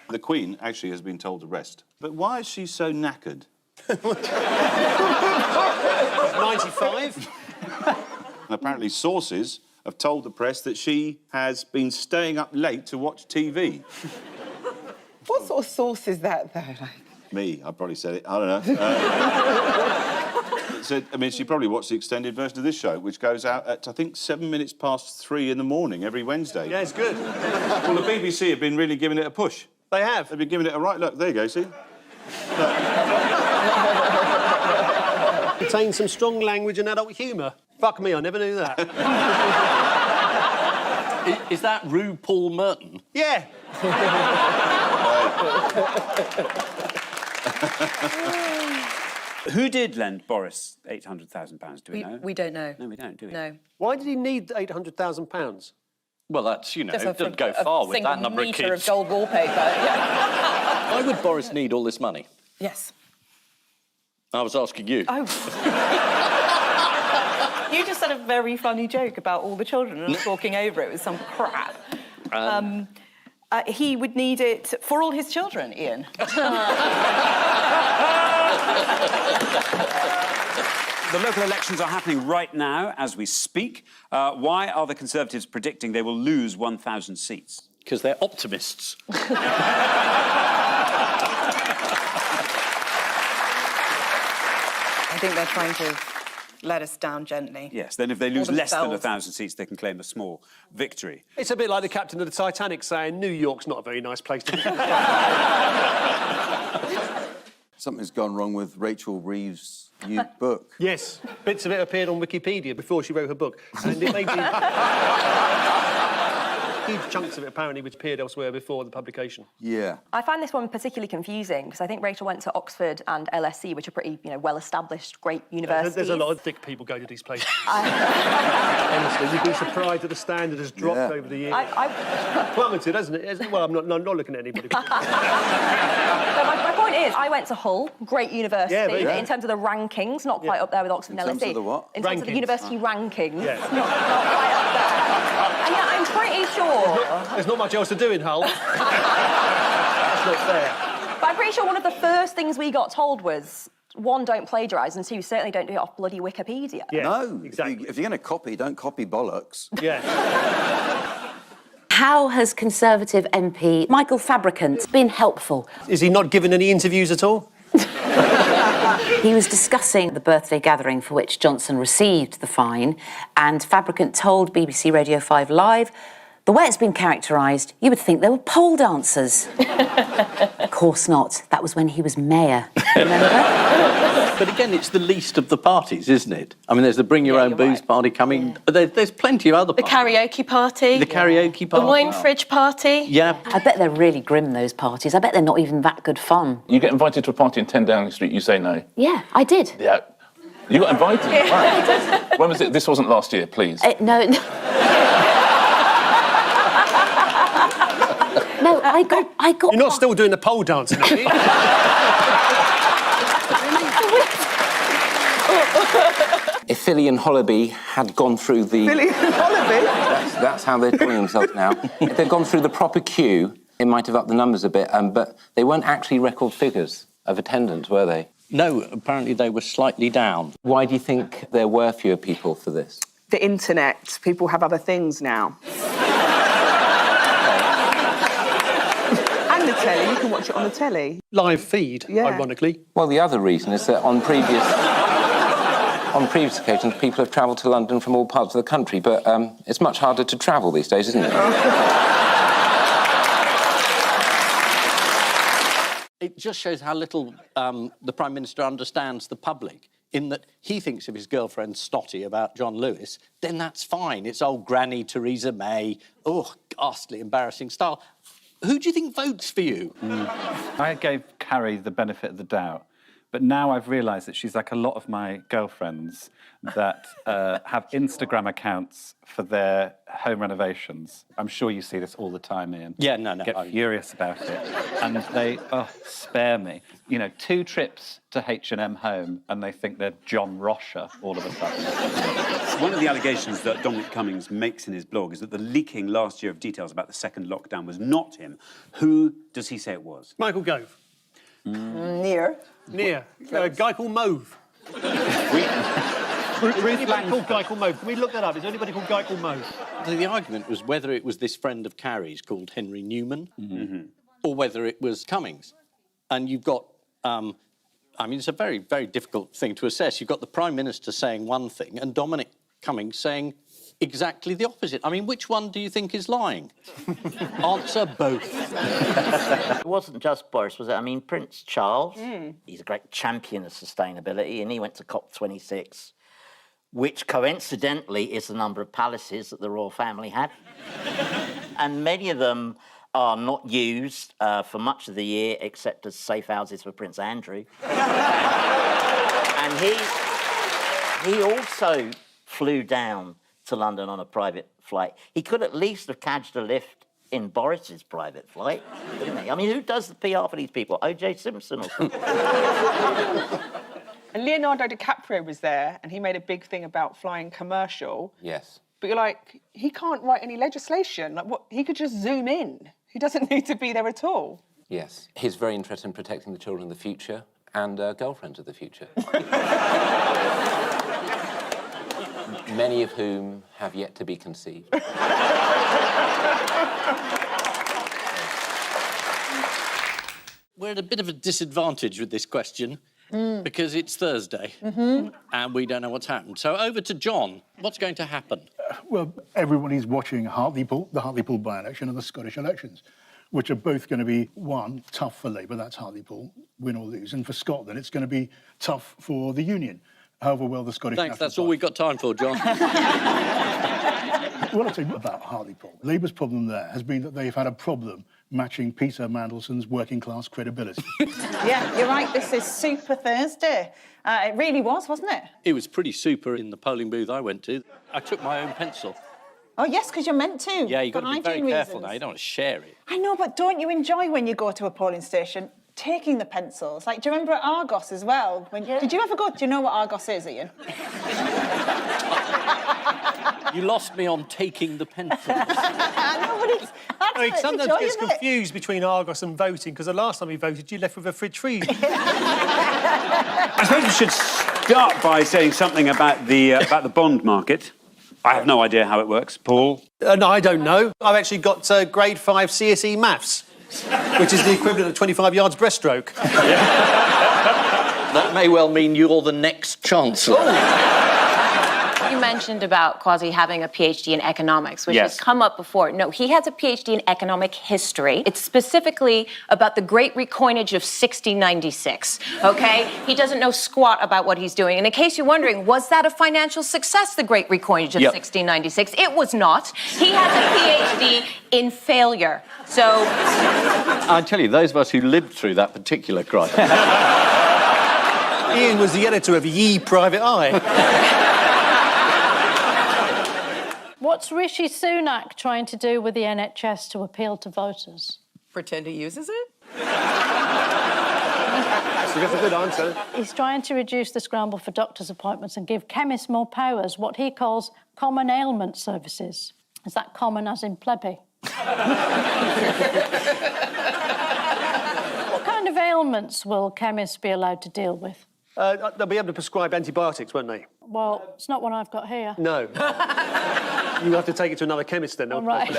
The Queen actually has been told to rest. But why is she so knackered? 95. And apparently sources have told the press that she has been staying up late to watch TV. What sort of sauce is that, though? Me, I probably said it. I don't know. So, I mean, she probably watched the extended version of this show, which goes out at, I think, 3:07 in the morning every Wednesday. Yeah, it's good. Well, the BBC have been really giving it a push. They have. They've been giving it a right look. There you go, see? Contains some strong language and adult humour. Fuck me, I never knew that. Is that Rue Paul Merton? Yeah. Who did lend Boris £800,000, do we know? We don't know. No, we don't, do we? No. Why did he need £800,000? Well, that's, you know, Just it doesn't go far with that number of metre kids. of gold wallpaper. Yeah. Why would Boris need all this money? Yes. I was asking you. Oh. You just said a very funny joke about all the children and talking over it with some crap. He would need it for all his children, Ian. The local elections are happening right now as we speak. Why are the Conservatives predicting they will lose 1,000 seats? Because they're optimists. I think they're trying to let us down gently. Yes, then if they lose Or less than themselves. 1,000 seats, they can claim a small victory. It's a bit like the captain of the Titanic saying New York's not a very nice place to be. Something's gone wrong with Rachel Reeves' new book. Yes, bits of it appeared on Wikipedia before she wrote her book. And it may be... huge chunks of it, apparently, which appeared elsewhere before the publication. Yeah. I find this one particularly confusing because I think Rachel went to Oxford and LSE, which are pretty, well-established, great universities. There's a lot of thick people go to these places. Honestly, you'd be surprised that the standard has dropped over the years. Plummeted, hasn't it? Well, I'm not looking at anybody. So my point is, I went to Hull, great university, Yeah, but in terms of the rankings, not quite up there with Oxford and LSE. In terms of the what? In terms of the university rankings, Yeah. not quite up there. And yet I'm pretty sure... There's not much else to do in Hull. That's not fair. But I'm pretty sure one of the first things we got told was, one, don't plagiarise, and two, certainly don't do it off bloody Wikipedia. Yeah, no, exactly. If you're going to copy, don't copy bollocks. Yeah. How has Conservative MP Michael Fabricant been helpful? Is he not given any interviews at all? He was discussing the birthday gathering for which Johnson received the fine, and Fabricant told BBC Radio 5 Live, the way it's been characterised, you would think they were pole dancers. Of course not. That was when he was mayor, remember? But again, it's the least of the parties, isn't it? I mean, there's the Bring Your Own Booze party coming. There's plenty of other The parties. karaoke party. The karaoke party. The wine fridge party. Yeah. I bet they're really grim, those parties. I bet they're not even that good fun. You get invited to a party in 10 Downing Street, you say no. Yeah, I did. Yeah. You got invited? Yeah, Wow. When was it? This wasn't last year, please. No. No, I got... You're not still doing the pole dancing, are you? If Philly and Hollaby had gone through the... Philly and Hollaby? That's how they're calling themselves now. If they'd gone through the proper queue, it might have upped the numbers a bit, but they weren't actually record figures of attendance, were they? No, apparently they were slightly down. Why do you think there were fewer people for this? The internet. People have other things now. And the telly. You can watch it on the telly. Live feed, ironically. Well, the other reason is that on previous occasions, people have travelled to London from all parts of the country, but it's much harder to travel these days, isn't it? It just shows how little the Prime Minister understands the public, in that he thinks if his girlfriend's snotty about John Lewis, then that's fine. It's old Granny Theresa May. Oh, ghastly, embarrassing style. Who do you think votes for you? I gave Carrie the benefit of the doubt, but now I've realised that she's like a lot of my girlfriends that have Instagram accounts for their home renovations. I'm sure you see this all the time, Ian. Yeah, no. Get furious about it. And they, spare me. 2 trips to H&M Home and they think they're John Rocher all of a sudden. One of the allegations that Dominic Cummings makes in his blog is that the leaking last year of details about the second lockdown was not him. Who does he say it was? Michael Gove. Near. A guy called Mauve. Anybody called Guy called Mauve? Can we look that up? Is there anybody called Guy called Mauve? The argument was whether it was this friend of Carrie's called Henry Newman or whether it was Cummings. And you've got, it's a very, very difficult thing to assess. You've got the Prime Minister saying one thing and Dominic Cummings saying exactly the opposite. I mean, which one do you think is lying? Answer both. It wasn't just Boris, was it? I mean, Prince Charles, he's a great champion of sustainability, and he went to COP26, which coincidentally is the number of palaces that the royal family had. And many of them are not used for much of the year, except as safe houses for Prince Andrew. And he also flew down to London on a private flight. He could at least have catched a lift in Boris's private flight, couldn't he? I mean, who does the PR for these people? O.J. Simpson or something? And Leonardo DiCaprio was there, and he made a big thing about flying commercial. Yes. But you're like, he can't write any legislation. Like, what? He could just zoom in. He doesn't need to be there at all. Yes. He's very interested in protecting the children of the future and girlfriends of the future. Many of whom have yet to be conceived. We're at a bit of a disadvantage with this question because it's Thursday and we don't know what's happened. So over to John. What's going to happen? Well, everybody's watching Hartlepool, the Hartlepool by-election and the Scottish elections, which are both going to be, one, tough for Labour, that's Hartlepool, win or lose, and for Scotland, it's going to be tough for the Union, however well the Scottish... Thanks, that's all we've got time for, John. What I'll tell you about Hartlepool, Labour's problem there has been that they've had a problem matching Peter Mandelson's working-class credibility. Yeah, you're right, this is Super Thursday. It really was, wasn't it? It was pretty super in the polling booth I went to. I took my own pencil. Oh, yes, because you're meant to. Yeah, you've got to be very hygiene careful reasons. now. You don't want to share it. I know, but don't you enjoy when you go to a polling station taking the pencils? Like, do you remember at Argos as well? Did you ever go... Do you know what Argos is, Ian? You lost me on taking the pencils. No, but it's... I mean, That's sometimes the joy gets of it. confused between Argos and voting, because the last time you voted, you left with a fridge freeze. I suppose we should start by saying something about the bond market. I have no idea how it works. Paul? No, I don't know. I've actually got grade 5 CSE maths, which is the equivalent of 25 yards breaststroke. That may well mean you're the next Chancellor. You mentioned about Kwasi having a PhD in economics, which has come up before. No, he has a PhD in economic history. It's specifically about the Great Recoinage of 1696, OK? He doesn't know squat about what he's doing. And in case you're wondering, was that a financial success, the Great Recoinage of 1696? It was not. He has a PhD in failure. So... I tell you, those of us who lived through that particular crisis... Ian was the editor of Ye Private Eye. What's Rishi Sunak trying to do with the NHS to appeal to voters? Pretend he uses it? That's a good answer. He's trying to reduce the scramble for doctors' appointments and give chemists more powers, what he calls common ailment services. Is that common as in plebby? What kind of ailments will chemists be allowed to deal with? They'll be able to prescribe antibiotics, won't they? Well, it's not what I've got here. No. You have to take it to another chemist then. All right.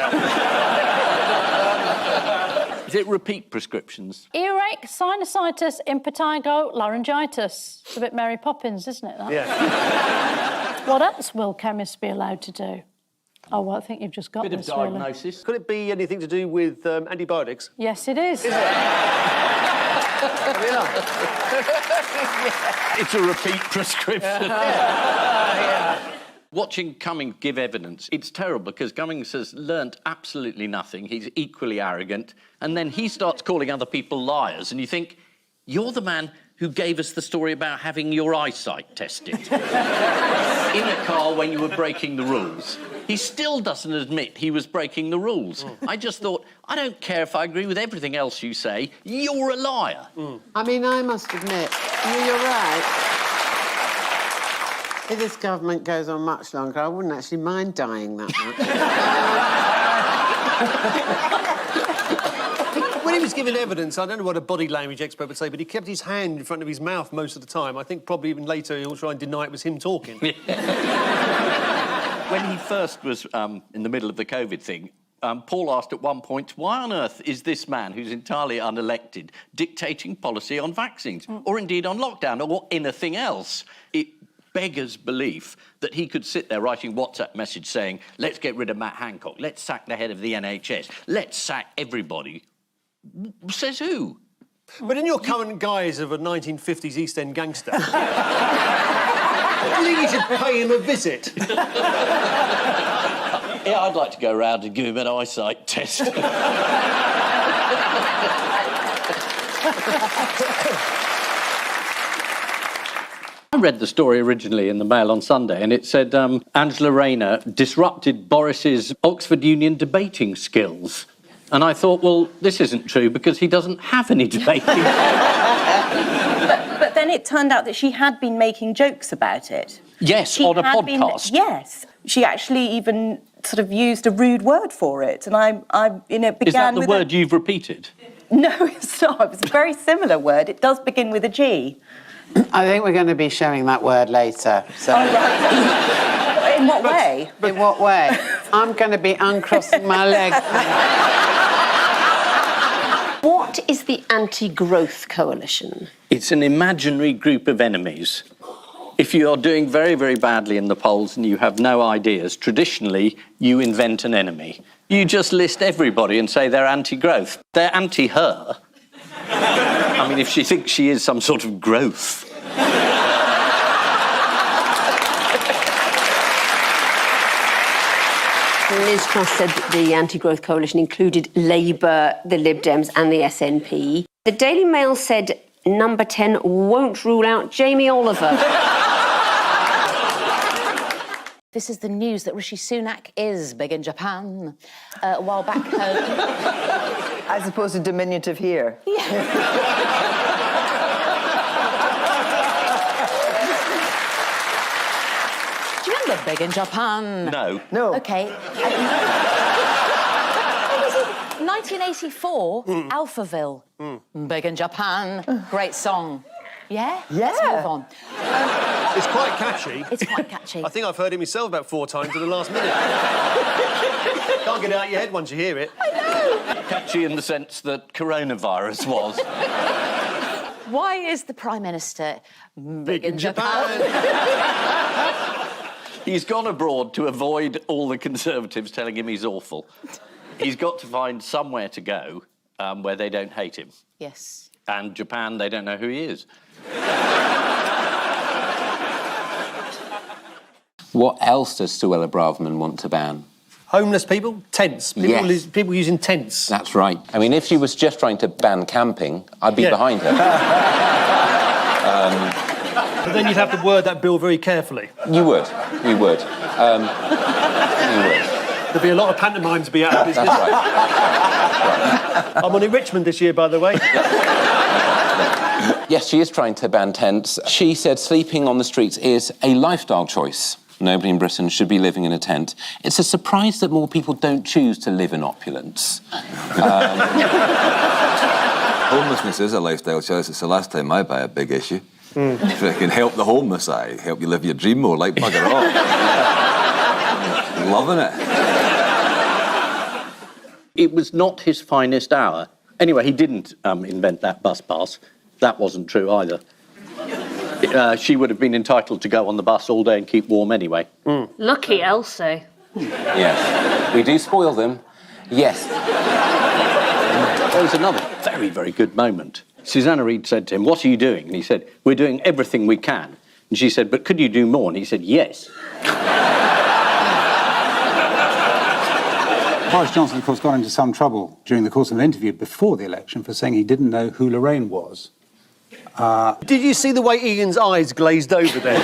Is it repeat prescriptions? Earache, sinusitis, impetigo, laryngitis. It's a bit Mary Poppins, isn't it, that? Yeah. What else will chemists be allowed to do? Oh, well, I think you've just got Bit of this, diagnosis. Could it be anything to do with antibiotics? Yes, it is. It's a repeat prescription. Watching Cummings give evidence, it's terrible because Cummings has learnt absolutely nothing. He's equally arrogant. And then he starts calling other people liars. And you think, you're the man who gave us the story about having your eyesight tested in a car when you were breaking the rules. He still doesn't admit he was breaking the rules. I just thought, I don't care if I agree with everything else you say, you're a liar. I mean, I must admit, you're right. If this government goes on much longer, I wouldn't actually mind dying that much. When he was giving evidence, I don't know what a body language expert would say, but he kept his hand in front of his mouth most of the time. I think probably even later he'll try and deny it was him talking. When he first was in the middle of the COVID thing, Paul asked at one point, why on earth is this man, who's entirely unelected, dictating policy on vaccines, or indeed on lockdown, or anything else? It beggars belief that he could sit there writing WhatsApp message saying, let's get rid of Matt Hancock, let's sack the head of the NHS, let's sack everybody. Says who? But in your current guise of a 1950s East End gangster, I think you should pay him a visit. Yeah, I'd like to go round and give him an eyesight test. I read the story originally in the Mail on Sunday, and it said Angela Rayner disrupted Boris's Oxford Union debating skills. And I thought, well, this isn't true because he doesn't have any debating. But then it turned out that she had been making jokes about it. Yes, on a podcast. Yes. She actually even sort of used a rude word for it. And I began Is that the with word you've repeated? No, it's not. It was a very similar word. It does begin with a G. I think we're going to be showing that word later. So. Oh, right. In what way? In what way? I'm going to be uncrossing my legs. What is the anti-growth coalition? It's an imaginary group of enemies. If you are doing very, very badly in the polls and you have no ideas, traditionally, you invent an enemy. You just list everybody and say they're anti-growth. They're anti-her. I mean, if she thinks she is some sort of growth. Liz Truss said that the anti-growth coalition included Labour, the Lib Dems and the SNP. The Daily Mail said Number 10 won't rule out Jamie Oliver. This is the news that Rishi Sunak is big in Japan. A while back home. As opposed to diminutive here. Do you remember big in Japan? No. No. OK. 1984, Alphaville. Big in Japan. Great song. Yeah? Yeah. Let's move on. It's quite catchy. It's quite catchy. I think I've heard it myself about 4 times in the last minute. Can't get it out of your head once you hear it. I know. Catchy in the sense that coronavirus was. Why is the Prime Minister big in Japan? He's gone abroad to avoid all the Conservatives telling him he's awful. He's got to find somewhere to go where they don't hate him. Yes. And Japan, they don't know who he is. What else does Suella Braverman want to ban? Homeless people? Tents. People using tents. That's right. I mean, if she was just trying to ban camping, I'd be behind her. But then you'd have to word that bill very carefully. You would. You would. There'd be a lot of pantomime to be out of business. That's right. I'm on in Richmond this year, by the way. Yes, she is trying to ban tents. She said sleeping on the streets is a lifestyle choice. Nobody in Britain should be living in a tent. It's a surprise that more people don't choose to live in opulence. Homelessness is a lifestyle choice. It's the last time I buy a big issue. If it can help the homeless, I help you live your dream more, like bugger off. Loving it. It was not his finest hour. Anyway, he didn't invent that bus pass. That wasn't true either. She would have been entitled to go on the bus all day and keep warm anyway. Lucky Elsie. Yes. We do spoil them. Yes. There was another very, very good moment. Susanna Reid said to him, "What are you doing?" And he said, "We're doing everything we can." And she said, "But could you do more?" And he said, "Yes." Boris Johnson, of course, got into some trouble during the course of an interview before the election for saying he didn't know who Lorraine was. Did you see the way Ian's eyes glazed over there?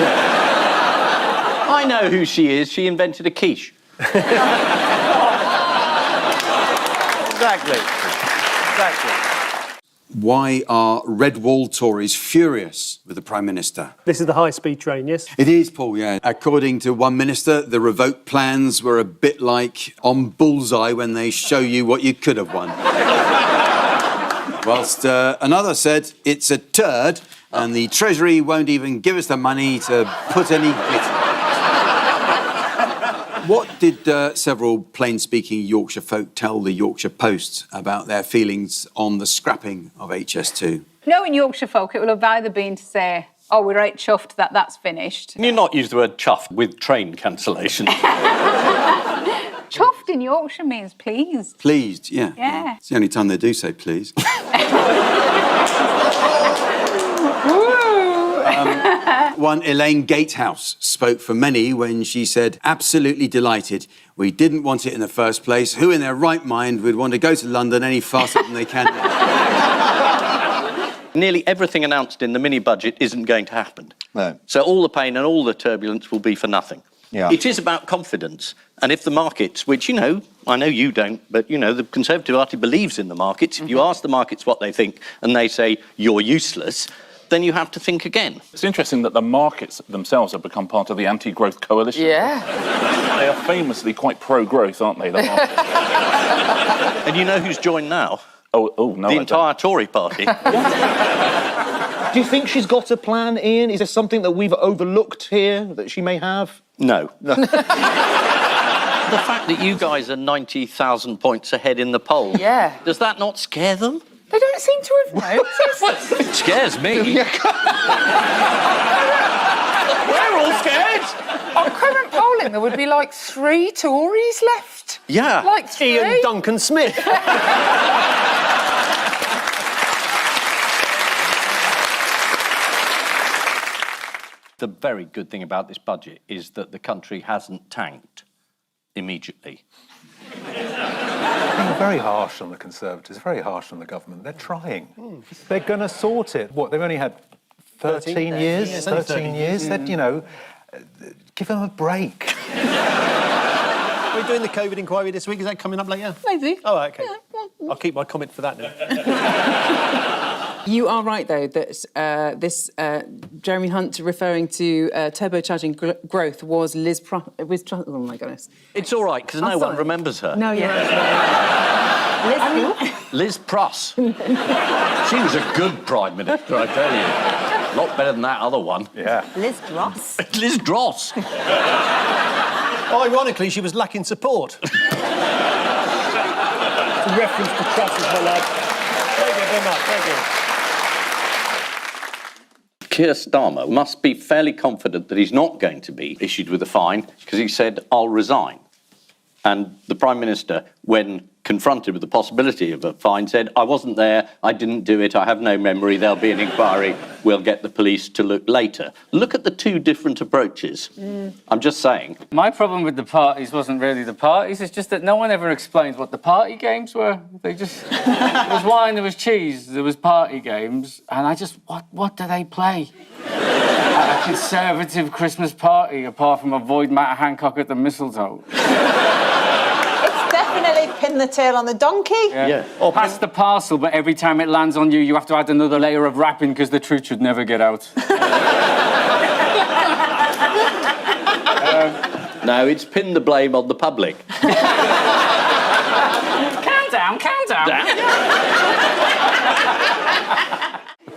I know who she is. She invented a quiche. Exactly. Why are red wall Tories furious with the Prime Minister? This is the high-speed train, yes? It is, Paul, yeah. According to one minister, the revoked plans were a bit like on Bullseye when they show you what you could have won. Whilst another said it's a turd and the Treasury won't even give us the money to put any glitter. What did several plain-speaking Yorkshire folk tell the Yorkshire Post about their feelings on the scrapping of HS2? Knowing Yorkshire folk, it will have either been to say, "Oh, we're right chuffed that that's finished." Can you not use the word chuffed with train cancellation? Chuffed in Yorkshire means pleased. Pleased, yeah. Yeah. It's the only time they do say please. One Elaine Gatehouse spoke for many when she said, "Absolutely delighted. We didn't want it in the first place. Who in their right mind would want to go to London any faster than they can?" Nearly everything announced in the mini-budget isn't going to happen. No. So all the pain and all the turbulence will be for nothing. Yeah. It is about confidence. And if the markets, which, you know, I know you don't, but, you know, the Conservative Party believes in the markets. If you ask the markets what they think and they say you're useless, then you have to think again. It's interesting that the markets themselves have become part of the anti-growth coalition. Yeah. They are famously quite pro-growth, aren't they, the markets? And you know who's joined now? Oh, no. The entire Tory party. Do you think she's got a plan, Ian? Is there something that we've overlooked here that she may have? No. The fact that you guys are 90,000 points ahead in the poll, Yeah. does that not scare them? They don't seem to have noticed. It scares me. We're all scared. On current polling, there would be like 3 Tories left. Yeah. Like 3. Ian Duncan Smith. The very good thing about this budget is that the country hasn't tanked immediately. Being very harsh on the Conservatives, very harsh on the government. They're trying. They're going to sort it. What, they've only had 13 years? Yes, 13 years? They'd, you know, give them a break. Are we doing the COVID inquiry this week? Is that coming up later? Maybe. Oh, OK. I'll keep my comment for that now. You are right, though, that this Jeremy Hunt referring to turbocharging growth was Liz Truss. Oh, my goodness. It's all right, because no one remembers her. No, you're right. Liz Truss. She was a good Prime Minister, I tell you. A lot better than that other one. Yeah. Liz Truss. Liz Truss. Ironically, she was lacking support. It's a reference to Truss, my lad. Thank you very much, thank you. Keir Starmer must be fairly confident that he's not going to be issued with a fine because he said, I'll resign. And the Prime Minister, when confronted with the possibility of a fine, said, I wasn't there, I didn't do it, I have no memory, there'll be an inquiry, we'll get the police to look later. Look at the two different approaches. I'm just saying. My problem with the parties wasn't really the parties, it's just that no one ever explained what the party games were. They just... there was wine, there was cheese, there was party games, and I just... What do they play? At a Conservative Christmas party, apart from avoid Matt Hancock at the mistletoe. Definitely pin the tail on the donkey. Yeah. Or pass the parcel, but every time it lands on you, you have to add another layer of wrapping because the truth should never get out. No, it's pin the blame on the public. Calm down, calm down.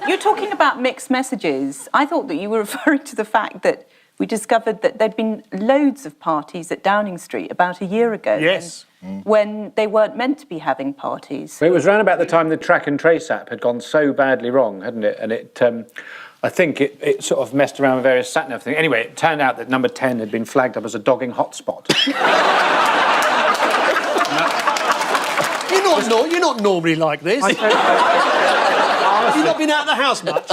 You're talking about mixed messages. I thought that you were referring to the fact that we discovered that there'd been loads of parties at Downing Street about a year ago. Yes. When they weren't meant to be having parties. It was around about the time the track and trace app had gone so badly wrong, hadn't it? And it, I think it sort of messed around with various sat-nav things. Anyway, it turned out that number 10 had been flagged up as a dogging hotspot. You're not normally like this. Have you not been out of the house much?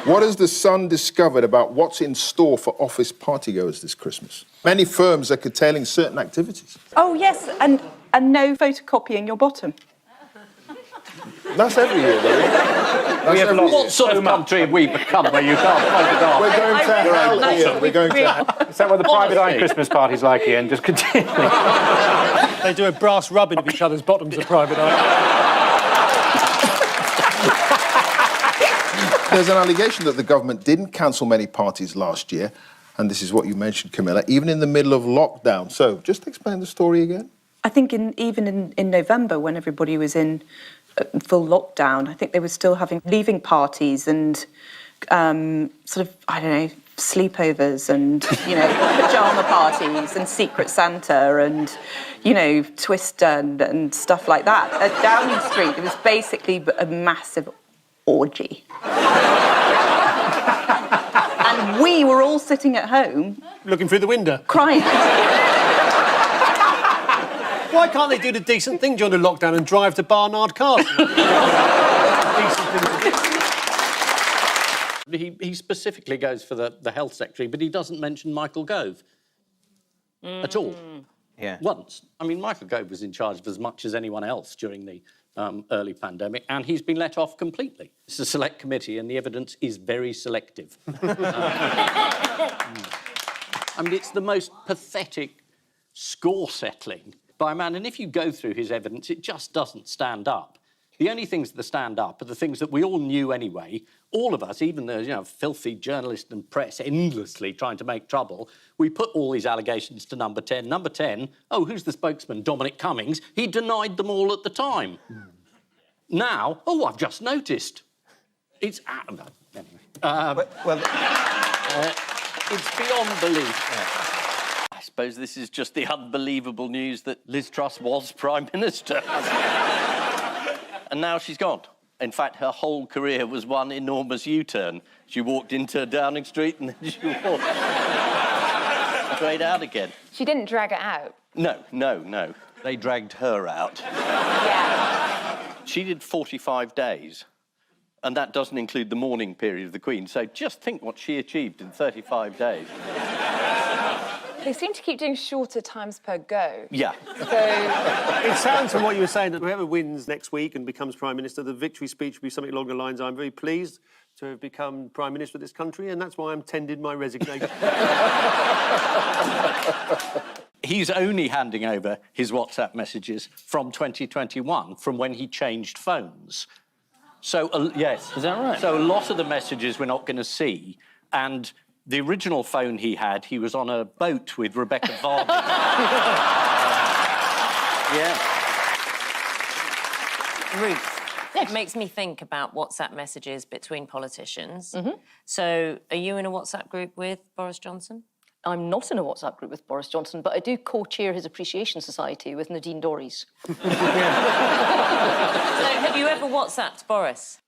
What has The Sun discovered about what's in store for office partygoers this Christmas? Many firms are curtailing certain activities. Oh, yes, and no photocopying your bottom. That's every year, though. What sort of country have we become where you can't photograph? We're going to hell here. We're going to hell. Is that what the private eye Christmas party's like, Ian? Just continue. They do a brass rubbing of each other's bottoms at private eye. There's an allegation that the government didn't cancel many parties last year, and this is what you mentioned, Camilla, even in the middle of lockdown. So, just explain the story again. I think even in November, when everybody was in full lockdown, I think they were still having leaving parties and sort of, I don't know, sleepovers and, you know, pyjama parties and Secret Santa and, you know, Twist and stuff like that. At Downing Street, it was basically a massive orgy. And we were all sitting at home... Looking through the window? Crying. Why can't they do the decent thing during the lockdown and drive to Barnard Castle? He specifically goes for the health secretary, but he doesn't mention Michael Gove at all. Yeah. Once. I mean, Michael Gove was in charge of as much as anyone else during the early pandemic, and he's been let off completely. It's a select committee, and the evidence is very selective. I mean, it's the most pathetic score-settling by a man, and if you go through his evidence, it just doesn't stand up. The only things that stand up are the things that we all knew anyway. All of us, even the filthy journalists and press endlessly trying to make trouble, we put all these allegations to number 10. Number 10, oh, who's the spokesman? Dominic Cummings. He denied them all at the time. Now, oh, I've just noticed. It's... anyway. It's beyond belief. I suppose this is just the unbelievable news that Liz Truss was Prime Minister. and now she's gone. In fact, her whole career was one enormous U-turn. She walked into Downing Street and then she walked straight out again. She didn't drag it out. No. They dragged her out. Yeah. She did 45 days, and that doesn't include the mourning period of the Queen. So just think what she achieved in 35 days. They seem to keep doing shorter times per go. Yeah. So... It sounds from what you were saying that whoever wins next week and becomes Prime Minister, the victory speech will be something along the lines, I'm very pleased to have become Prime Minister of this country, and that's why I'm tendered my resignation. He's only handing over his WhatsApp messages from 2021, from when he changed phones. So, yes. Is that right? So a lot of the messages we're not going to see, and the original phone he had, he was on a boat with Rebecca Vardy. Yeah. Ruth, it makes me think about WhatsApp messages between politicians. So, are you in a WhatsApp group with Boris Johnson? I'm not in a WhatsApp group with Boris Johnson, but I do co-chair his Appreciation Society with Nadine Dorries. So, have you ever WhatsApped Boris?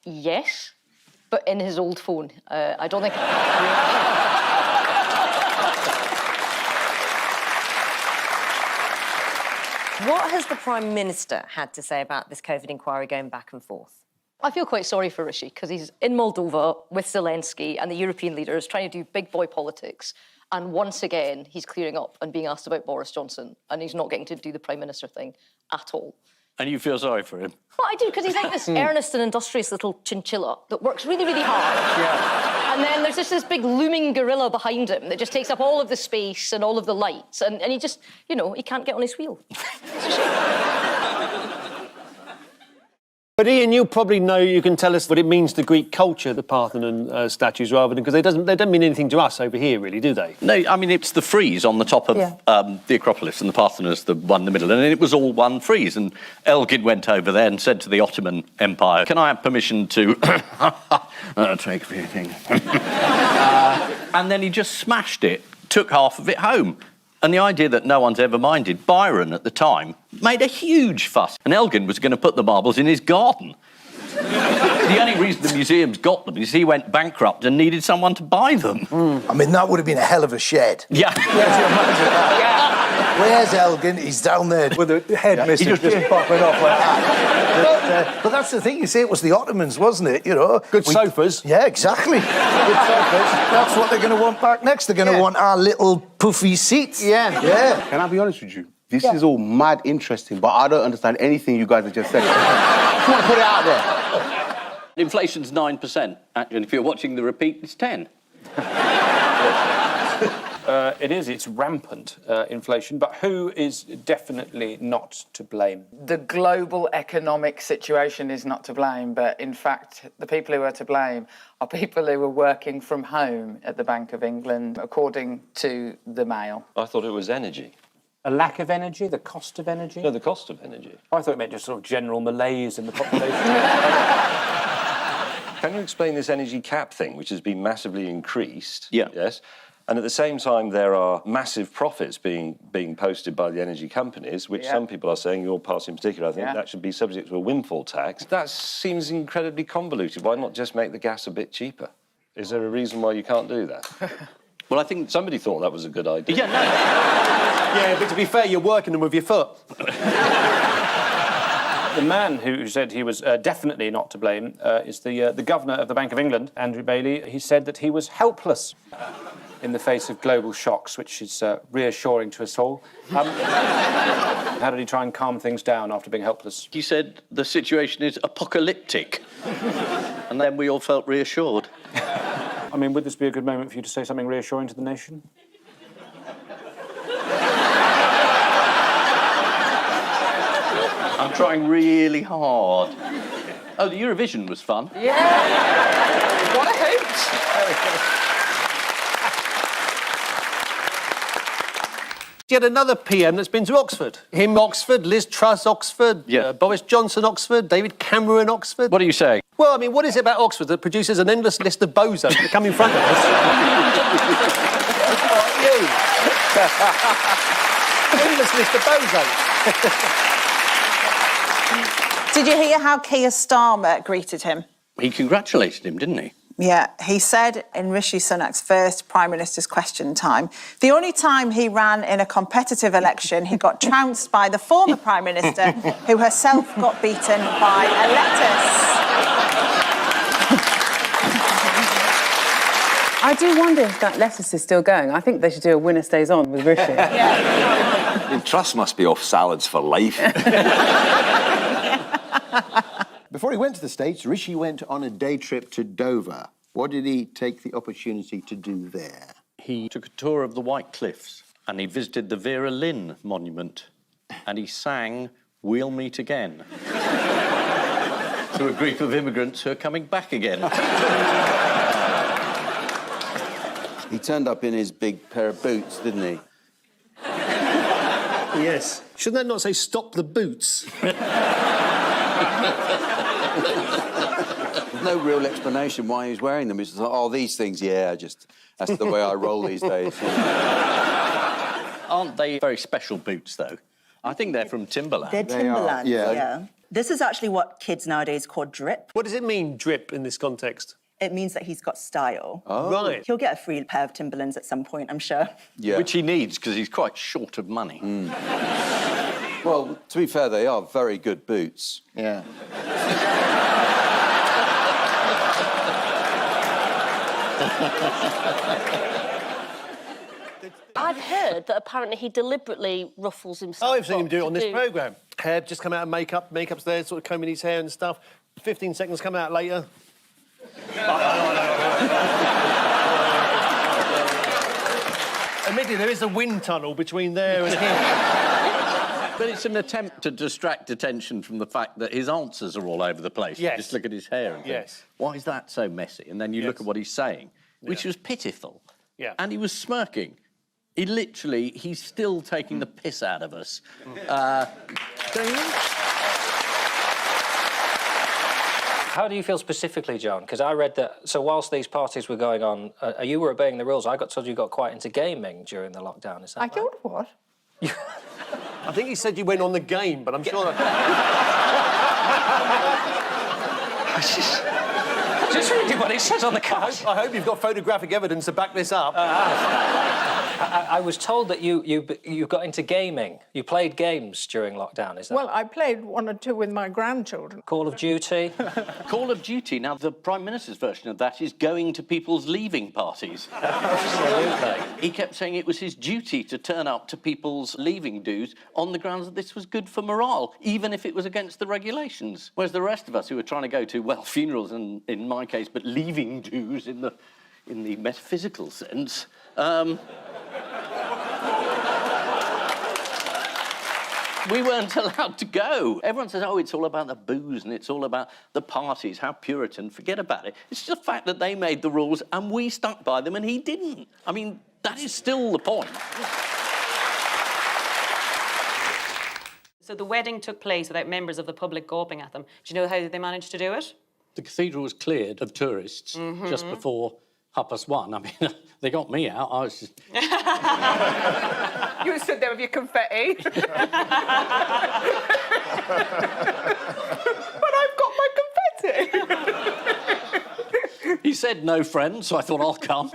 Yes, but in his old phone. I don't think... What has the Prime Minister had to say about this COVID inquiry going back and forth? I feel quite sorry for Rishi, because he's in Moldova with Zelensky and the European leaders trying to do big boy politics. And once again, he's clearing up and being asked about Boris Johnson, and he's not getting to do the Prime Minister thing at all. And you feel sorry for him? Well, I do, because he's like this earnest and industrious little chinchilla that works really, really hard. Yeah. And then there's just this big looming gorilla behind him that just takes up all of the space and all of the lights, and he just, you know, he can't get on his wheel. It's a shame. But Ian, you probably know, you can tell us what it means to Greek culture, the Parthenon statues, rather than, because they don't mean anything to us over here, really, do they? No, I mean, it's the frieze on the top of the Acropolis, and the Parthenon is the one in the middle, and it was all one frieze. And Elgin went over there and said to the Ottoman Empire, can I have permission to take a few things? And then he just smashed it, took half of it home. And the idea that no one's ever minded, Byron at the time made a huge fuss. And Elgin was going to put the marbles in his garden. The only reason the museum's got them is he went bankrupt and needed someone to buy them. I mean, that would have been a hell of a shed. Yeah. Where's Elgin? He's down there. With the head missing, just popping off like that. But that's the thing, you say it was the Ottomans, wasn't it? You know, good sofas. Yeah, exactly. Good sofas. That's what they're going to want back next. They're going to want our little puffy seats. Yeah. Can I be honest with you? This is all mad interesting, but I don't understand anything you guys have just said. Just want to put it out there. Inflation's 9%. And if you're watching the repeat, it's 10. It is. It's rampant inflation. But who is definitely not to blame? The global economic situation is not to blame, but in fact, the people who are to blame are people who were working from home at the Bank of England, according to the Mail. I thought it was energy. A lack of energy, the cost of energy? No, the cost of energy. I thought it meant just sort of general malaise in the population. Can you explain this energy cap thing, which has been massively increased? Yeah. Yes. And at the same time, there are massive profits being posted by the energy companies, which some people are saying, your party in particular, I think that should be subject to a windfall tax. That seems incredibly convoluted. Why not just make the gas a bit cheaper? Is there a reason why you can't do that? Well, I think somebody thought that was a good idea. Yeah, no. Yeah, but to be fair, you're working them with your foot. The man who said he was definitely not to blame is the Governor of the Bank of England, Andrew Bailey. He said that he was helpless in the face of global shocks, which is reassuring to us all. How did he try and calm things down after being helpless? He said the situation is apocalyptic. And then we all felt reassured. I mean, would this be a good moment for you to say something reassuring to the nation? I'm trying really hard. Oh, the Eurovision was fun. Yeah! What a hoot! Yet another PM that's been to Oxford. Him, Oxford, Liz Truss, Oxford, Boris Johnson, Oxford, David Cameron, Oxford. What are you saying? Well, I mean, what is it about Oxford that produces an endless list of bozos that come in front of us? Endless list of bozos. Did you hear how Keir Starmer greeted him? He congratulated him, didn't he? Yeah, he said in Rishi Sunak's first Prime Minister's Question Time, the only time he ran in a competitive election, he got trounced by the former Prime Minister, who herself got beaten by a lettuce. I do wonder if that lettuce is still going. I think they should do a winner stays on with Rishi. The trust must be off salads for life. Before he went to the States, Rishi went on a day trip to Dover. What did he take the opportunity to do there? He took a tour of the White Cliffs and he visited the Vera Lynn monument and he sang We'll Meet Again to a group of immigrants who are coming back again. He turned up in his big pair of boots, didn't he? Yes. Shouldn't that not say stop the boots? There's no real explanation why he's wearing them. It's just like, oh, these things, yeah, that's the way I roll these days. Aren't they very special boots, though? I think they're from Timberland. They're Timberland, yeah. yeah. This is actually what kids nowadays call drip. What does it mean, drip, in this context? It means that he's got style. Oh. Right. He'll get a free pair of Timberlands at some point, I'm sure. Yeah. Which he needs, because he's quite short of money. Well, to be fair, they are very good boots. Yeah. I've heard that apparently he deliberately ruffles himself. Oh, I've seen him up do it to on this programme. Hair just come out of makeup's there, sort of combing his hair and stuff. 15 seconds come out later. Admittedly, there is a wind tunnel between there and here. But it's an attempt to distract attention from the fact that his answers are all over the place. Yes. You just look at his hair and think, Yes. why is that so messy? And then you look at what he's saying, which was pitiful. Yeah. And he was smirking. He's still taking the piss out of us. How do you feel specifically, John? Because I read that, so whilst these parties were going on, you were obeying the rules. I got told you got quite into gaming during the lockdown, is that right? don't what? I think he said you went on the game, but I'm sure that... Just reading what it says on the card. I hope you've got photographic evidence to back this up. I was told that you got into gaming. You played games during lockdown, is that? Well, I played 1 or 2 with my grandchildren. Call of Duty? Call of Duty. Now, the Prime Minister's version of that is going to people's leaving parties. Absolutely. He kept saying it was his duty to turn up to people's leaving dues on the grounds that this was good for morale, even if it was against the regulations. Whereas the rest of us who were trying to go to, well, funerals and, in my case, but leaving dues in the metaphysical sense, we weren't allowed to go. Everyone says, oh, it's all about the booze and it's all about the parties, how Puritan. Forget about it. It's just the fact that they made the rules and we stuck by them and he didn't. I mean, that is still the point. So the wedding took place without members of the public gawping at them. Do you know how they managed to do it? The cathedral was cleared of tourists just before 1:30. I mean, they got me out. I was just... You stood there with your confetti. But I've got my confetti. He said no friend, so I thought I'll come.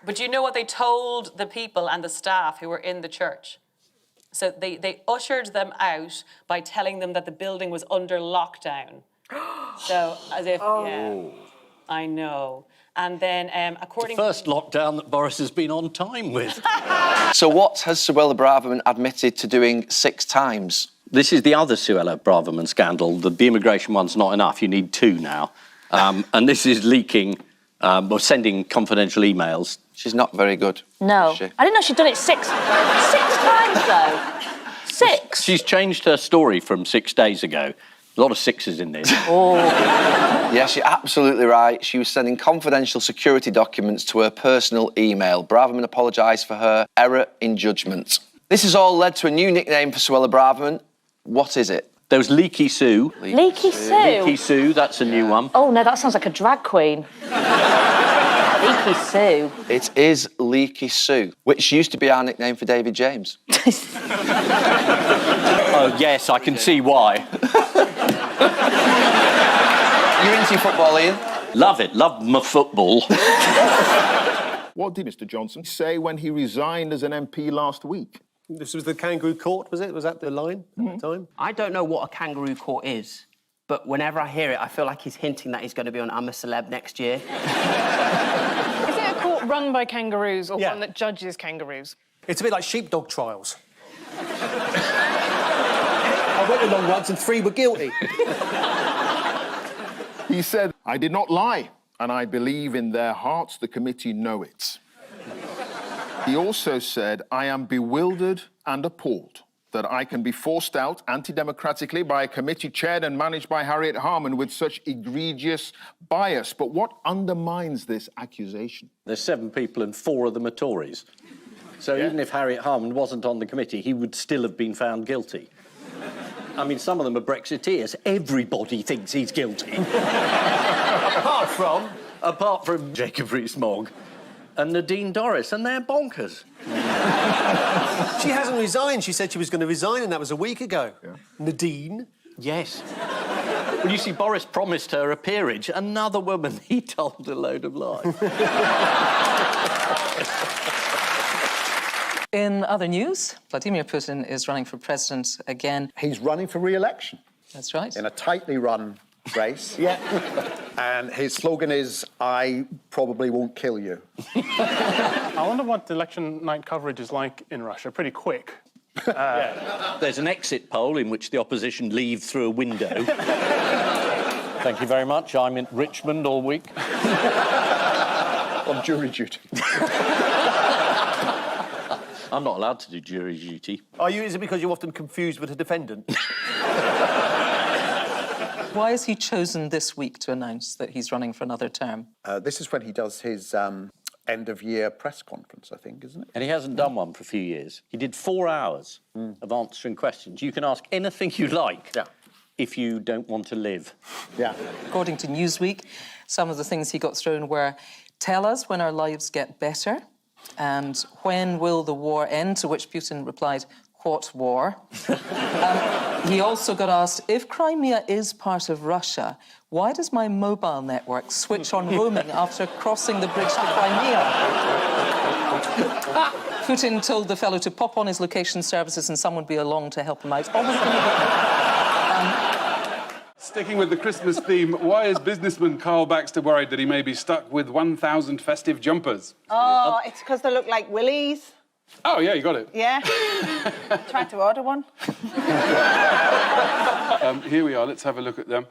But you know what they told the people and the staff who were in the church? So they ushered them out by telling them that the building was under lockdown. So, as if, yeah, I know. And then, according the first lockdown that Boris has been on time with. So what has Suella Braverman admitted to doing 6 times? This is the other Suella Braverman scandal. The immigration one's not enough. You need 2 now. And this is leaking, or sending confidential emails. She's not very good. No. Is she? I didn't know she'd done it 6 times, though. 6? She's changed her story from 6 days ago. A lot of 6s in this. Yes, you're absolutely right. She was sending confidential security documents to her personal email. Braverman apologised for her error in judgment. This has all led to a new nickname for Suella Braverman. What is it? There was Leaky Sue. Leaky Sue? Leaky Sue, that's a new one. Oh, no, that sounds like a drag queen. Leaky Sue. It is Leaky Sue, which used to be our nickname for David James. Oh, yes, I can see why. You into football, Ian? Love it. Love my football. What did Mr Johnson say when he resigned as an MP last week? This was the kangaroo court, was it? Was that the line at the time? I don't know what a kangaroo court is, but whenever I hear it, I feel like he's hinting that he's going to be on I'm a Celeb next year. Is it a court run by kangaroos or one that judges kangaroos? It's a bit like sheepdog trials. I went along once and 3 were guilty. He said, I did not lie, and I believe in their hearts the committee know it. He also said, I am bewildered and appalled that I can be forced out anti-democratically by a committee chaired and managed by Harriet Harman with such egregious bias. But what undermines this accusation? There's 7 people and 4 of them are Tories. So even if Harriet Harman wasn't on the committee, he would still have been found guilty. I mean, some of them are Brexiteers. Everybody thinks he's guilty. Apart from Jacob Rees-Mogg and Nadine Dorries, and they're bonkers. She hasn't resigned. She said she was going to resign, and that was a week ago. Yeah. Nadine? Yes. Well, you see, Boris promised her a peerage. Another woman he told a load of lies. In other news, Vladimir Putin is running for president again. He's running for re-election. That's right. In a tightly run race. Yeah. And his slogan is, I probably won't kill you. I wonder what the election night coverage is like in Russia. Pretty quick. There's an exit poll in which the opposition leave through a window. Thank you very much. I'm in Richmond all week. On jury duty. I'm not allowed to do jury duty. Are you? Is it because you're often confused with a defendant? Why has he chosen this week to announce that he's running for another term? This is when he does his end-of-year press conference, I think, isn't it? And he hasn't done one for a few years. He did 4 hours of answering questions. You can ask anything you like if you don't want to live. Yeah. According to Newsweek, some of the things he got thrown were, tell us when our lives get better, and when will the war end, to which Putin replied, what war? He also got asked, if Crimea is part of Russia, why does my mobile network switch on roaming after crossing the bridge to Crimea? Putin told the fellow to pop on his location services and someone would be along to help him out. Sticking with the Christmas theme, why is businessman Carl Baxter worried that he may be stuck with 1,000 festive jumpers? Oh, it's because they look like willies. Oh, yeah, you got it. Yeah. Trying to order one. Here we are. Let's have a look at them.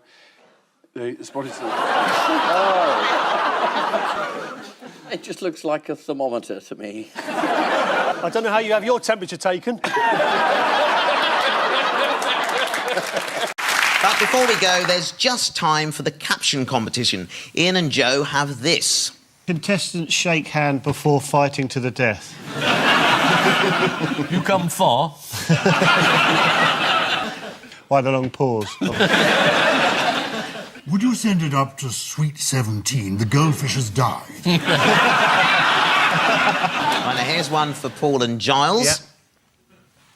The spotted silk. It just looks like a thermometer to me. I don't know how you have your temperature taken. But before we go, there's just time for the caption competition. Ian and Joe have this. Contestants shake hand before fighting to the death. You come far. Why the long pause? Would you send it up to Sweet 17? The goldfish has died. Right, now here's one for Paul and Giles. Yeah.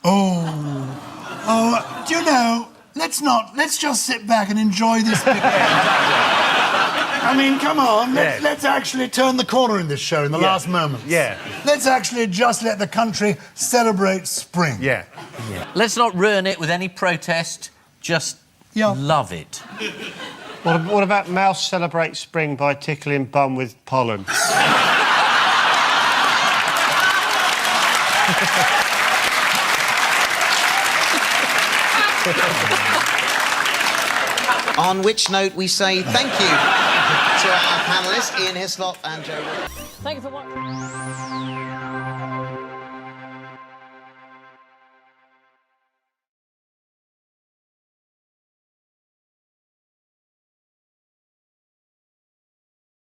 Oh, do you know, let's just sit back and enjoy this big I mean, come on, let's actually turn the corner in this show in the last moments. Yeah. Let's actually just let the country celebrate spring. Yeah. Let's not ruin it with any protest. Just love it. What about Mouse celebrate spring by tickling bum with pollen? On which note we say thank you to our panellists, Ian Hislop and Joe. Thank you for watching.